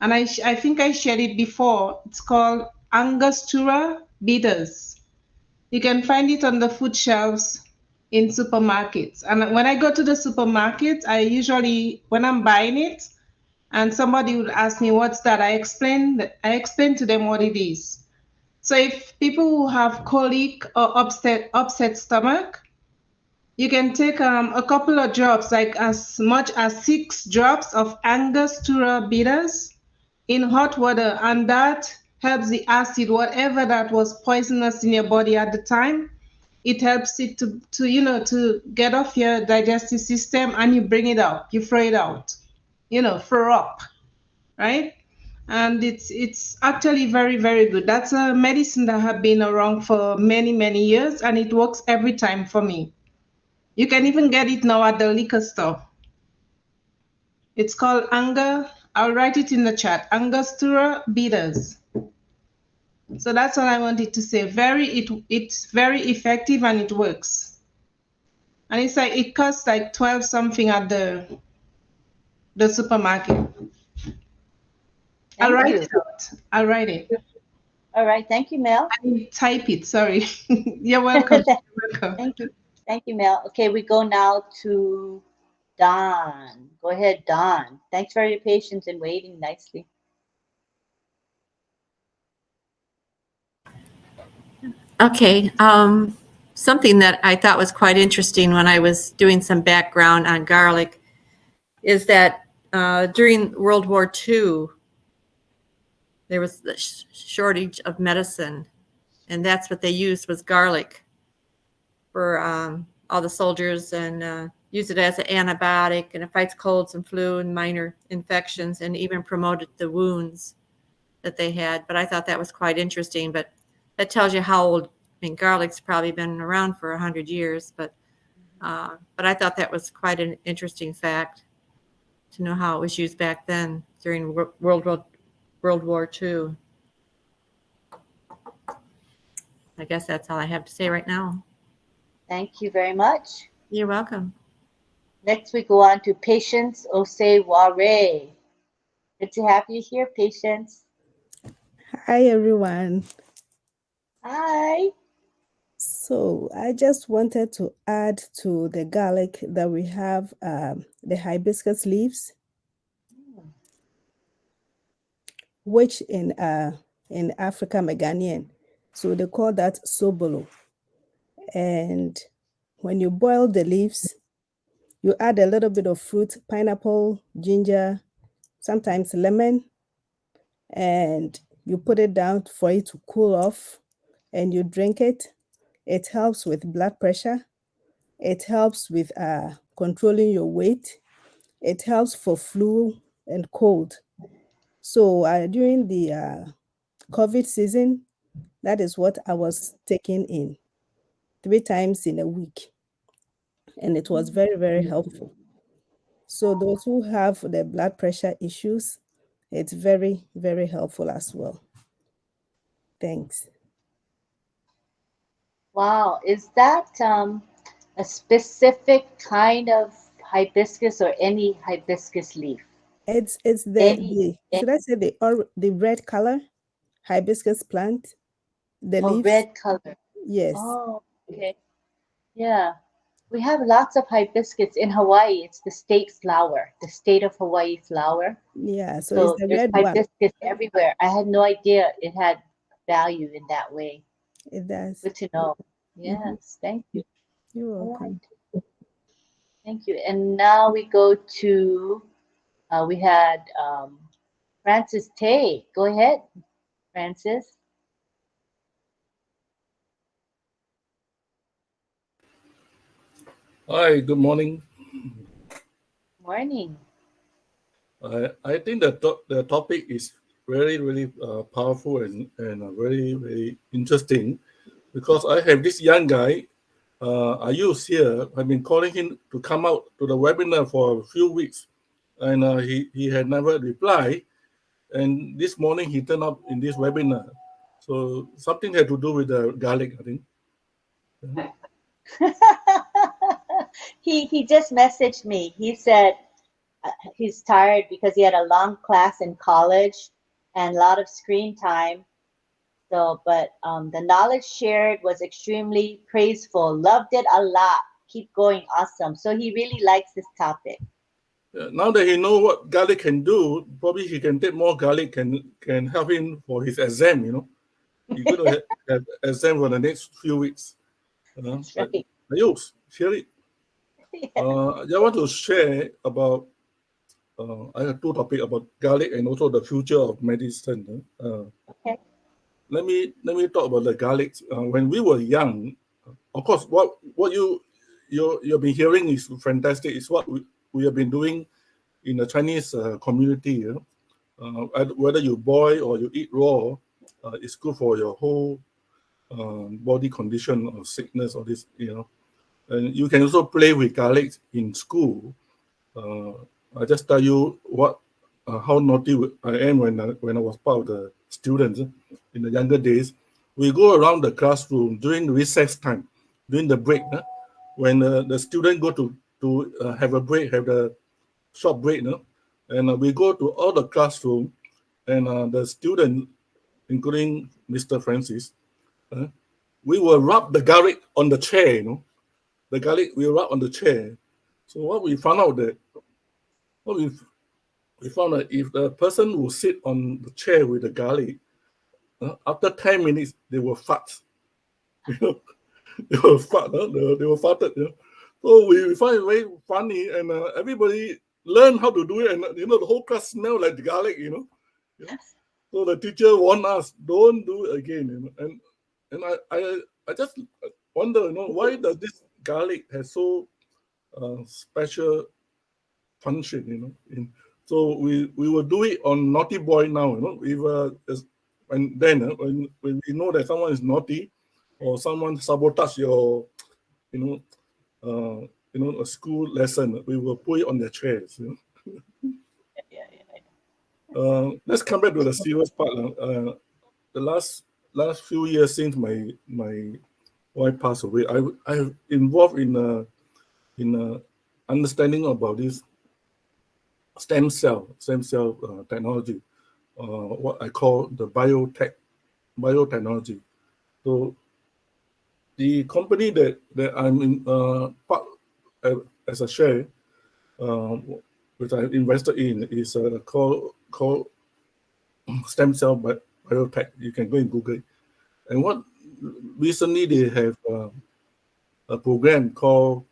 Speaker 3: and I think I shared it before. It's called Angostura bitters. You can find it on the food shelves in supermarkets. And when I go to the supermarket, I usually, when I'm buying it, and somebody would ask me what's that, I explain to them what it is. So if people who have colic or upset stomach, you can take a couple of drops, like as much as 6 drops of Angostura bitters in hot water, and that helps the acid, whatever that was poisonous in your body at the time. It helps it to get off your digestive system, and you bring it out, you throw it out, throw up, right? And it's actually very, very good. That's a medicine that have been around for many, many years, and it works every time for me. You can even get it now at the liquor store. It's called I'll write it in the chat. Angostura bitters. So that's what I wanted to say. It's very effective, and it works. And it's like it costs like 12 something at the supermarket. I'll write it out. I'll write it.
Speaker 2: All right. Thank you, Mel.
Speaker 3: Type it. Sorry. You're welcome. You're welcome.
Speaker 2: Thank you. Thank you, Mel. Okay, we go now to Don. Go ahead, Don. Thanks for your patience and waiting nicely.
Speaker 6: Okay. Something that I thought was quite interesting when I was doing some background on garlic is that during World War II, there was the shortage of medicine, and that's what they used was garlic for all the soldiers, and use it as an antibiotic, and it fights colds and flu and minor infections, and even promoted the wounds that they had. But I thought that was quite interesting. But that tells you how old. I mean, garlic's probably been around for 100 years, but I thought that was quite an interesting fact to know how it was used back then during World War II. I guess that's all I have to say right now.
Speaker 2: Thank you very much.
Speaker 6: You're welcome.
Speaker 2: Next, we go on to Patience Oseware. Good to have you here, Patience.
Speaker 14: Hi, everyone.
Speaker 2: Hi.
Speaker 14: So I just wanted to add to the garlic that we have the hibiscus leaves, which in Africa, Meganian, so they call that sobolo. And when you boil the leaves, you add a little bit of fruit, pineapple, ginger, sometimes lemon, and you put it down for it to cool off, and you drink it. It helps with blood pressure. It helps with controlling your weight. It helps for flu and cold. So during the COVID season, that is what I was taking in 3 times in a week. And it was very, very helpful. So those who have the blood pressure issues, it's very, very helpful as well. Thanks.
Speaker 2: Wow. Is that a specific kind of hibiscus or any hibiscus leaf?
Speaker 14: It's
Speaker 2: Any
Speaker 14: should I say the red color hibiscus plant, the leaves?
Speaker 2: red color.
Speaker 14: Yes.
Speaker 2: Oh, okay. Yeah. We have lots of hibiscus in Hawaii. It's the state flower, the state of Hawaii flower.
Speaker 14: Yeah, so
Speaker 2: So
Speaker 14: it's the
Speaker 2: there's
Speaker 14: red one.
Speaker 2: hibiscus everywhere. I had no idea it had value in that way.
Speaker 14: It does.
Speaker 2: Good to know. Yes, thank you.
Speaker 14: You're
Speaker 2: All
Speaker 14: welcome.
Speaker 2: right. Thank you. And now we go to, we had Francis Tay. Go ahead, Francis.
Speaker 15: Hi, good morning.
Speaker 2: Morning.
Speaker 15: I think the topic is really powerful and very, very interesting because I have this young guy, Ayush here. I've been calling him to come out to the webinar for a few weeks and he had never replied. And this morning he turned up in this webinar. So something had to do with the garlic, I think.
Speaker 2: He just messaged me. He said he's tired because he had a long class in college and a lot of screen time. So, but the knowledge shared was extremely praiseful. Loved it a lot. Keep going. Awesome. So he really likes this topic.
Speaker 15: Now that he knows what garlic can do, probably he can take more garlic can help him for his exam, you know. He's going to have exam for the next few weeks.
Speaker 2: That's right.
Speaker 15: Ayush, share it. I want to share about, I have 2 topics about garlic and also the future of medicine.
Speaker 2: Okay.
Speaker 15: Let me talk about the garlic. When we were young, of course, what you've been hearing is fantastic. It's what we have been doing in the Chinese community. Whether you boil or you eat raw, it's good for your whole body condition or sickness or this, you know. And you can also play with garlic in school. I just tell you how naughty I am when I was part of the students in the younger days. We go around the classroom during recess time, during the break. When the student go to have a break, have the short break, and we go to all the classroom, and the student, including Mr. Francis, we will rub the garlic on the chair, you know. The garlic we rub on the chair. So what we found out that if the person will sit on the chair with the garlic, after 10 minutes they will fart. You know, they will fart. They will farted. You know? So we find it very funny, and everybody learn how to do it, and you know the whole class smell like garlic. You know, so the teacher warned us, don't do it again. You know, and I just wonder, you know, why does this garlic has so special function, you know? So we will do it on naughty boy now, you know. If and then when we know that someone is naughty or someone sabotage your, you know, a school lesson, we will put it on their chairs. You know? Let's come back to the serious part. The last few years since my wife passed away, I involved in in understanding about this stem cell technology, what I call the biotechnology. So the company that I'm in part as a share, which I invested in, is called stem cell biotech. You can go and Google it. And what recently they have a program called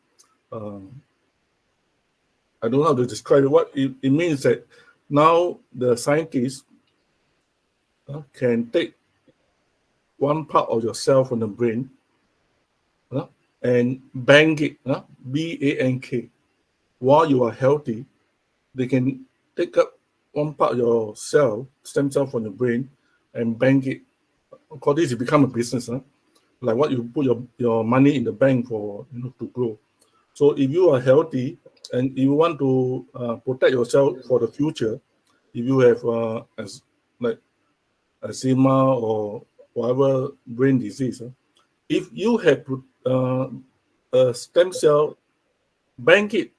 Speaker 15: I don't know how to describe it. What it means that now the scientists can take one part of your cell from the brain and bank it, BANK. While you are healthy, they can take up one part of your stem cell from the brain, and bank it. Of course, this has become a business, like what you put your money in the bank for, to grow. So if you are healthy and you want to protect yourself for the future, if you have like asthma or whatever brain disease, if you have a stem cell, bank it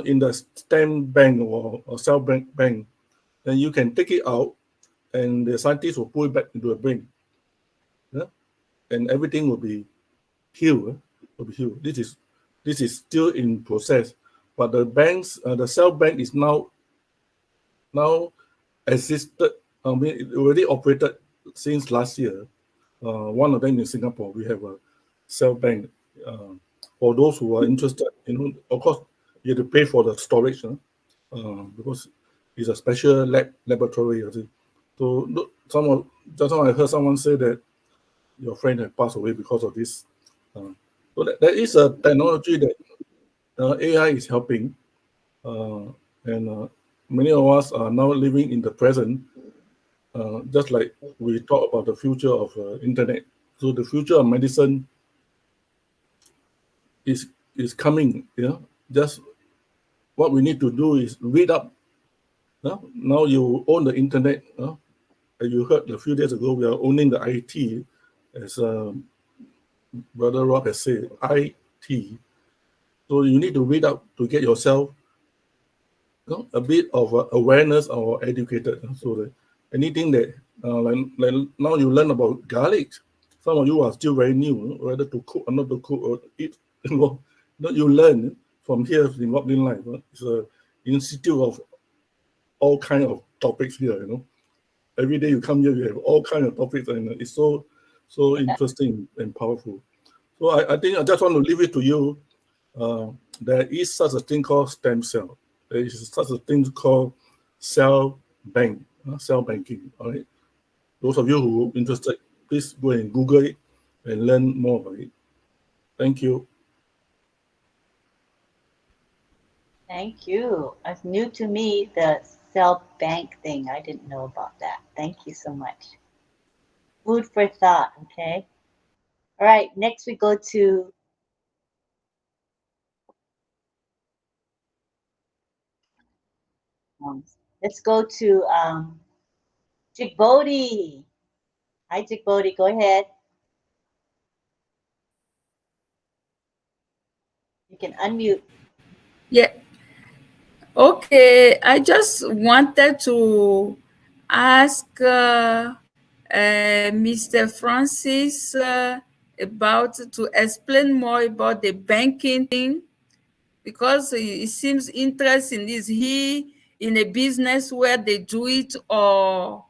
Speaker 15: in the stem bank or cell bank, then you can take it out and the scientists will put it back into the brain. And everything will be healed. This is still in process, but the cell bank is now existed. It already operated since last year. One of them in Singapore. We have a cell bank. For those who are interested, of course, you have to pay for the storage, because it's a special laboratory. So just now I heard someone say that your friend had passed away because of this. So there is a technology that AI is helping, and many of us are now living in the present, just like we talk about the future of internet. So the future of medicine is coming. Just what we need to do is read up. Now you own the internet. As you heard a few days ago, we are owning the IT, as Brother Rob has said, IT. So you need to read up to get yourself a bit of awareness or educated. So that anything that like now you learn about garlic, some of you are still very new, whether to cook or not to cook or eat. You learn from here in RobLynnLive. It's an institute of all kind of topics here. Every day you come here, you have all kind of topics, and it's so interesting and powerful. So I think I just want to leave it to you. There is such a thing called stem cell. There is such a thing called cell banking. All right. Those of you who are interested, please go and Google it and learn more about it. Thank you.
Speaker 2: Thank you. It's new to me, the cell bank thing. I didn't know about that. Thank you so much. Food for thought, okay? All right, next we go to let's go to Jigbodi. Hi, Jigbodi, go ahead. You can unmute.
Speaker 10: Yeah. Okay, I just wanted to ask Mr. Francis about to explain more about the banking thing, because it seems interesting. Is he in a business where they do it, or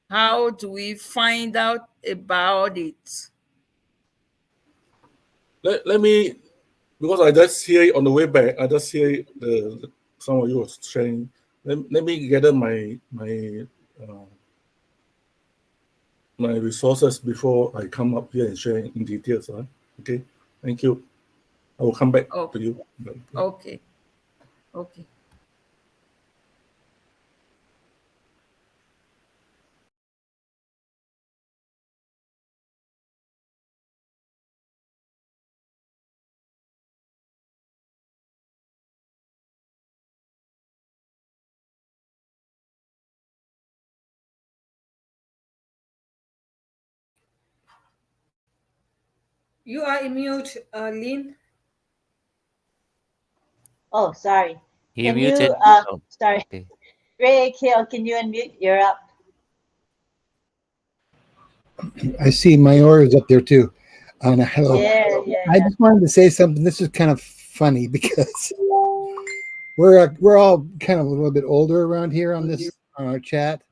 Speaker 10: how do we find out about it?
Speaker 15: Let me, because I just hear it on the way back. I just hear some of you are sharing. Let me gather my resources before I come up here and share in details. Okay, thank you. I will come back to you.
Speaker 10: Okay. Okay.
Speaker 9: You are in mute, Lynn.
Speaker 2: Oh, sorry.
Speaker 13: He
Speaker 2: Can you,
Speaker 13: muted. Oh,
Speaker 2: sorry.
Speaker 13: okay.
Speaker 2: Ray, Kale, can you unmute? You're up.
Speaker 7: I see Mayor is up there too. Hello.
Speaker 2: Yeah.
Speaker 7: I just wanted to say something. This is kind of funny because we're all kind of a little bit older around here on our chat,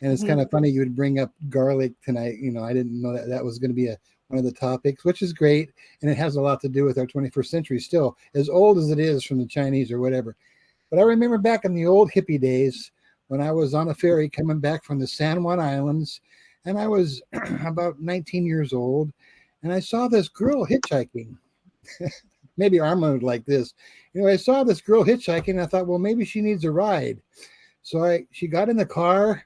Speaker 7: and it's kind of funny you would bring up garlic tonight. You know, I didn't know that was going to be one of the topics, which is great, and it has a lot to do with our 21st century. Still, as old as it is from the Chinese or whatever. But I remember back in the old hippie days when I was on a ferry coming back from the San Juan Islands, and I was about 19 years old, and I saw this girl hitchhiking. Maybe Armand would like this. I saw this girl hitchhiking, and I thought, well, maybe she needs a ride. So she got in the car,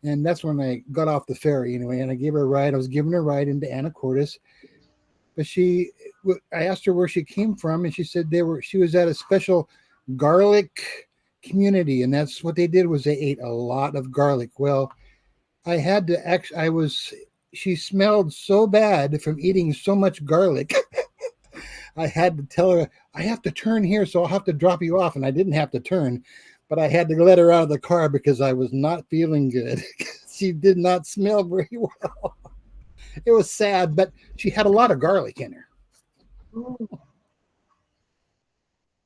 Speaker 7: and that's when I got off the ferry anyway, and I gave her a ride. I was giving her a ride into Anacortes. But I asked her where she came from, and she said she was at a special garlic community, and that's what they did was they ate a lot of garlic. Well, I had to she smelled so bad from eating so much garlic. I had to tell her, I have to turn here, so I'll have to drop you off. And I didn't have to turn, but I had to let her out of the car because I was not feeling good. She did not smell very well. It was sad, but she had a lot of garlic in her.
Speaker 2: Ooh.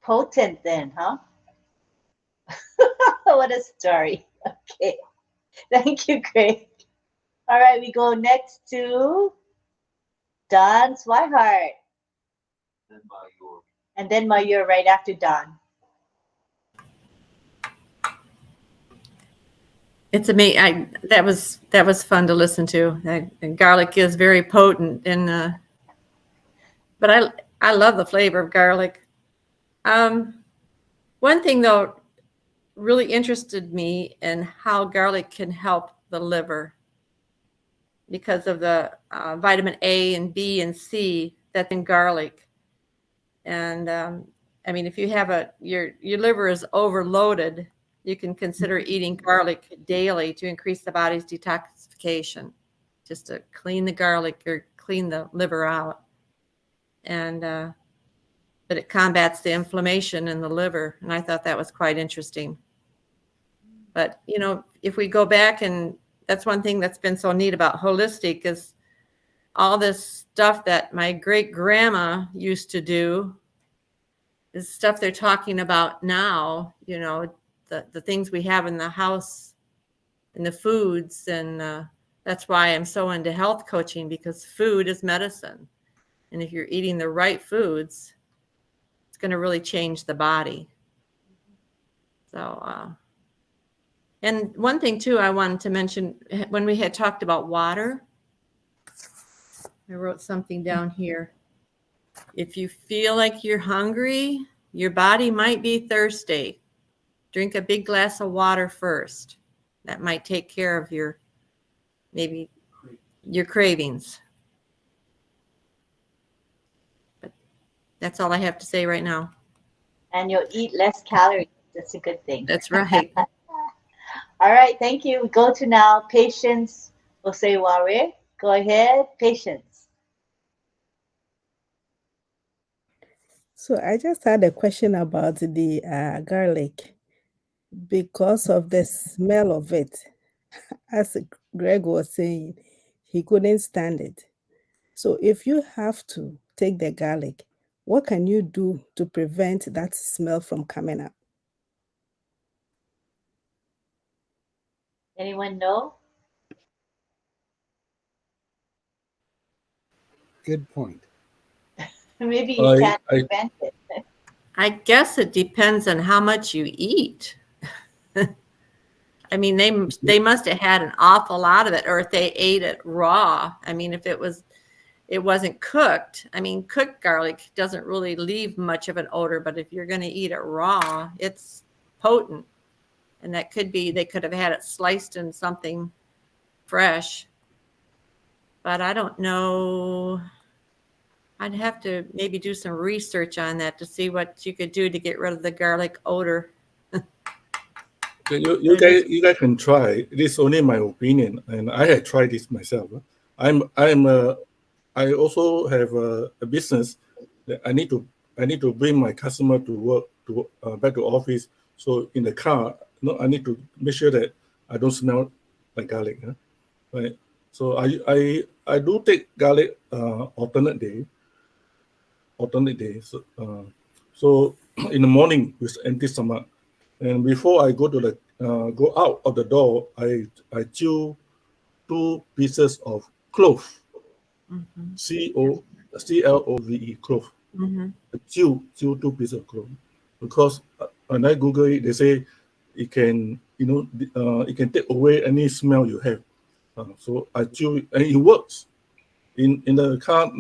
Speaker 2: Potent then, huh? What a story. Okay. Thank you, Craig. All right, we go next to Don Swihart. And then Mayur right after Don.
Speaker 6: It's amazing. That was fun to listen to. And garlic is very potent, and but I love the flavor of garlic. One thing though really interested me in how garlic can help the liver because of the vitamin A and B and C that's in garlic. And I mean, if you have your liver is overloaded, you can consider eating garlic daily to increase the body's detoxification, just to clean the garlic or clean the liver out. And but it combats the inflammation in the liver, and I thought that was quite interesting. But if we go back, and that's one thing that's been so neat about holistic is all this stuff that my great grandma used to do is stuff they're talking about now, the things we have in the house and the foods. And that's why I'm so into health coaching, because food is medicine. And if you're eating the right foods, it's going to really change the body. So, and one thing too, I wanted to mention when we had talked about water, I wrote something down here. If you feel like you're hungry, your body might be thirsty. Drink a big glass of water first. That might take care of maybe your cravings. But that's all I have to say right now.
Speaker 2: And you'll eat less calories. That's a good thing.
Speaker 6: That's right.
Speaker 2: All right, thank you. We go to now Patience Oseware. Go ahead, Patience.
Speaker 14: So I just had a question about the garlic because of the smell of it. As Greg was saying, he couldn't stand it. So if you have to take the garlic, what can you do to prevent that smell from coming up?
Speaker 2: Anyone know?
Speaker 7: Good point.
Speaker 2: Maybe you can't prevent it.
Speaker 6: I guess it depends on how much you eat. I mean, they must have had an awful lot of it, or if they ate it raw. I mean, if it wasn't cooked. I mean, cooked garlic doesn't really leave much of an odor, but if you're going to eat it raw, it's potent. And that could be, they could have had it sliced in something fresh. But I don't know. I'd have to maybe do some research on that to see what you could do to get rid of the garlic odor.
Speaker 15: You guys can try. This is only my opinion, and I had tried this myself. I also have a business that I need to bring my customer to work to back to office. So in the car, I need to make sure that I don't smell like garlic. Right. So I do take garlic alternate days. So in the morning with empty stomach, and before I go to the go out of the door, I chew 2 pieces of clove. CLOVE, clove. Chew 2 pieces of clove, because when I Google it, they say it can it can take away any smell you have. So I chew it, and it works. In the car,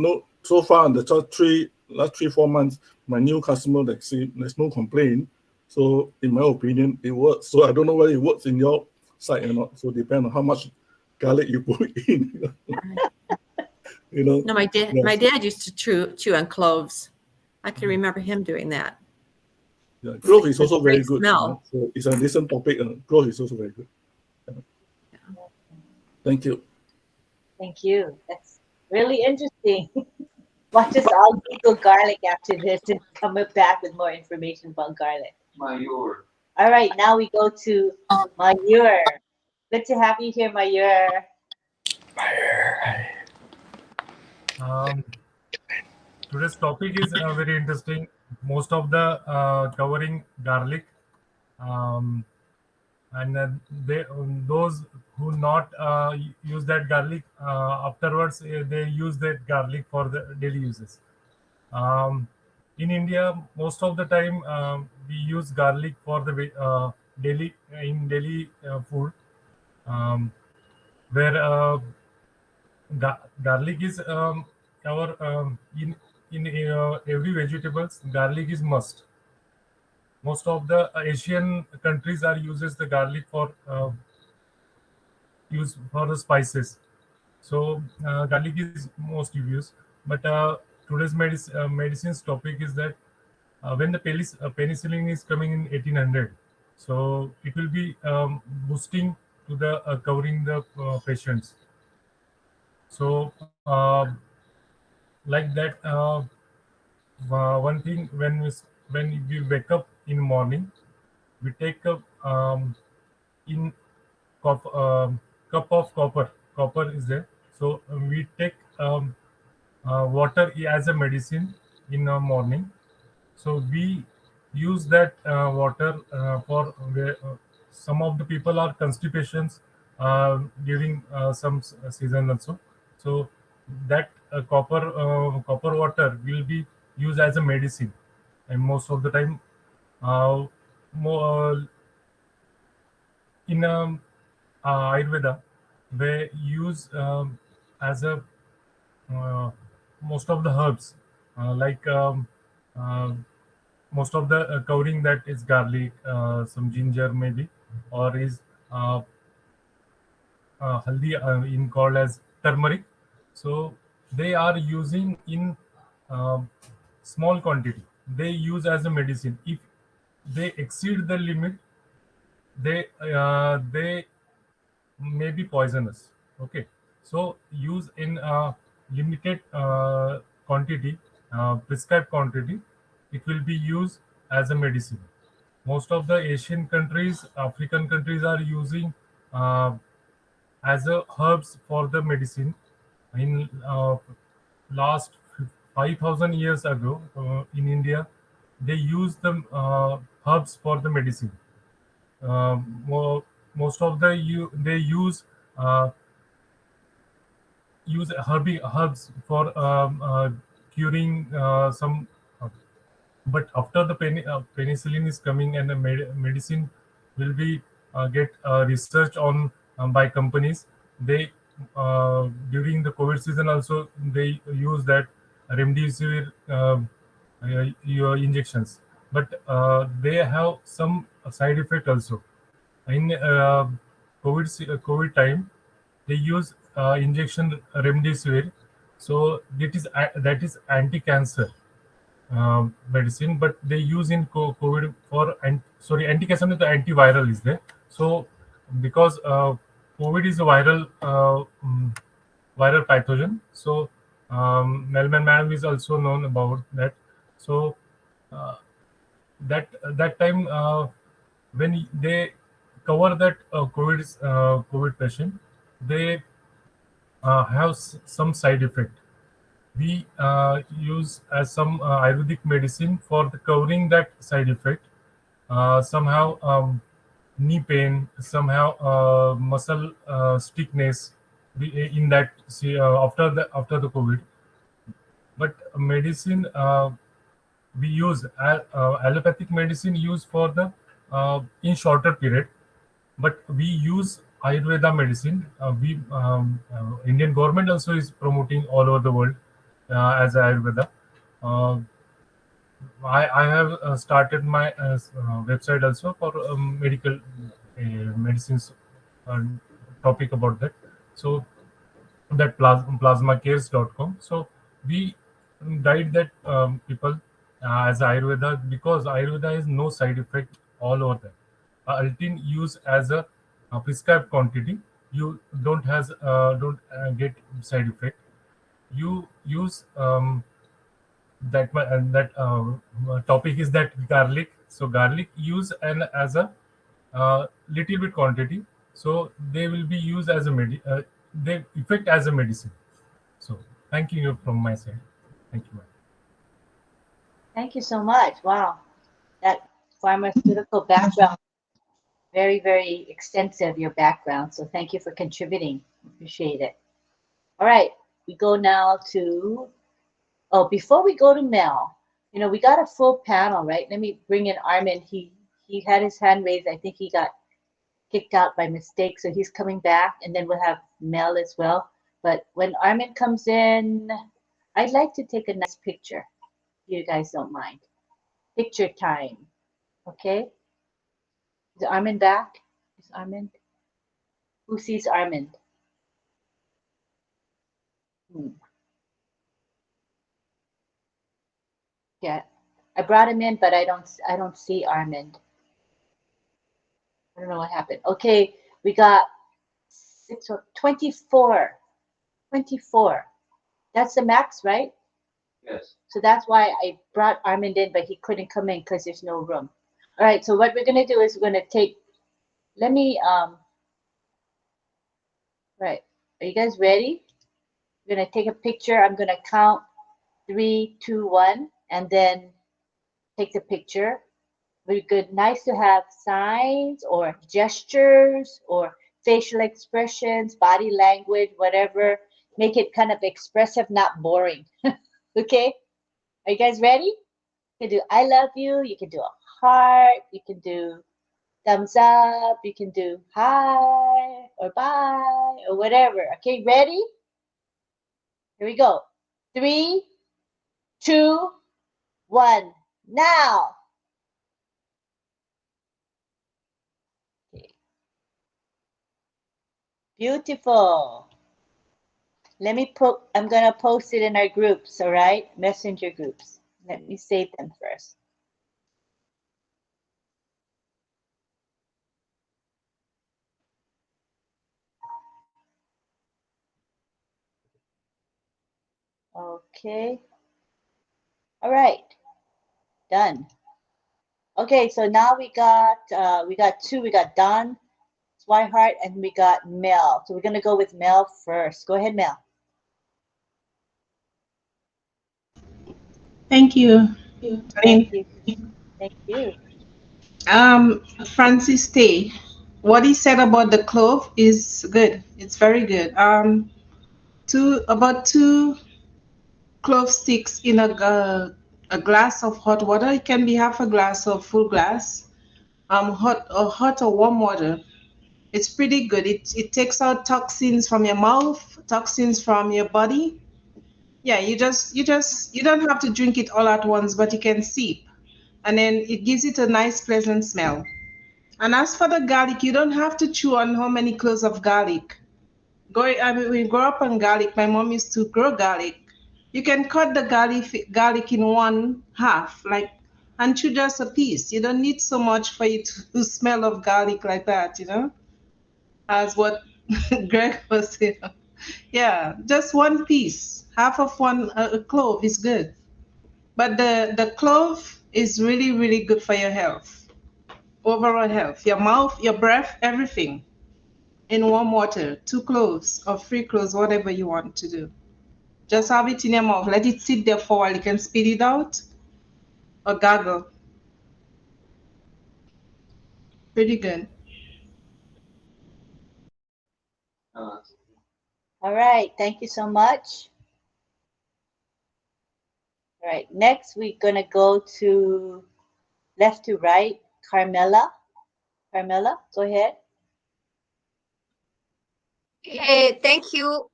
Speaker 15: so far in the last 3-4 months, my new customer, like, say there's no complaint. So in my opinion, it works. So I don't know whether it works in your side or not. So depend on how much garlic you put in.
Speaker 6: No, my dad used to chew on cloves. I can remember him doing that.
Speaker 15: Yeah, clove is also very
Speaker 6: Great
Speaker 15: good.
Speaker 6: smell.
Speaker 15: So it's a decent topic. Clove is also very good. Thank you.
Speaker 2: Thank you. That's really interesting. Watch us all Google garlic after this and come back with more information about garlic.
Speaker 1: Mayur.
Speaker 2: All right, now we go to Mayur. Good to have you here, Mayur.
Speaker 16: Today's topic is very interesting. Most of the covering garlic, and those who not use that garlic afterwards, they use that garlic for the daily uses. In India, most of the time we use garlic for the daily food, where garlic is our in every vegetables. Garlic is must. Most of the Asian countries uses the garlic for use for the spices. So garlic is most used. But today's medicine's topic is that when the penicillin is coming in 1800, so it will be boosting to the covering the patients. So like that, one thing, when we wake up in morning, we take a in cup of copper. Copper is there. So we take water as a medicine in the morning. So we use that water for some of the people are constipations during some season also. So that copper water will be used as a medicine, and most of the time, in Ayurveda, they use as a most of the herbs, like most of the covering that is garlic, some ginger maybe, or is haldi, in called as turmeric. So they are using in small quantity. They use as a medicine. If they exceed the limit, they may be poisonous. Okay, so use in limited quantity, prescribed quantity, it will be used as a medicine. Most of the Asian countries, African countries are using as a herbs for the medicine. In last 5,000 years ago, in India, they use the herbs for the medicine. Most of they use herbs for curing some. But after the penicillin is coming, and the medicine will be get research on by companies. They during the COVID season also, they use that remdesivir your injections, but they have some side effect also. In COVID time, they use injection remdesivir, so that is anti-cancer medicine, but they use in COVID for anti-cancer, the antiviral is there. So because COVID is a viral pathogen, so Melman Madam is also known about that. So that time when they cover that COVID patient, they have some side effect. We use as some Ayurvedic medicine for the covering that side effect. Somehow knee pain, somehow muscle stiffness in that after the COVID. But medicine we use allopathic medicine used for the in shorter period, but we use Ayurveda medicine. We Indian government also is promoting all over the world as Ayurveda. Uh, I have started my website also for medical medicines topic about that. So that plasmacares.com. So we guide that people as Ayurveda, because Ayurveda is no side effect all over that. Ultin use as a prescribed quantity. You don't get side effect. You use that topic is that garlic. So garlic use and as a little bit quantity. So they will be used as a they effect as a medicine. So thank you from my side. Thank you, ma'am.
Speaker 2: Thank you so much. Wow, that pharmaceutical background, very, very extensive, your background. So thank you for contributing. Appreciate it. All right, we go now to, oh, before we go to Mel, you know, we got a full panel, right? Let me bring in Armin. He had his hand raised. I think he got kicked out by mistake, so he's coming back, and then we'll have Mel as well. But when Armin comes in, I'd like to take a nice picture, if you guys don't mind. Picture time, okay? Is Armin back? Is Armin? Who sees Armin? Yeah, I brought him in, but I don't see Armin. I don't know what happened. Okay, we got 24. 24. That's the max, right?
Speaker 1: Yes.
Speaker 2: So that's why I brought Armin in, but he couldn't come in because there's no room. All right, so what we're gonna do is we're gonna take, let me, right, are you guys ready? We're gonna take a picture. I'm gonna count 3, 2, 1, and then take the picture. Very good. Nice to have signs or gestures or facial expressions, body language, whatever. Make it kind of expressive, not boring. Okay? Are you guys ready? You can do I love you. You can do a heart. You can do thumbs up. You can do hi or bye or whatever. Okay, ready? Here we go. 3, 2, 1. Now. Beautiful. Let me I'm gonna post it in our groups, all right? Messenger groups. Let me save them first. Okay. All right. Done. Okay, so now we got two. We got Don Swihart and we got Mel. So we're gonna go with Mel first. Go ahead, Mel.
Speaker 3: Thank you.
Speaker 2: Thank you. Thank you.
Speaker 3: Francis Tay, what he said about the clove is good. It's very good. About 2 clove sticks in a glass of hot water. It can be half a glass or full glass. Hot or warm water. It's pretty good. It takes out toxins from your mouth, toxins from your body. Yeah, you don't have to drink it all at once, but you can sip, and then it gives it a nice, pleasant smell. And as for the garlic, you don't have to chew on how many cloves of garlic. We grew up on garlic. My mom used to grow garlic. You can cut the garlic in one half, like, and chew just a piece. You don't need so much for it to smell of garlic like that, as what Greg was saying. Yeah, just one piece, half of one a clove is good. But the clove is really, really good for your health, overall health, your mouth, your breath, everything. In warm water, 2 cloves or 3 cloves, whatever you want to do. Just have it in your mouth. Let it sit there for a while. You can spit it out or gargle. Pretty good.
Speaker 2: All right, thank you so much. All right, next we're gonna go to left to right, Carmela. Carmela, go ahead.
Speaker 11: Thank you.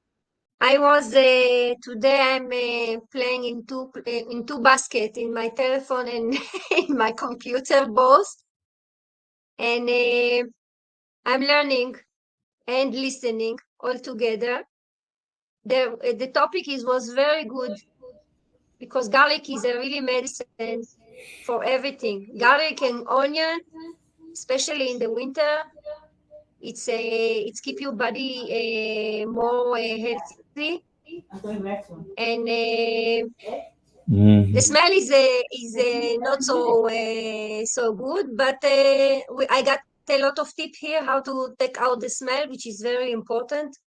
Speaker 11: I was today. I'm playing in two baskets in my telephone and in my computer both, and I'm learning and listening all together. The topic was very good because garlic is a really medicine for everything. Garlic and onion, especially in the winter, it's keep your body more healthy, and the smell is not so good, but I got a lot of tip here how to take out the smell, which is very important,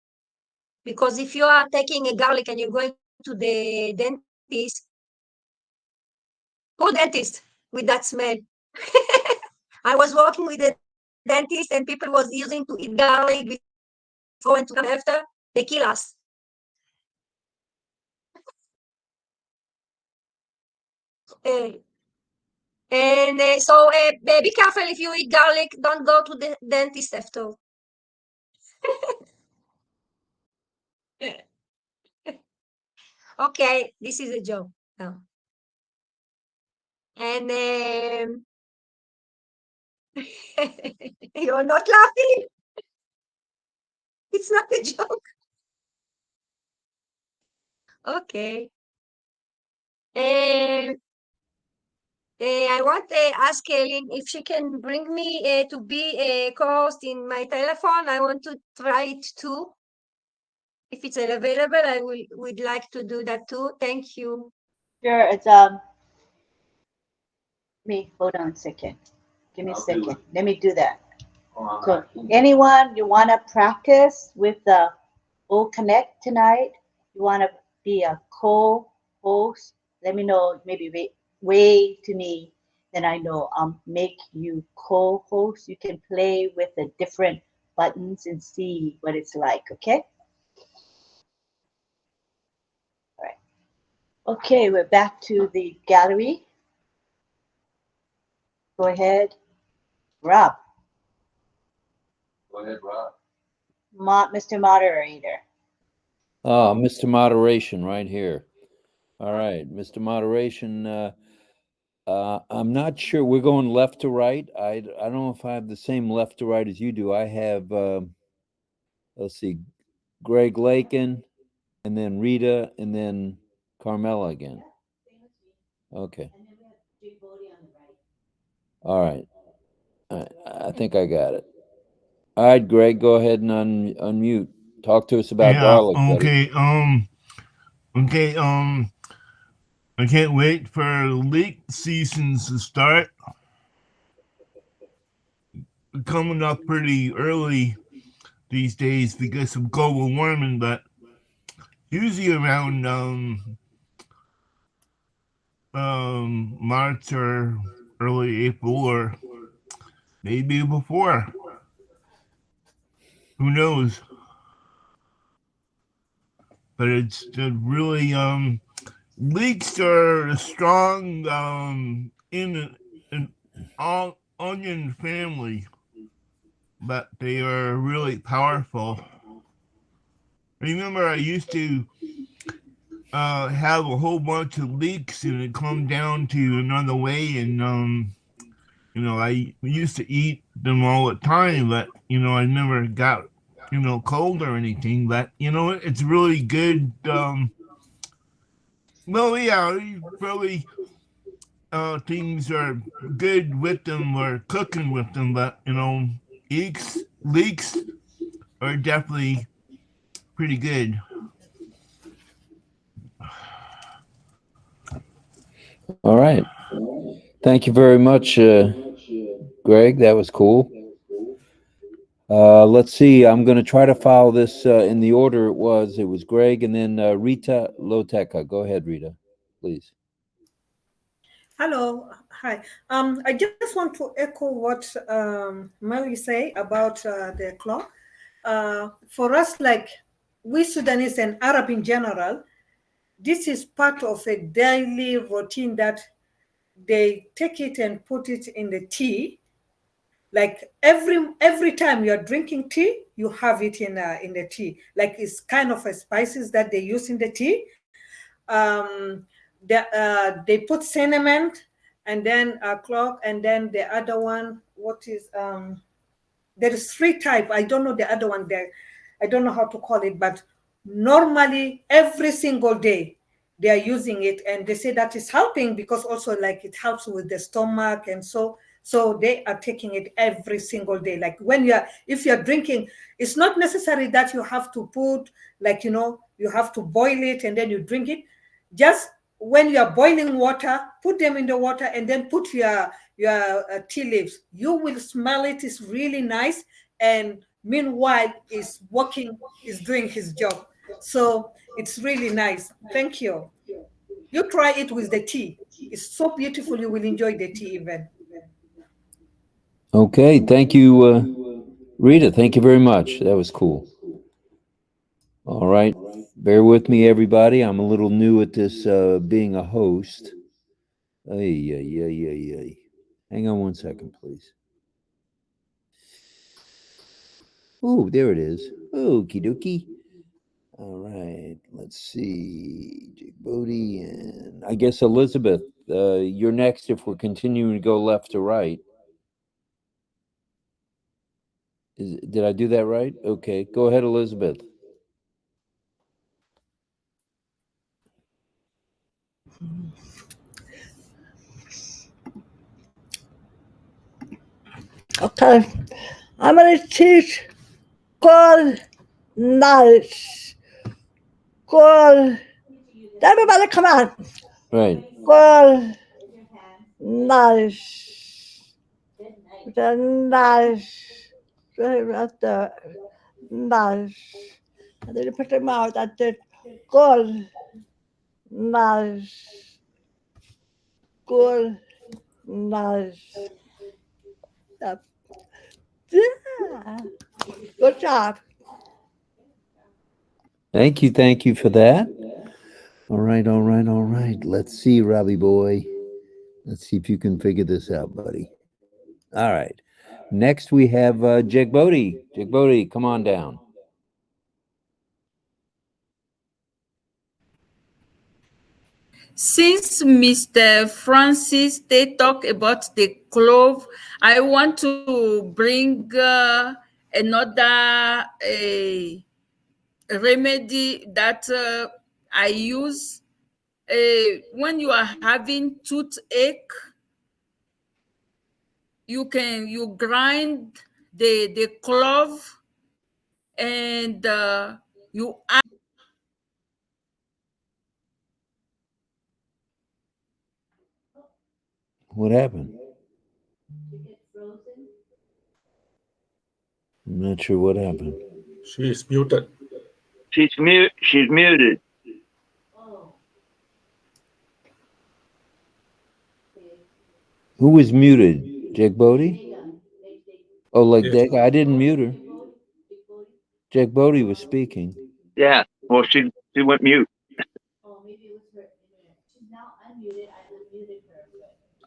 Speaker 11: because if you are taking a garlic and you're going to the dentist, go dentist with that smell. I was working with a dentist and people was using to eat garlic before and to come after, they kill us. So be careful if you eat garlic. Don't go to the dentist after. Okay, this is a joke. No. And you're not laughing. It's not a joke. Okay. I want to ask Lynn if she can bring me to be a co-host in my telephone. I want to try it too. If it's available, I would like to do that too. Thank you.
Speaker 2: Sure, it's me. Hold on a second. Give me a second. Let me do that. So, anyone you want to practice with the OConnect tonight? You want to be a co-host? Let me know. Maybe wave to me, then I know I'll make you co-host. You can play with the different buttons and see what it's like. Okay. All right. Okay, we're back to the gallery. Go ahead, Rob.
Speaker 1: Go ahead, Rob.
Speaker 2: Mr. Moderator.
Speaker 1: Mr. Moderation right here. All right, Mr. Moderation. I'm not sure. We're going left to right. I don't know if I have the same left to right as you do. I have, let's see, Greg Lakin, and then Rita, and then Carmela again. Okay. All right. I think I got it. All right, Greg, go ahead and unmute. Talk to us about garlic,
Speaker 17: okay,
Speaker 1: buddy.
Speaker 17: Okay, I can't wait for leek seasons to start. Coming up pretty early these days because of global warming, but usually around March or early April or maybe before. Who knows? But it's really leeks are a strong in an all onion family, but they are really powerful. Remember, I used to have a whole bunch of leeks and it come down to another way, and I used to eat them all the time, but I never got cold or anything. But it's really good. Well, yeah, probably things are good with them or cooking with them, but leeks are definitely pretty good.
Speaker 1: All right. Thank you very much, Greg. That was cool. Let's see. I'm going to try to follow this in the order it was. It was Greg and then Rita Loteca. Go ahead, Rita, please.
Speaker 9: Hello, hi. I just want to echo what Mary say about the clock. For us, like we Sudanese and Arab in general, this is part of a daily routine that they take it and put it in the tea. Like every time you're drinking tea, you have it in the tea. Like it's kind of a spices that they use in the tea. They put cinnamon and then a clove, and then the other one, what is there is three type. I don't know the other one there. I don't know how to call it, but normally every single day they are using it, and they say that is helping because also like it helps with the stomach, and so they are taking it every single day. Like when if you're drinking, it's not necessary that you have to put, like, you have to boil it and then you drink it. Just when you are boiling water, put them in the water and then put your tea leaves. You will smell it. It's really nice. And meanwhile, is working, is doing his job. So it's really nice. Thank you. You try it with the tea. It's so beautiful. You will enjoy the tea even.
Speaker 1: Okay, thank you, Rita. Thank you very much. That was cool. All right, bear with me, everybody. I'm a little new at this being a host. Ay, ay, ay, ay, ay. Hang on one second, please. Oh, there it is. Okie dokie. All right, let's see. Jake Bodie and I guess Elizabeth, you're next if we're continuing to go left to right. Did I do that right? Okay, go ahead, Elizabeth.
Speaker 5: Okay, I'm going to teach good knowledge. Good. Everybody, come on.
Speaker 1: Right.
Speaker 5: Good knowledge. The knowledge. Right there. Knowledge. And then you put them out at the good knowledge. Good knowledge. Yeah. Good job.
Speaker 1: Thank you for that. All right, all right, all right. Let's see, Robbie boy. Let's see if you can figure this out, buddy. All right. Next we have Jake Bodie. Jake Bodie, come on down.
Speaker 10: Since Mr. Francis, they talk about the clove, I want to bring another remedy that I use when you are having toothache. You grind the clove and you add.
Speaker 1: What happened? I'm not sure what happened.
Speaker 15: She is muted.
Speaker 4: She's muted.
Speaker 1: Who was muted? Jake Bodie? Oh, like
Speaker 15: Yes.
Speaker 1: Dick? I didn't mute her. Jake Bodie was speaking.
Speaker 4: Yeah. Well, she went mute.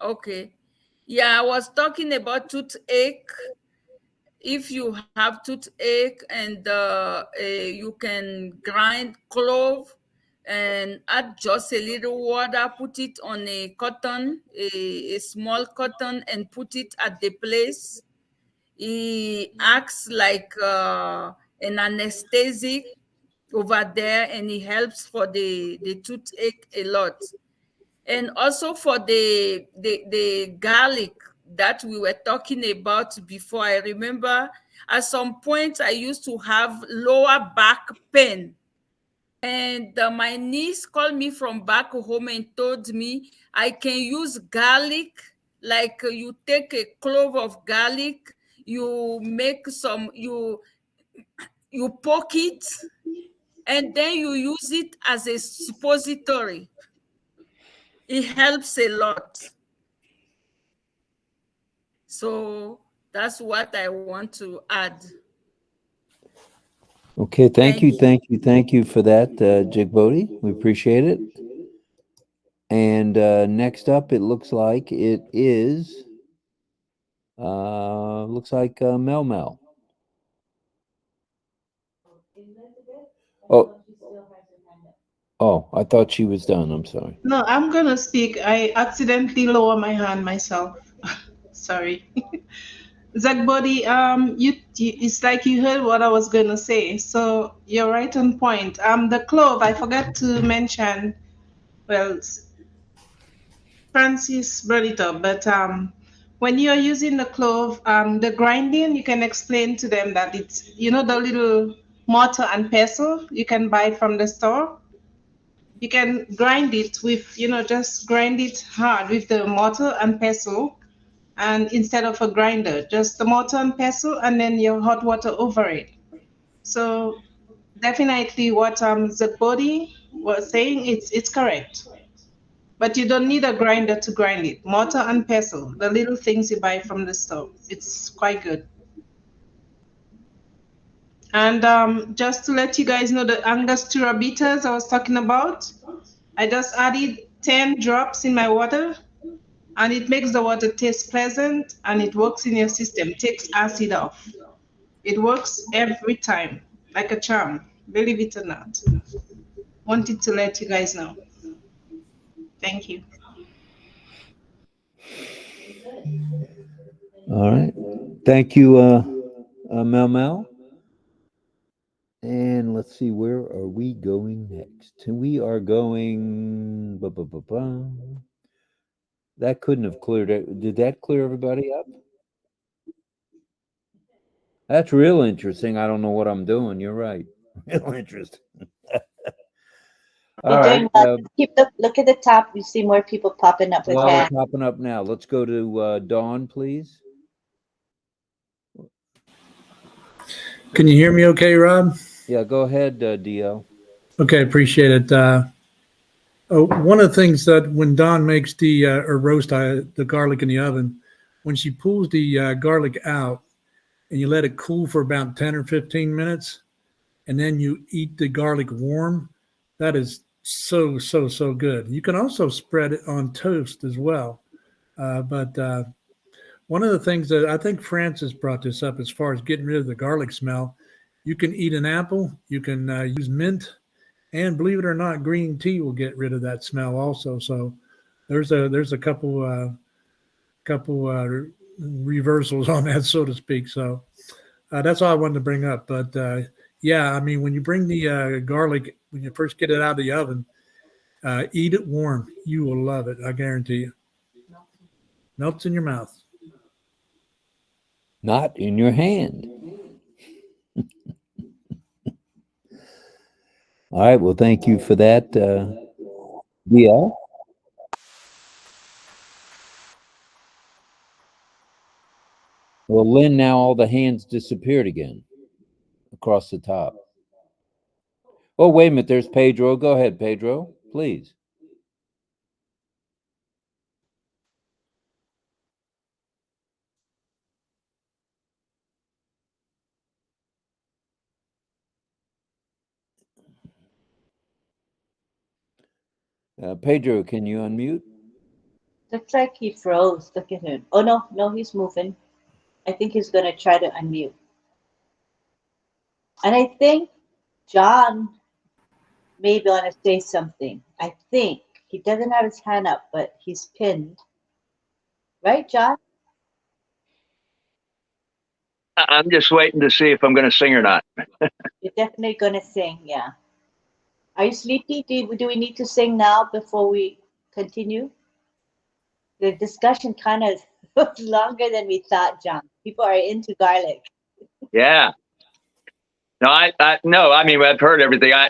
Speaker 10: Okay. Yeah, I was talking about toothache. If you have toothache and you can grind clove and add just a little water, put it on a cotton, a small cotton, and put it at the place. It acts like an anesthetic over there, and it helps for the toothache a lot. And also for the garlic that we were talking about before, I remember at some point I used to have lower back pain, and my niece called me from back home and told me I can use garlic like you take a clove of garlic, you make some, you poke it, and then you use it as a suppository. It helps a lot. So that's what I want to add.
Speaker 1: Okay, thank you for that, Jigbodi. We appreciate it. And next up, it looks like it is, Mel Mel. Oh, I thought she was done. I'm sorry.
Speaker 3: No, I'm gonna speak. I accidentally lower my hand myself. Sorry. Zagbody, it's like you heard what I was gonna say. So you're right on point. The clove, I forgot to mention. Well, Francis brought it up, but when you're using the clove, the grinding, you can explain to them that it's, you know, the little mortar and pestle you can buy from the store. You can grind it with, you know, just grind it hard with the mortar and pestle, and instead of a grinder, just the mortar and pestle, and then your hot water over it. So definitely what Zagbody was saying, it's correct. But you don't need a grinder to grind it. Mortar and pestle, the little things you buy from the store. It's quite good. And just to let you guys know, the Angostura bitters I was talking about, I just added 10 drops in my water, and it makes the water taste pleasant, and it works in your system, takes acid off. It works every time, like a charm, believe it or not. Wanted to let you guys know. Thank you.
Speaker 1: All right. Thank you, Mel Mel. And let's see, where are we going next? We are going. That couldn't have cleared it. Did that clear everybody up? That's real interesting. I don't know what I'm doing. You're right. Real interesting. All
Speaker 2: You're
Speaker 1: right.
Speaker 2: doing well. Keep look at the top. You see more people popping up with
Speaker 1: Well, they're
Speaker 2: hands.
Speaker 1: popping up now. Let's go to Dawn, please.
Speaker 18: Can you hear me okay, Rob?
Speaker 1: Yeah, go ahead, DL.
Speaker 18: Okay, appreciate it. One of the things that when Dawn makes the or roast the garlic in the oven, when she pulls the garlic out and you let it cool for about 10 or 15 minutes, and then you eat the garlic warm, that is so good. You can also spread it on toast as well. But one of the things that I think Francis brought this up as far as getting rid of the garlic smell, you can eat an apple, you can use mint, and believe it or not, green tea will get rid of that smell also. So there's a couple reversals on that, so to speak. So that's all I wanted to bring up. But yeah, I mean, when you bring the garlic, when you first get it out of the oven, eat it warm. You will love it. I guarantee you. Melts in your mouth.
Speaker 1: Not in your hand. All right. Well, thank you for that, DL. Well, Lynn, now all the hands disappeared again across the top. Oh, wait a minute. There's Pedro. Go ahead, Pedro, please. Pedro, can you unmute?
Speaker 2: Looks like he froze. Look at him. Oh, no, he's moving. I think he's going to try to unmute. And I think John may want to say something. I think he doesn't have his hand up, but he's pinned. Right, John?
Speaker 4: I'm just waiting to see if I'm going to sing or not.
Speaker 2: You're definitely going to sing, yeah. Are you sleepy? Do we need to sing now before we continue? The discussion kind of was longer than we thought, John. People are into garlic.
Speaker 4: Yeah. No, no. I mean, I've heard everything. I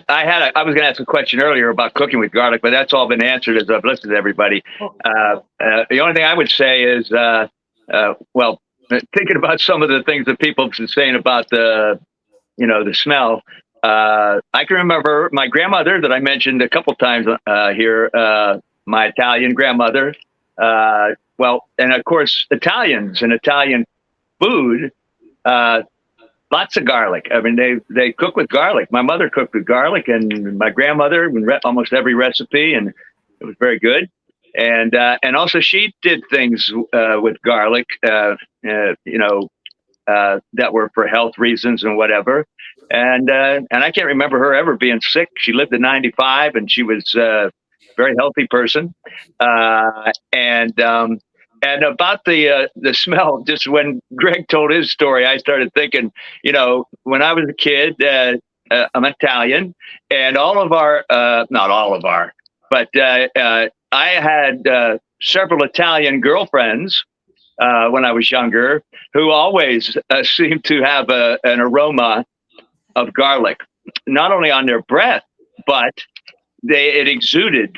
Speaker 4: was going to ask a question earlier about cooking with garlic, but that's all been answered as I've listened to everybody. The only thing I would say is, well, thinking about some of the things that people have been saying about the smell. I can remember my grandmother that I mentioned a couple times here. My Italian grandmother. Well, and of course, Italians and Italian food. Lots of garlic. I mean, they cook with garlic. My mother cooked with garlic, and my grandmother almost every recipe, and it was very good. And also she did things with garlic, that were for health reasons and whatever. And I can't remember her ever being sick. She lived to 95, and she was a very healthy person. And about the smell, just when Greg told his story, I started thinking, when I was a kid, I'm Italian, and all of our, not all of our, but I had several Italian girlfriends when I was younger who always seemed to have an aroma of garlic, not only on their breath, but it exuded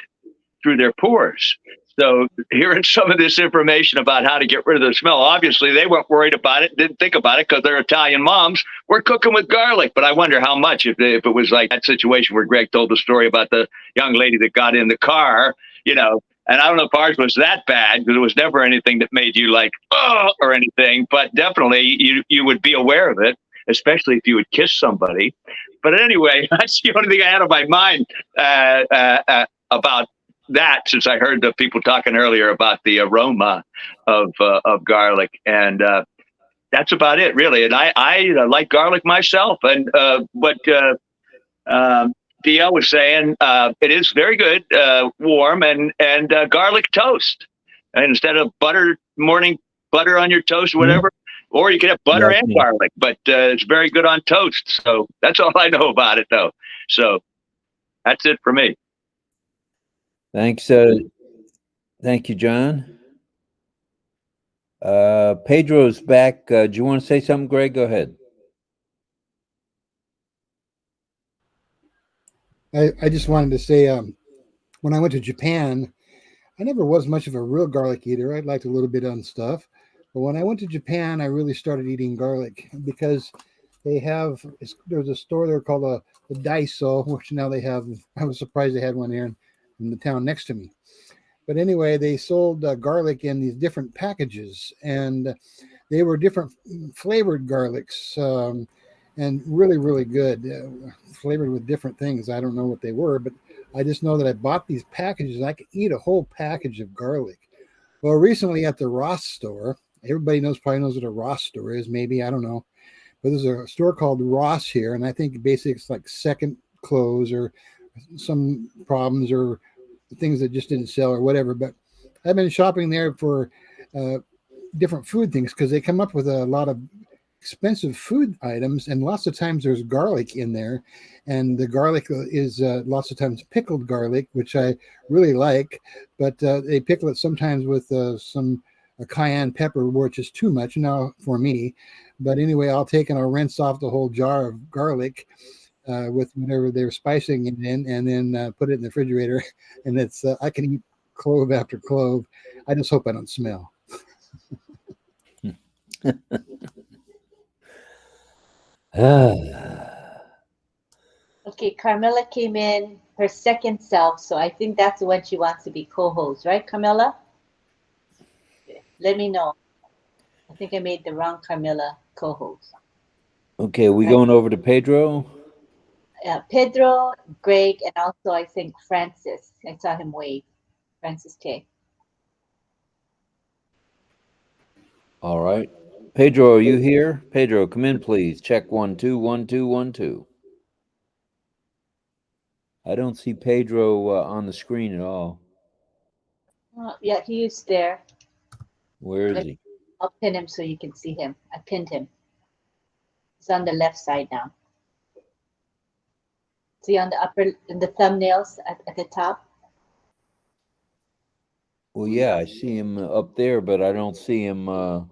Speaker 4: through their pores. So hearing some of this information about how to get rid of the smell, obviously they weren't worried about it, didn't think about it because they're Italian moms. We're cooking with garlic. But I wonder how much, if it was like that situation where Greg told the story about the young lady that got in the car, and I don't know if ours was that bad because it was never anything that made you like, oh, or anything, but definitely you would be aware of it, especially if you would kiss somebody. But anyway, that's the only thing I had on my mind about that, since I heard the people talking earlier about the aroma of garlic, and that's about it, really. And I like garlic myself, and what DL was saying, it is very good, warm, and garlic toast, and instead of morning butter on your toast or whatever. Or you can have butter and garlic, but it's very good on toast. So that's all I know about it, though. So that's it for me.
Speaker 1: Thanks. Thank you, John. Pedro's back. Do you want to say something, Greg? Go ahead.
Speaker 7: I just wanted to say, when I went to Japan, I never was much of a real garlic eater. I liked a little bit on stuff. But when I went to Japan, I really started eating garlic because there's a store there called the Daiso, which now they have. I was surprised they had one here in the town next to me. But anyway, they sold garlic in these different packages, and they were different flavored garlics, and really, really good, flavored with different things. I don't know what they were, but I just know that I bought these packages, and I could eat a whole package of garlic. Well, recently at the Ross store, everybody probably knows what a Ross store is, maybe, I don't know. But there's a store called Ross here, and I think basically it's like second clothes or some problems or things that just didn't sell or whatever. But I've been shopping there for different food things because they come up with a lot of expensive food items, and lots of times there's garlic in there, and the garlic is lots of times pickled garlic, which I really like, but they pickle it sometimes with some cayenne pepper, which is too much now for me. But anyway, I'll rinse off the whole jar of garlic with whatever they're spicing it in, and then put it in the refrigerator, and it's I can eat clove after clove. I just hope I don't smell.
Speaker 2: Okay, Carmela came in her second self, so I think that's the one she wants to be co-host, right, Carmela? Let me know. I think I made the wrong Carmela co-host.
Speaker 1: Okay, we going over to Pedro?
Speaker 2: Pedro, Greg, and also I think Francis. I saw him wave. Francis K.
Speaker 1: All right. Pedro, are you here? Pedro, come in, please. Check 1 2 1 2 1 2. I don't see Pedro on the screen at all.
Speaker 2: Yeah, he is there.
Speaker 1: Where is he?
Speaker 2: I'll pin him so you can see him. I pinned him. He's on the left side now. See on the thumbnails at the top?
Speaker 1: Well, yeah, I see him up there, but I don't see him on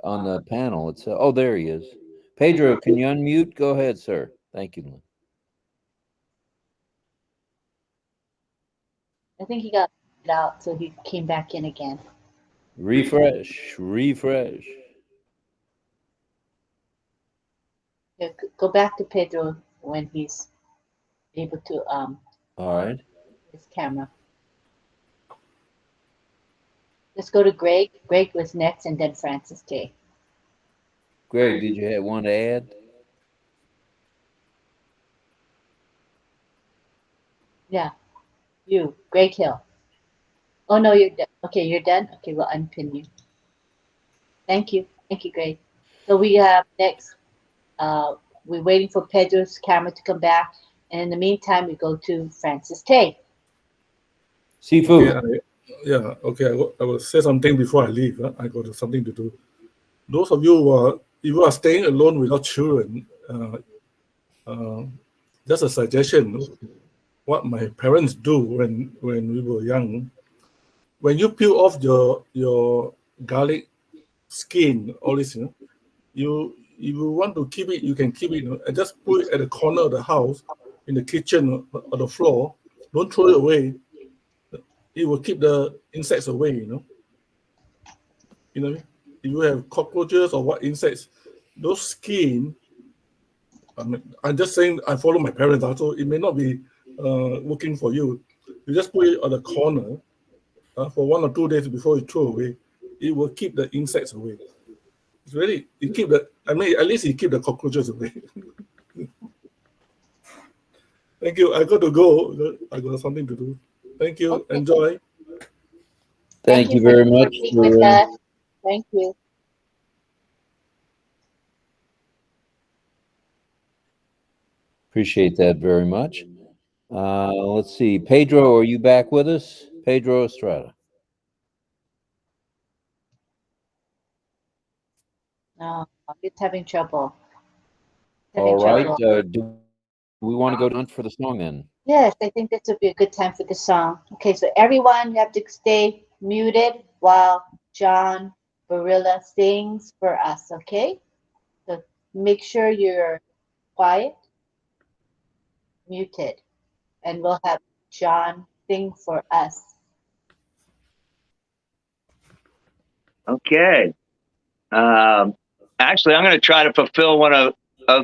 Speaker 1: the panel. Oh, there he is. Pedro, can you unmute? Go ahead, sir. Thank you, Lynn.
Speaker 2: I think he got it out, so he came back in again.
Speaker 1: Refresh, refresh.
Speaker 2: Yeah, go back to Pedro when he's able to
Speaker 1: All right.
Speaker 2: his camera. Let's go to Greg. Greg was next, and then Francis J.
Speaker 1: Greg, did you want to add?
Speaker 2: Yeah, you, Greg Hill. Oh no, you're done. Okay, you're done. Okay, we'll unpin you. Thank you, Greg. So we have next. We're waiting for Pedro's camera to come back, and in the meantime, we go to Francis Tay.
Speaker 1: Seafood.
Speaker 15: Okay. I will say something before I leave. I got something to do. Those of you who are staying alone without children, just a suggestion. What my parents do when we were young, when you peel off your garlic skin, all this, if you want to keep it, you can keep it, and just put it at the corner of the house, in the kitchen or the floor. Don't throw it away. It will keep the insects away. You know, if you have cockroaches or what insects, those skin. I'm just saying I follow my parents, so it may not be working for you. You just put it on the corner for 1 or 2 days before you throw away. It will keep the insects away. It's really, at least you keep the cockroaches away. Thank you. I got to go. I got something to do. Thank you. Okay. Enjoy.
Speaker 1: Thank you very much.
Speaker 2: Thank you.
Speaker 1: Appreciate that very much. Let's see. Pedro, are you back with us? Pedro Estrada.
Speaker 2: No, he's having trouble.
Speaker 1: All right. Do we want to go down for the song then?
Speaker 2: Yes, I think this would be a good time for the song. Okay, so everyone, you have to stay muted while John Barilla sings for us, okay? So make sure you're quiet, muted, and we'll have John sing for us.
Speaker 4: Okay. Actually, I'm going to try to fulfill one of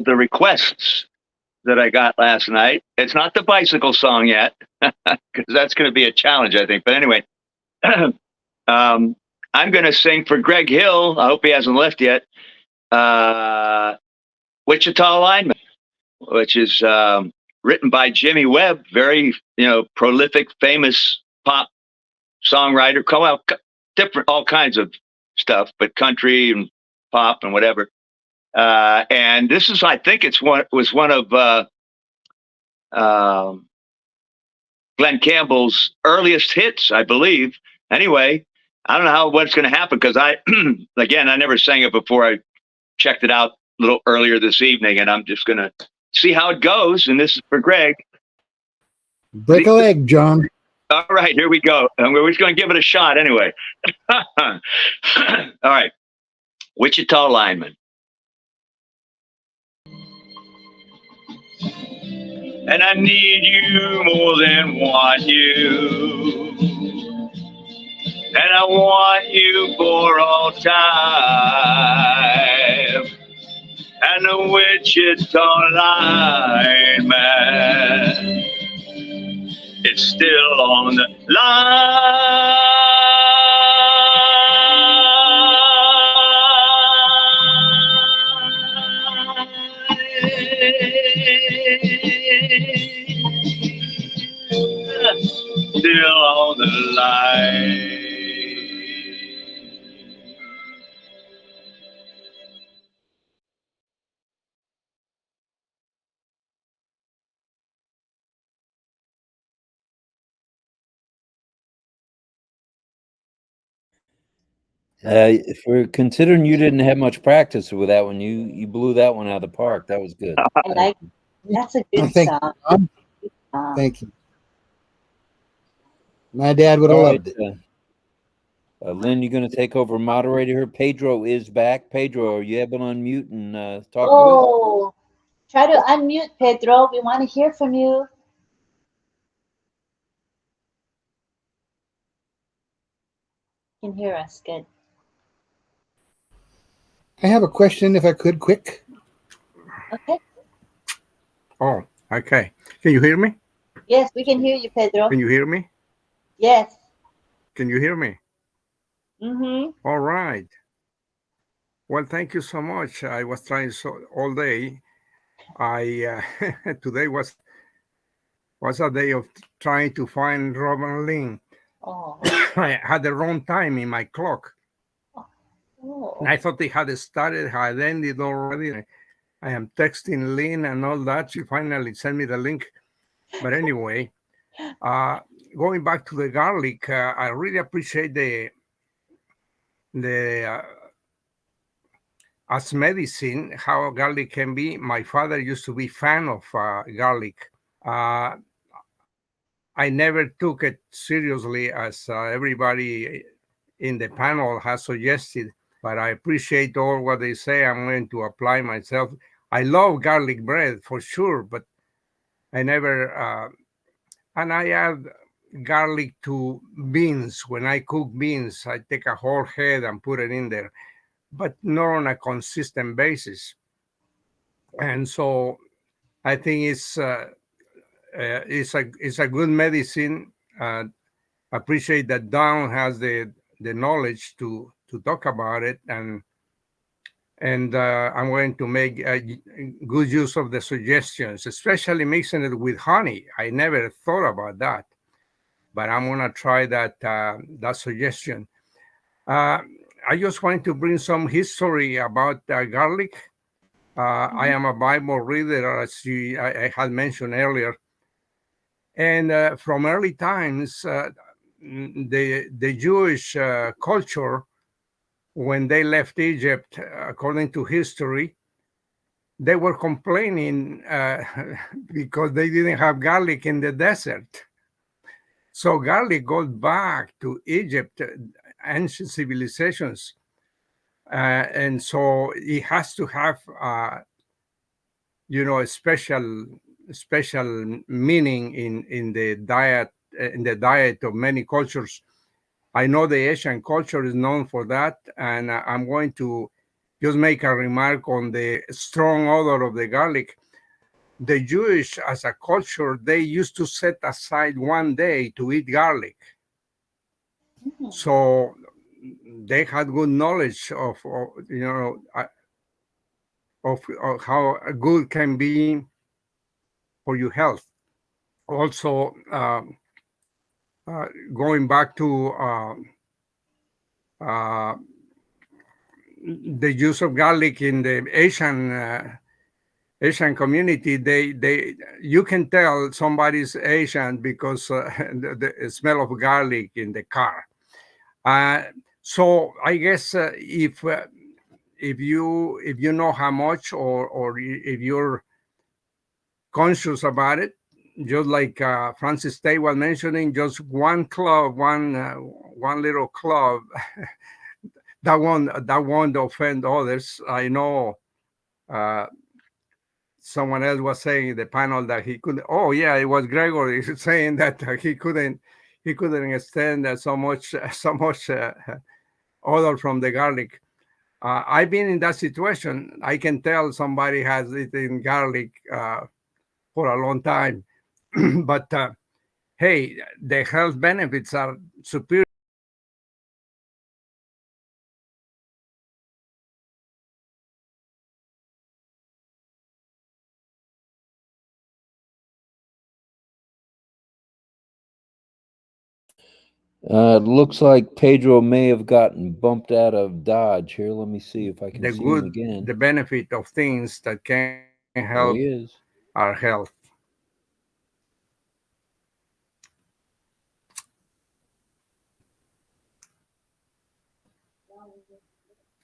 Speaker 4: the requests that I got last night. It's not the bicycle song yet, because that's going to be a challenge, I think. But anyway, I'm going to sing for Greg Hill. I hope he hasn't left yet. Wichita Lineman, which is written by Jimmy Webb, very prolific, famous pop songwriter. Come out different, all kinds of stuff, but country and pop and whatever. And this is, I think, was one of Glenn Campbell's earliest hits, I believe. Anyway, I don't know what's going to happen, because I never sang it before. I checked it out a little earlier this evening, and I'm just going to see how it goes. And this is for Greg.
Speaker 7: Break a leg, John.
Speaker 4: All right, here we go. And we're just going to give it a shot anyway. All right. Wichita Lineman. And I need you more than want you. And I want you for all time. And the Wichita Lineman is still on the line. Still on the line.
Speaker 1: If we're considering you didn't have much practice with that one, you blew that one out of the park. That was good.
Speaker 2: I like that's a good song.
Speaker 7: Thank you. My dad would have loved it.
Speaker 1: Lynn, you're going to take over moderator here. Pedro is back. Pedro, are you able to unmute and talk to us?
Speaker 2: Oh, try to unmute, Pedro. We want to hear from you. You can hear us. Good.
Speaker 7: I have a question, if I could, quick.
Speaker 2: Okay.
Speaker 19: Oh, okay. Can you hear me?
Speaker 2: Yes, we can hear you, Pedro.
Speaker 19: Can you hear me?
Speaker 2: Yes.
Speaker 19: Can you hear me?
Speaker 2: Mm-hmm.
Speaker 19: All right. Well, thank you so much. I was trying all day. I today was a day of trying to find RobLynn.
Speaker 2: Oh.
Speaker 19: I had the wrong time in my clock.
Speaker 2: Oh.
Speaker 19: And I thought it had started, had ended already. I am texting Lynn and all that. She finally sent me the link. But anyway, going back to the garlic, I really appreciate the as medicine, how garlic can be. My father used to be fan of garlic. I never took it seriously as everybody in the panel has suggested, but I appreciate all what they say. I'm going to apply myself. I love garlic bread for sure, but I never, and I add garlic to beans. When I cook beans, I take a whole head and put it in there, but not on a consistent basis. And so I think it's a good medicine. Appreciate that Don has the knowledge to talk about it, and I'm going to make good use of the suggestions, especially mixing it with honey. I never thought about that, but I'm gonna try that suggestion. I just wanted to bring some history about garlic. I am a Bible reader, as I had mentioned earlier, and from early times, the Jewish culture, when they left Egypt, according to history, they were complaining because they didn't have garlic in the desert. So garlic goes back to Egypt, ancient civilizations, and so it has to have, a special meaning in the diet of many cultures. I know the Asian culture is known for that, and I'm going to just make a remark on the strong odor of the garlic. The Jewish, as a culture, they used to set aside one day to eat garlic. So they had good knowledge of how good can be for your health. Also, going back to the use of garlic in the Asian community, you can tell somebody's Asian because the smell of garlic in the car. So I guess if you know how much, or if you're conscious about it, just like Francis Tate was mentioning, just one clove, one little clove, that won't offend others. I know someone else was saying in the panel that he couldn't. Oh yeah, it was Gregory saying that he couldn't stand so much odor from the garlic. I've been in that situation. I can tell somebody has eaten garlic for a long time, but hey, the health benefits are superior.
Speaker 1: Looks like Pedro may have gotten bumped out of Dodge here. Let me see if I can see him again.
Speaker 19: The benefit of things that can help
Speaker 1: There he is.
Speaker 19: our health.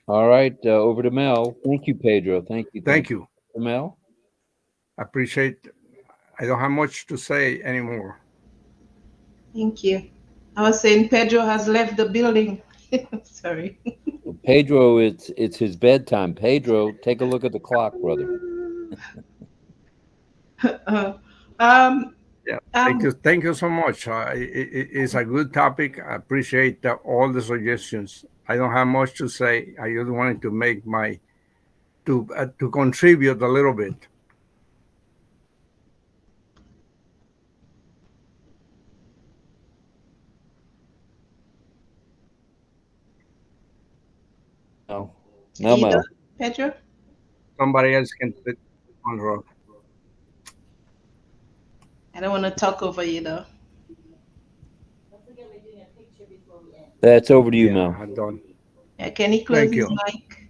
Speaker 1: All right, over to Mel. Thank you, Pedro. Thank you.
Speaker 19: Thank you.
Speaker 1: Mel?
Speaker 19: Appreciate. I don't have much to say anymore.
Speaker 3: Thank you. I was saying Pedro has left the building. Sorry.
Speaker 1: Pedro, it's his bedtime. Pedro, take a look at the clock, brother.
Speaker 19: Yeah, thank you so much. It's a good topic. I appreciate all the suggestions. I don't have much to say. I just wanted to make my to contribute a little bit.
Speaker 1: No, Mo.
Speaker 3: Pedro?
Speaker 19: Somebody else can sit on rock.
Speaker 3: I don't want to talk over you though.
Speaker 1: That's over to you, Mel.
Speaker 19: I'm done.
Speaker 3: Yeah, can he close
Speaker 19: Thank
Speaker 3: his
Speaker 19: you.
Speaker 3: mic?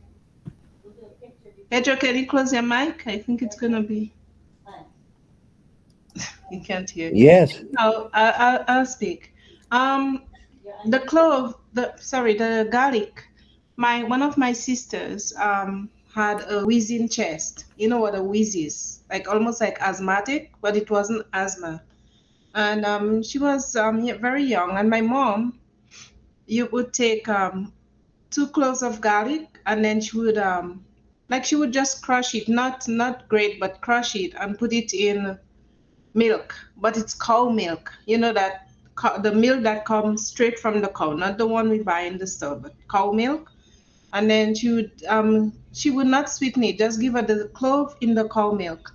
Speaker 3: Pedro, can you close your mic? I think it's gonna be. You can't hear.
Speaker 1: Yes.
Speaker 3: No, I'll speak. The clove, the garlic. One of my sisters had a wheezing chest. You know what a wheeze is? Like almost like asthmatic, but it wasn't asthma. And she was very young. And my mom, you would take 2 cloves of garlic, and then she would just crush it, not grate, but crush it and put it in milk, but it's cow milk. You know that the milk that comes straight from the cow, not the one we buy in the store, but cow milk. And then she would not sweeten it, just give her the clove in the cow milk.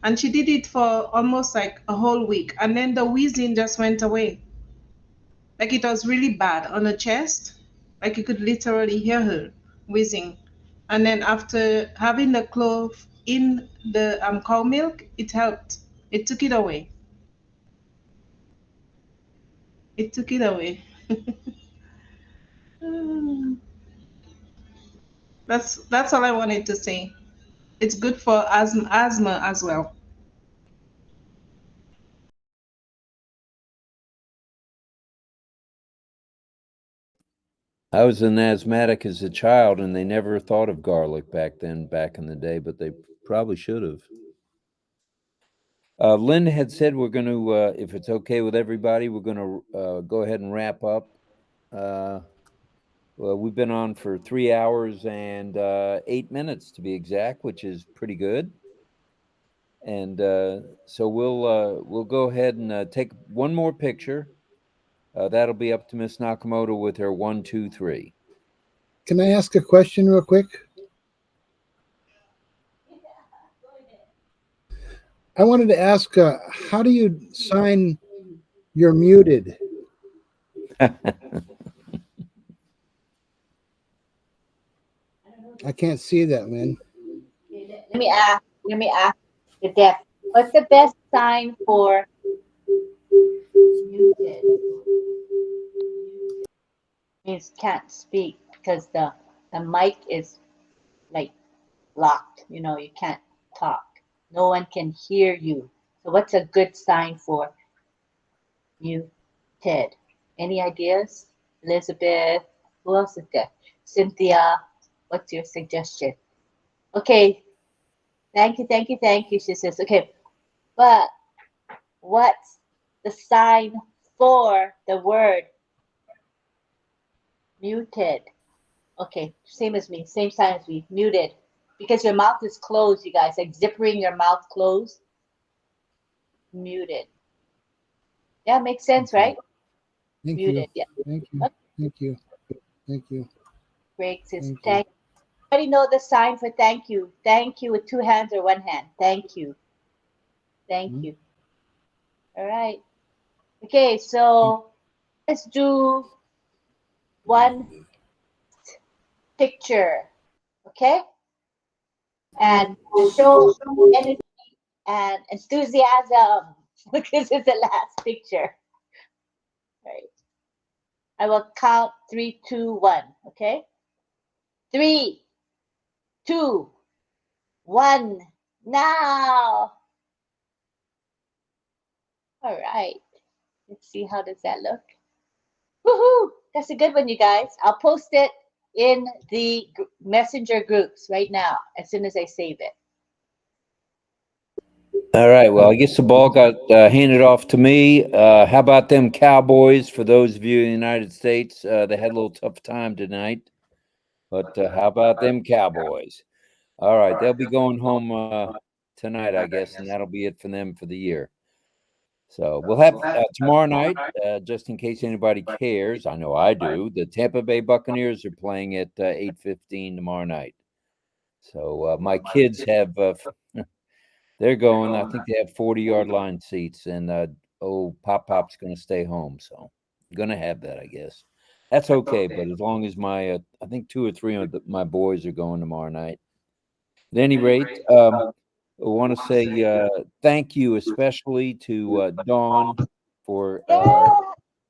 Speaker 3: And she did it for almost like a whole week, and then the wheezing just went away. Like it was really bad on her chest, like you could literally hear her wheezing. And then after having the clove in the cow milk, it helped. It took it away. It took it away. That's all I wanted to say. It's good for asthma as well.
Speaker 1: I was an asthmatic as a child, and they never thought of garlic back in the day, but they probably should have. Lynn had said we're going to, if it's okay with everybody, we're going to go ahead and wrap up. Well, we've been on for 3 hours and 8 minutes to be exact, which is pretty good. And so we'll go ahead and take one more picture. That'll be up to Miss Nakamoto with her 1, 2, 3.
Speaker 7: Can I ask a question real quick? I wanted to ask, how do you sign you're muted? I can't see that, man.
Speaker 2: Let me ask the deaf. What's the best sign for muted? Means can't speak because the mic is like locked. You know, you can't talk. No one can hear you. So what's a good sign for muted? Any ideas? Elizabeth, who else is there? Cynthia, what's your suggestion? Okay, thank you, she says. Okay, but what's the sign for the word muted? Okay, same as me, same sign as me, muted. Because your mouth is closed, you guys, like zippering your mouth closed. Muted. Yeah, makes sense, right?
Speaker 7: Thank
Speaker 2: Muted,
Speaker 7: you.
Speaker 2: yeah.
Speaker 7: Thank you. Thank you. Thank you.
Speaker 2: Great, sis.
Speaker 7: Thank you.
Speaker 2: Everybody know the sign for thank you. Thank you with 2 hands or 1 hand. Thank you. Thank you. All right. Okay, so let's do one picture. Okay? And show energy and enthusiasm because it's the last picture. Right. I will count 3, 2, 1. Okay? 3, 2, 1. Now. All right. Let's see, how does that look? Woohoo! That's a good one, you guys. I'll post it in the messenger groups right now as soon as I save it.
Speaker 1: All right. Well, I guess the ball got handed off to me. How about them Cowboys? For those of you in the United States, they had a little tough time tonight. But how about them Cowboys? All right. They'll be going home tonight, I guess, and that'll be it for them for the year. So we'll have tomorrow night, just in case anybody cares. I know I do. The Tampa Bay Buccaneers are playing at 8:15 tomorrow night. So my kids have, they're going. I think they have 40-yard line seats, and Pop's going to stay home. So I'm going to have that, I guess. That's okay. But as long as my, I think 2 or 3 of my boys are going tomorrow night. At any rate, I want to say thank you especially to Dawn for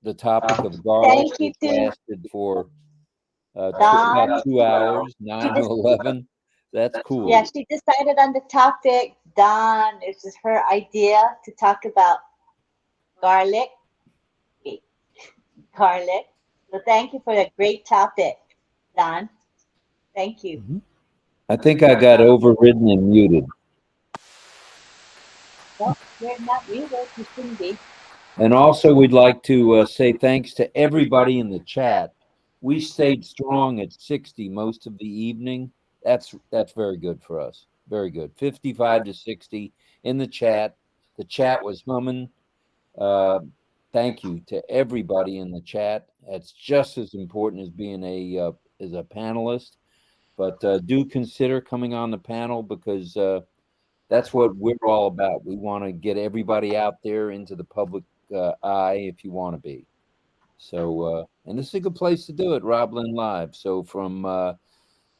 Speaker 1: the topic of garlic.
Speaker 2: Thank you
Speaker 1: It
Speaker 2: too,
Speaker 1: lasted for
Speaker 2: Dawn.
Speaker 1: about 2 hours,
Speaker 2: She
Speaker 1: 9 to
Speaker 2: just,
Speaker 1: 11. That's cool.
Speaker 2: yeah, she decided on the topic. Dawn, it's just her idea to talk about garlic. Garlic. So thank you for a great topic, Dawn. Thank you.
Speaker 1: I think I got overridden and muted.
Speaker 2: No, you're not muted. You shouldn't be.
Speaker 1: And also, we'd like to say thanks to everybody in the chat. We stayed strong at 60 most of the evening. That's very good for us. Very good. 55 to 60 in the chat. The chat was humming. Thank you to everybody in the chat. That's just as important as being a panelist. But do consider coming on the panel because that's what we're all about. We want to get everybody out there into the public eye if you want to be. So, and this is a good place to do it, RobLynnLive. So from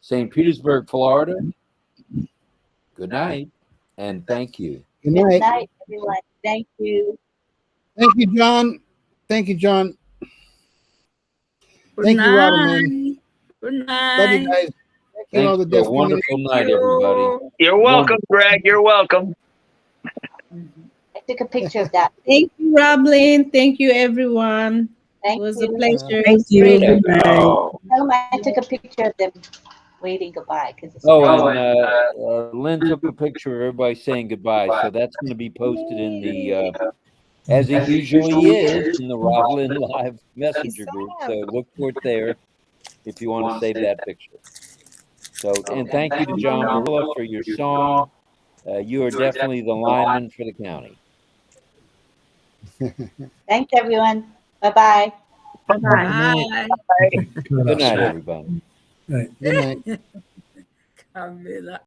Speaker 1: St. Petersburg, Florida, good night and thank you.
Speaker 7: Good
Speaker 2: Good
Speaker 7: night.
Speaker 2: night, everyone. Thank you.
Speaker 7: Thank you, John. Thank you, John.
Speaker 10: Good
Speaker 7: Thank you, Robin.
Speaker 10: night. Good
Speaker 7: Love you
Speaker 10: night.
Speaker 7: guys. Thank you, all
Speaker 1: Thanks
Speaker 7: the
Speaker 1: for a
Speaker 7: deaf
Speaker 1: wonderful
Speaker 7: community.
Speaker 1: night, everybody.
Speaker 4: You're welcome, Greg. You're welcome.
Speaker 2: I took a picture of that.
Speaker 12: Thank you, RobLynn. Thank you, everyone.
Speaker 2: Thank
Speaker 12: It was
Speaker 2: you.
Speaker 12: a pleasure.
Speaker 5: Thank
Speaker 12: It was great.
Speaker 5: you. Good night.
Speaker 1: Oh,
Speaker 2: Tell them I took a picture of them waving goodbye because it's
Speaker 1: and Lynn took a picture of everybody saying goodbye. So that's going to be posted in the, as it usually is, in the RobLynnLive Messenger group. So look for it there if you want to save that picture. So, and thank you to John Barilla for your song. You are definitely the lineman for the county.
Speaker 2: Thanks, everyone. Bye-bye.
Speaker 10: Bye.
Speaker 1: Good night, everybody.
Speaker 7: Good night.
Speaker 10: Camila.